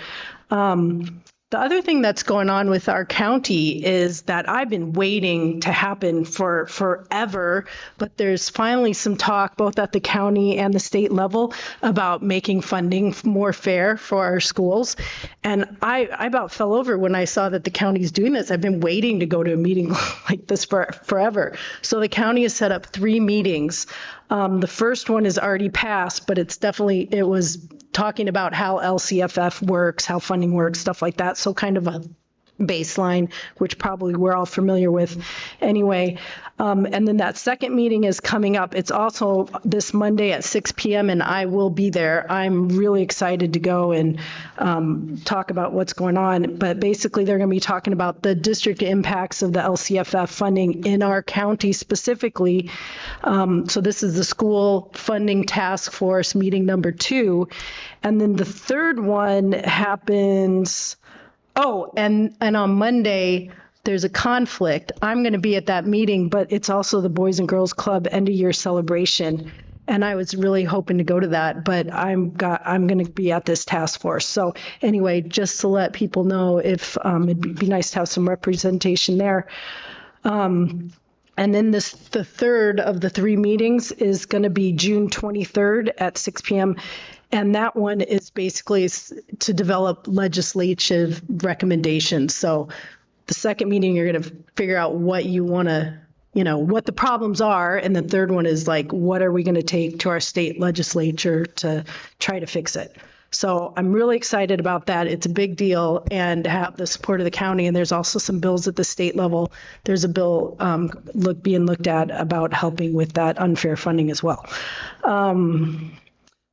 Speaker 5: The other thing that's going on with our county is that I've been waiting to happen for forever, but there's finally some talk both at the county and the state level about making funding more fair for our schools. And I about fell over when I saw that the county is doing this. I've been waiting to go to a meeting like this forever. So the county has set up 3 meetings. The first one is already passed, but it was talking about how LCFF works, how funding works, stuff like that. So kind of a baseline, which probably we're all familiar with anyway. And then that second meeting is coming up. It's also this Monday at 6 p.m. and I will be there. I'm really excited to go and talk about what's going on. But basically, they're going to be talking about the district impacts of the LCFF funding in our county specifically. So this is the school funding task force meeting number 2. And then the third one happens. Oh, and on Monday, there's a conflict. I'm going to be at that meeting, but it's also the Boys and Girls Club end of year celebration. And I was really hoping to go to that, but I'm going to be at this task force. So anyway, just to let people know if it'd be nice to have some representation there. And then the third of the 3 meetings is going to be June 23rd at 6 p.m. And that one is basically to develop legislative recommendations. So the second meeting, you're going to figure out what you want to, what the problems are. And the third one is like, what are we going to take to our state legislature to try to fix it? So I'm really excited about that. It's a big deal and to have the support of the county. And there's also some bills at the state level. There's a bill being looked at about helping with that unfair funding as well.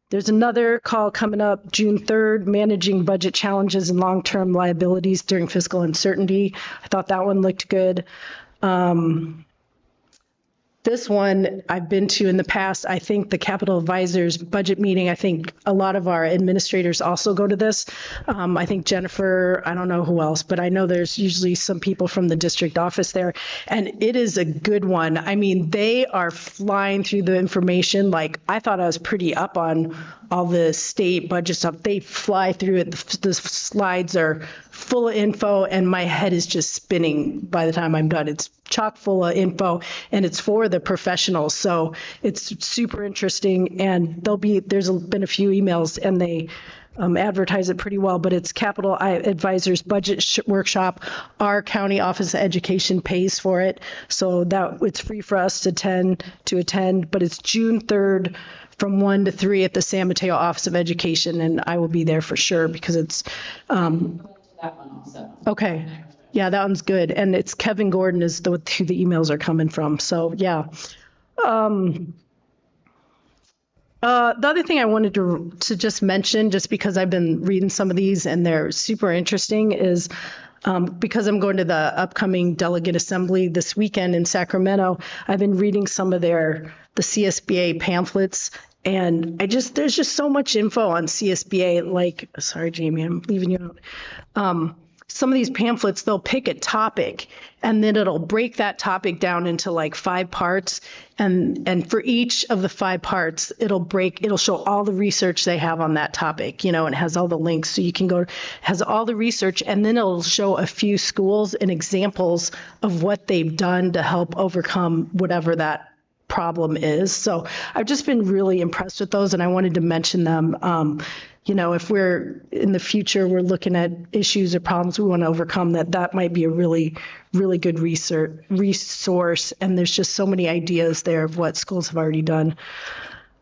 Speaker 5: There's another call coming up June 3rd, managing budget challenges and long-term liabilities during fiscal uncertainty. I thought that one looked good. This one I've been to in the past. I think the Capital Advisors budget meeting, I think a lot of our administrators also go to this. I think Jennifer, I don't know who else, but I know there's usually some people from the district office there. And it is a good one. I mean, they are flying through the information. Like, I thought I was pretty up on all the state budget stuff. They fly through it. The slides are full of info, and my head is just spinning by the time I'm done. It's chock full of info, and it's for the professionals. So it's super interesting, and there's been a few emails, and they advertise it pretty well, but it's Capital Advisors Budget Workshop. Our county office of education pays for it, so that it's free for us to attend, but it's June 3rd
Speaker 11: from 1 to 3 at the San Mateo Office of Education, and I will be there for sure because it's
Speaker 7: That one also.
Speaker 11: okay. Yeah, that one's good. And it's Kevin Gordon is who the emails are coming from. So yeah. The other thing I wanted to just mention, just because I've been reading some of these and they're super interesting, is because I'm going to the upcoming delegate assembly this weekend in Sacramento, I've been reading some of the CSBA pamphlets. And there's just so much info on CSBA. Like, sorry, Jamie, I'm leaving you out. Some of these pamphlets, they'll pick a topic and then it'll break that topic down into like 5 parts. And for each of the 5 parts, it'll show all the research they have on that topic, and it has all the links. So you can go, has all the research, and then it'll show a few schools and examples of what they've done to help overcome whatever that problem is. So I've just been really impressed with those, and I wanted to mention them. If we're in the future, we're looking at issues or problems we want to overcome, that might be a really, really good resource. And there's just so many ideas there of what schools have already done.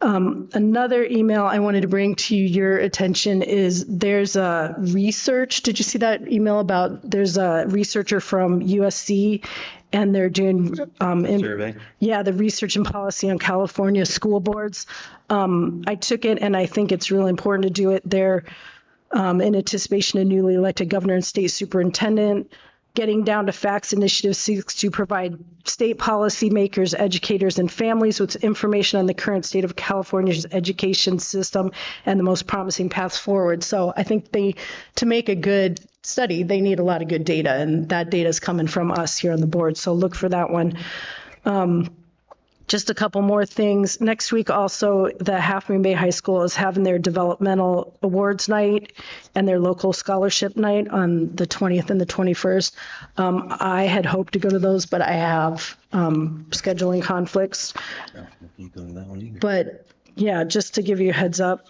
Speaker 11: Another email I wanted to bring to your attention is there's a research. Did you see that email about there's a researcher from USC and they're doing
Speaker 8: Survey.
Speaker 11: Yeah, the research and policy on California school boards. I took it and I think it's really important to do it there in anticipation of newly elected governor and state superintendent. Getting Down to Facts initiative seeks to provide state policymakers, educators, and families with information on the current state of California's education system and the most promising paths forward. So I think to make a good study, they need a lot of good data, and that data is coming from us here on the board. So look for that one. Just a couple more things. Next week, also, the Half Moon Bay High School is having their developmental awards night and their local scholarship night on the 20th and the 21st. I had hoped to go to those, but I have scheduling conflicts. But yeah, just to give you a heads up.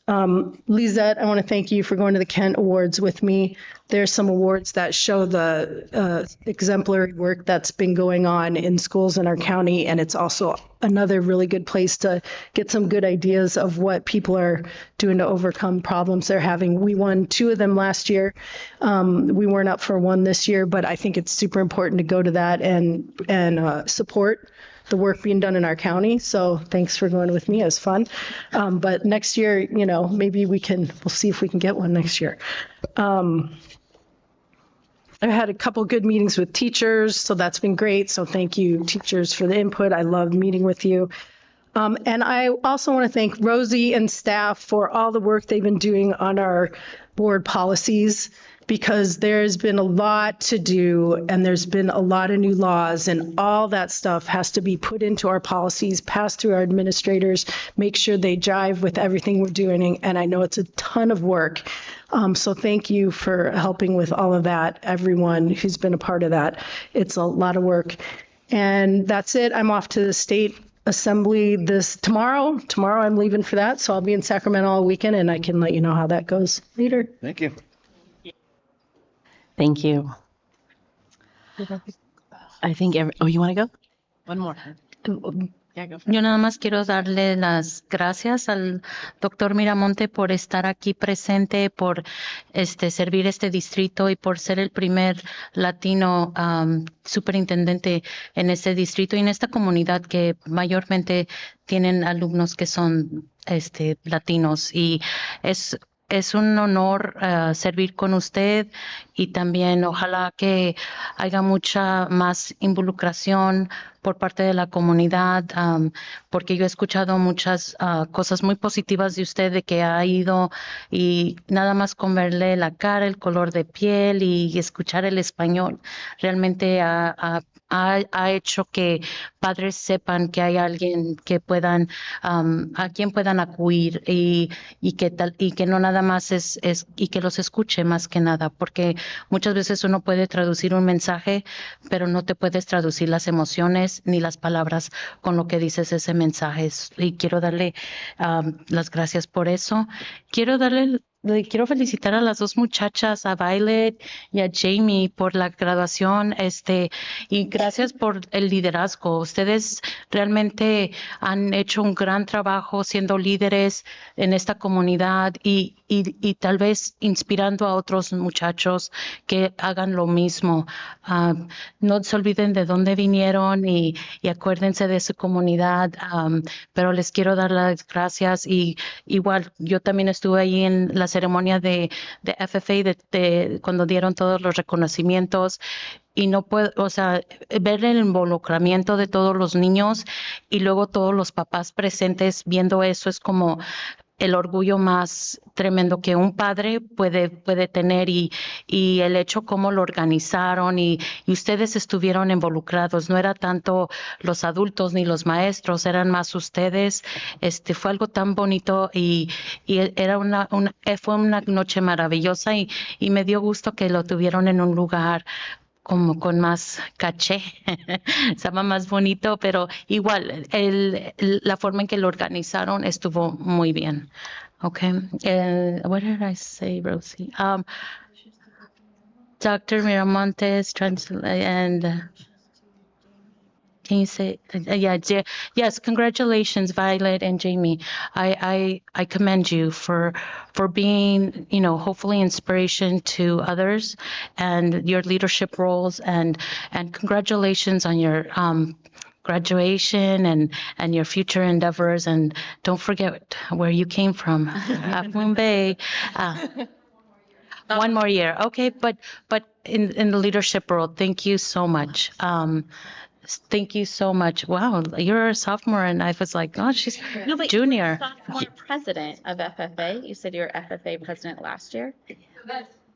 Speaker 11: Lizette, I want to thank you for going to the Kent Awards with me. There's some awards that show the exemplary work that's been going on in schools in our county, and it's also another really good place to get some good ideas of what people are doing to overcome problems they're having. We won 2 of them last year. We weren't up for 1 this year, but I think it's super important to go to that and support the work being done in our county. So thanks for going with me. It was fun. But next year, maybe we'll see if we can get one next year. I've had a couple good meetings with teachers, so that's been great. So thank you, teachers, for the input. I love meeting with you. And I also want to thank Rosie and staff for all the work they've been doing on our board policies, because there's been a lot to do and there's been a lot of new laws, and all that stuff has to be put into our policies, passed through our administrators, make sure they jive with everything we're doing. And I know it's a ton of work. So thank you for helping with all of that, everyone who's been a part of that. It's a lot of work. And that's it. I'm off to the state assembly tomorrow. Tomorrow I'm leaving for that. So I'll be in Sacramento all weekend, and I can let you know how that goes later.
Speaker 8: Thank you.
Speaker 1: Thank you. I think you want to go? One more. Yeah, go for it.
Speaker 9: Yo nada más quiero darle las gracias al doctor Miramonte por estar aquí presente, por servir este distrito y por ser el primer latino superintendente en este distrito y en esta comunidad que mayormente tienen alumnos que son latinos, y es un honor servir con usted, y también ojalá que haya mucha más involucración por parte de la comunidad, porque yo he escuchado muchas cosas muy positivas de usted, de que ha ido y nada más con verle la cara, el color de piel y escuchar el español, realmente ha hecho que padres sepan que hay alguien que puedan, a quien puedan acudir, y que no nada más y que los escuche más que nada, porque muchas veces uno puede traducir un mensaje, pero no te puedes traducir las emociones ni las palabras con lo que dices ese mensaje. Y quiero darle las gracias por eso. Quiero darle le quiero felicitar a las dos muchachas, a Violet y a Jamie, por la graduación, y gracias por el liderazgo. Ustedes realmente han hecho un gran trabajo siendo líderes en esta comunidad y tal vez inspirando a otros muchachos que hagan lo mismo. No se olviden de dónde vinieron y acuérdense de su comunidad, pero les quiero dar las gracias y igual yo también estuve ahí en la ceremonia de FFA cuando dieron todos los reconocimientos y no puedo, o sea, ver el involucramiento de todos los niños y luego todos los papás presentes viendo eso es como el orgullo más tremendo que un padre puede tener y el hecho cómo lo organizaron y ustedes estuvieron involucrados. No era tanto los adultos ni los maestros, eran más ustedes. Fue algo tan bonito y era fue una noche maravillosa y me dio gusto que lo tuvieron en un lugar como con más caché, estaba más bonito, pero igual la forma en que lo organizaron estuvo muy bien. Okay, what did I say, Rosie? Dr. Miramontes, and can you say, yes, congratulations, Violet and Jamie. I commend you for being, hopefully inspiration to others and your leadership roles and congratulations on your graduation and your future endeavors. And don't forget where you came from, Half Moon Bay. One more year. Okay, but in the leadership role, thank you so much. Thank you so much. Wow, you're a sophomore, and I was like, oh, she's junior.
Speaker 7: Sophomore president of FFA. You said you were FFA president last year.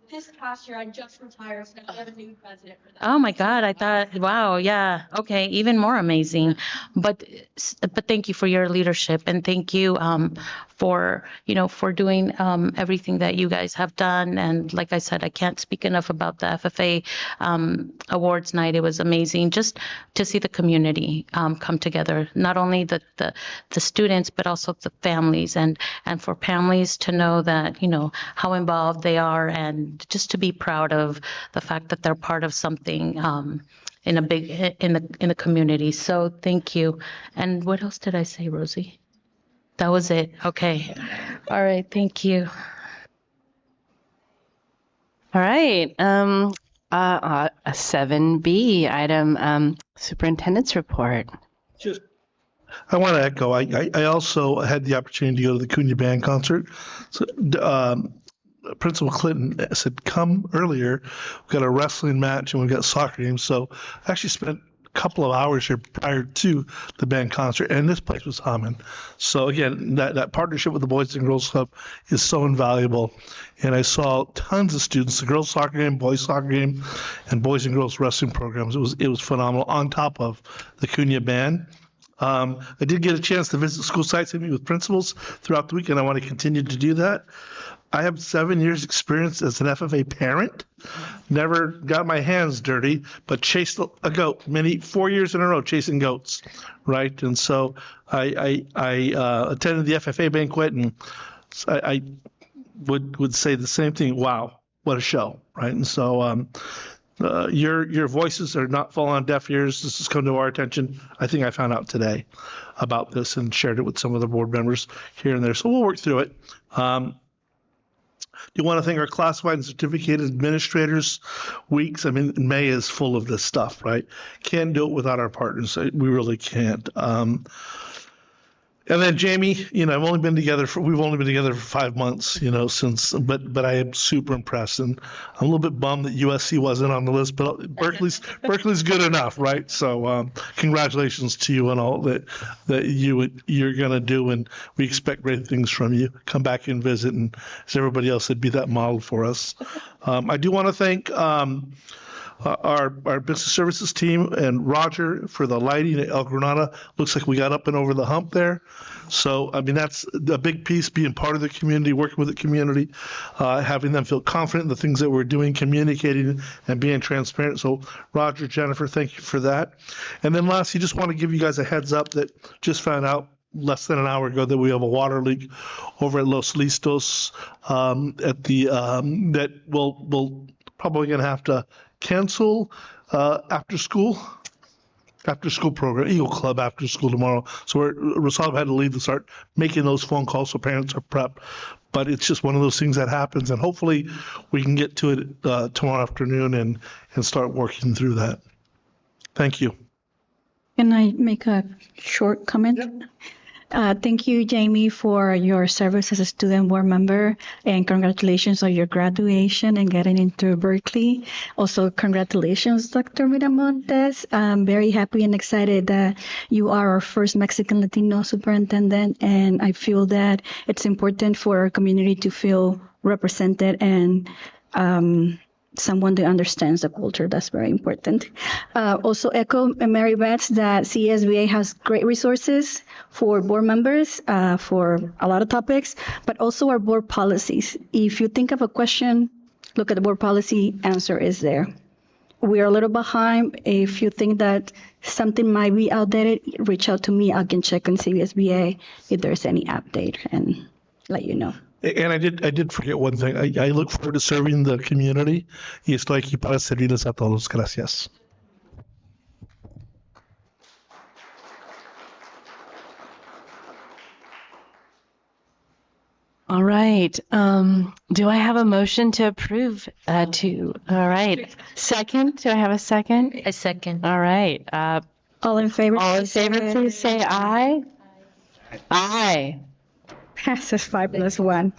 Speaker 10: This past year, I just retired, so we have a new president for that.
Speaker 9: Oh my God, I thought, wow, yeah, okay, even more amazing. But thank you for your leadership and thank you for doing everything that you guys have done. And like I said, I can't speak enough about the FFA awards night. It was amazing just to see the community come together, not only the students, but also the families and for families to know that, how involved they are and just to be proud of the fact that they're part of something in the community. So thank you. And what else did I say, Rosie? That was it. Okay. All right. Thank you.
Speaker 1: All right. A 7B item, superintendent's report.
Speaker 3: I want to echo. I also had the opportunity to go to the Cunha Band concert. So, Principal Clinton said, come earlier. We've got a wrestling match and we've got soccer games. So I actually spent a couple of hours here prior to the band concert, and this place was humming. So again, that partnership with the Boys and Girls Club is so invaluable. And I saw tons of students, the girls soccer game, boys soccer game, and boys and girls wrestling programs. It was phenomenal on top of the Cunha Band. I did get a chance to visit school sites and meet with principals throughout the week, and I want to continue to do that. I have 7 years experience as an FFA parent. Never got my hands dirty, but chased a goat 4 years in a row chasing goats, right? And so I attended the FFA banquet, and I would say the same thing. Wow, what a show, right? And so your voices are not falling on deaf ears. This has come to our attention. I think I found out today about this and shared it with some of the board members here and there. So we'll work through it. Do you want to thank our classified and certificated administrators weeks? I mean, May is full of this stuff, right? Can't do it without our partners. We really can't. And then Jamie, we've only been together for 5 months, since, but I am super impressed, and I'm a little bit bummed that USC wasn't on the list, but Berkeley's good enough, right? So congratulations to you on all that you're gonna do, and we expect great things from you. Come back and visit, and as everybody else said, be that model for us. I do want to thank our business services team and Roger for the lighting at El Granada. Looks like we got up and over the hump there. So, I mean, that's a big piece, being part of the community, working with the community, having them feel confident in the things that we're doing, communicating and being transparent. So, Roger, Jennifer, thank you for that. And then lastly, just want to give you guys a heads up that just found out less than an hour ago that we have a water leak over at Los Listos at the that we'll probably going to have to cancel after school program, Eagle Club after school tomorrow. So Rosalba had to leave to start making those phone calls so parents are prepped. But it's just one of those things that happens, and hopefully we can get to it tomorrow afternoon and start working through that. Thank you.
Speaker 2: Can I make a short comment? Thank you, Jamie, for your service as a student board member, and congratulations on your graduation and getting into Berkeley. Also, congratulations, Dr. Miramontes. I'm very happy and excited that you are our first Mexican Latino superintendent, and I feel that it's important for our community to feel represented and someone that understands the culture. That's very important. Also echo Mary Beth that CSBA has great resources for board members for a lot of topics, but also our board policies. If you think of a question, look at the board policy, answer is there. We are a little behind. If you think that something might be outdated, reach out to me. I can check on CSBA if there's any update and let you know.
Speaker 3: And I did forget one thing. I look forward to serving the community y estoy aquí para servirles a todos. Gracias.
Speaker 1: All right. Do I have a motion to approve? All right. Second. Do I have a second?
Speaker 9: A second.
Speaker 1: All right.
Speaker 2: All in favor?
Speaker 1: All in favor, please say aye. Aye.
Speaker 2: Passes 5+1.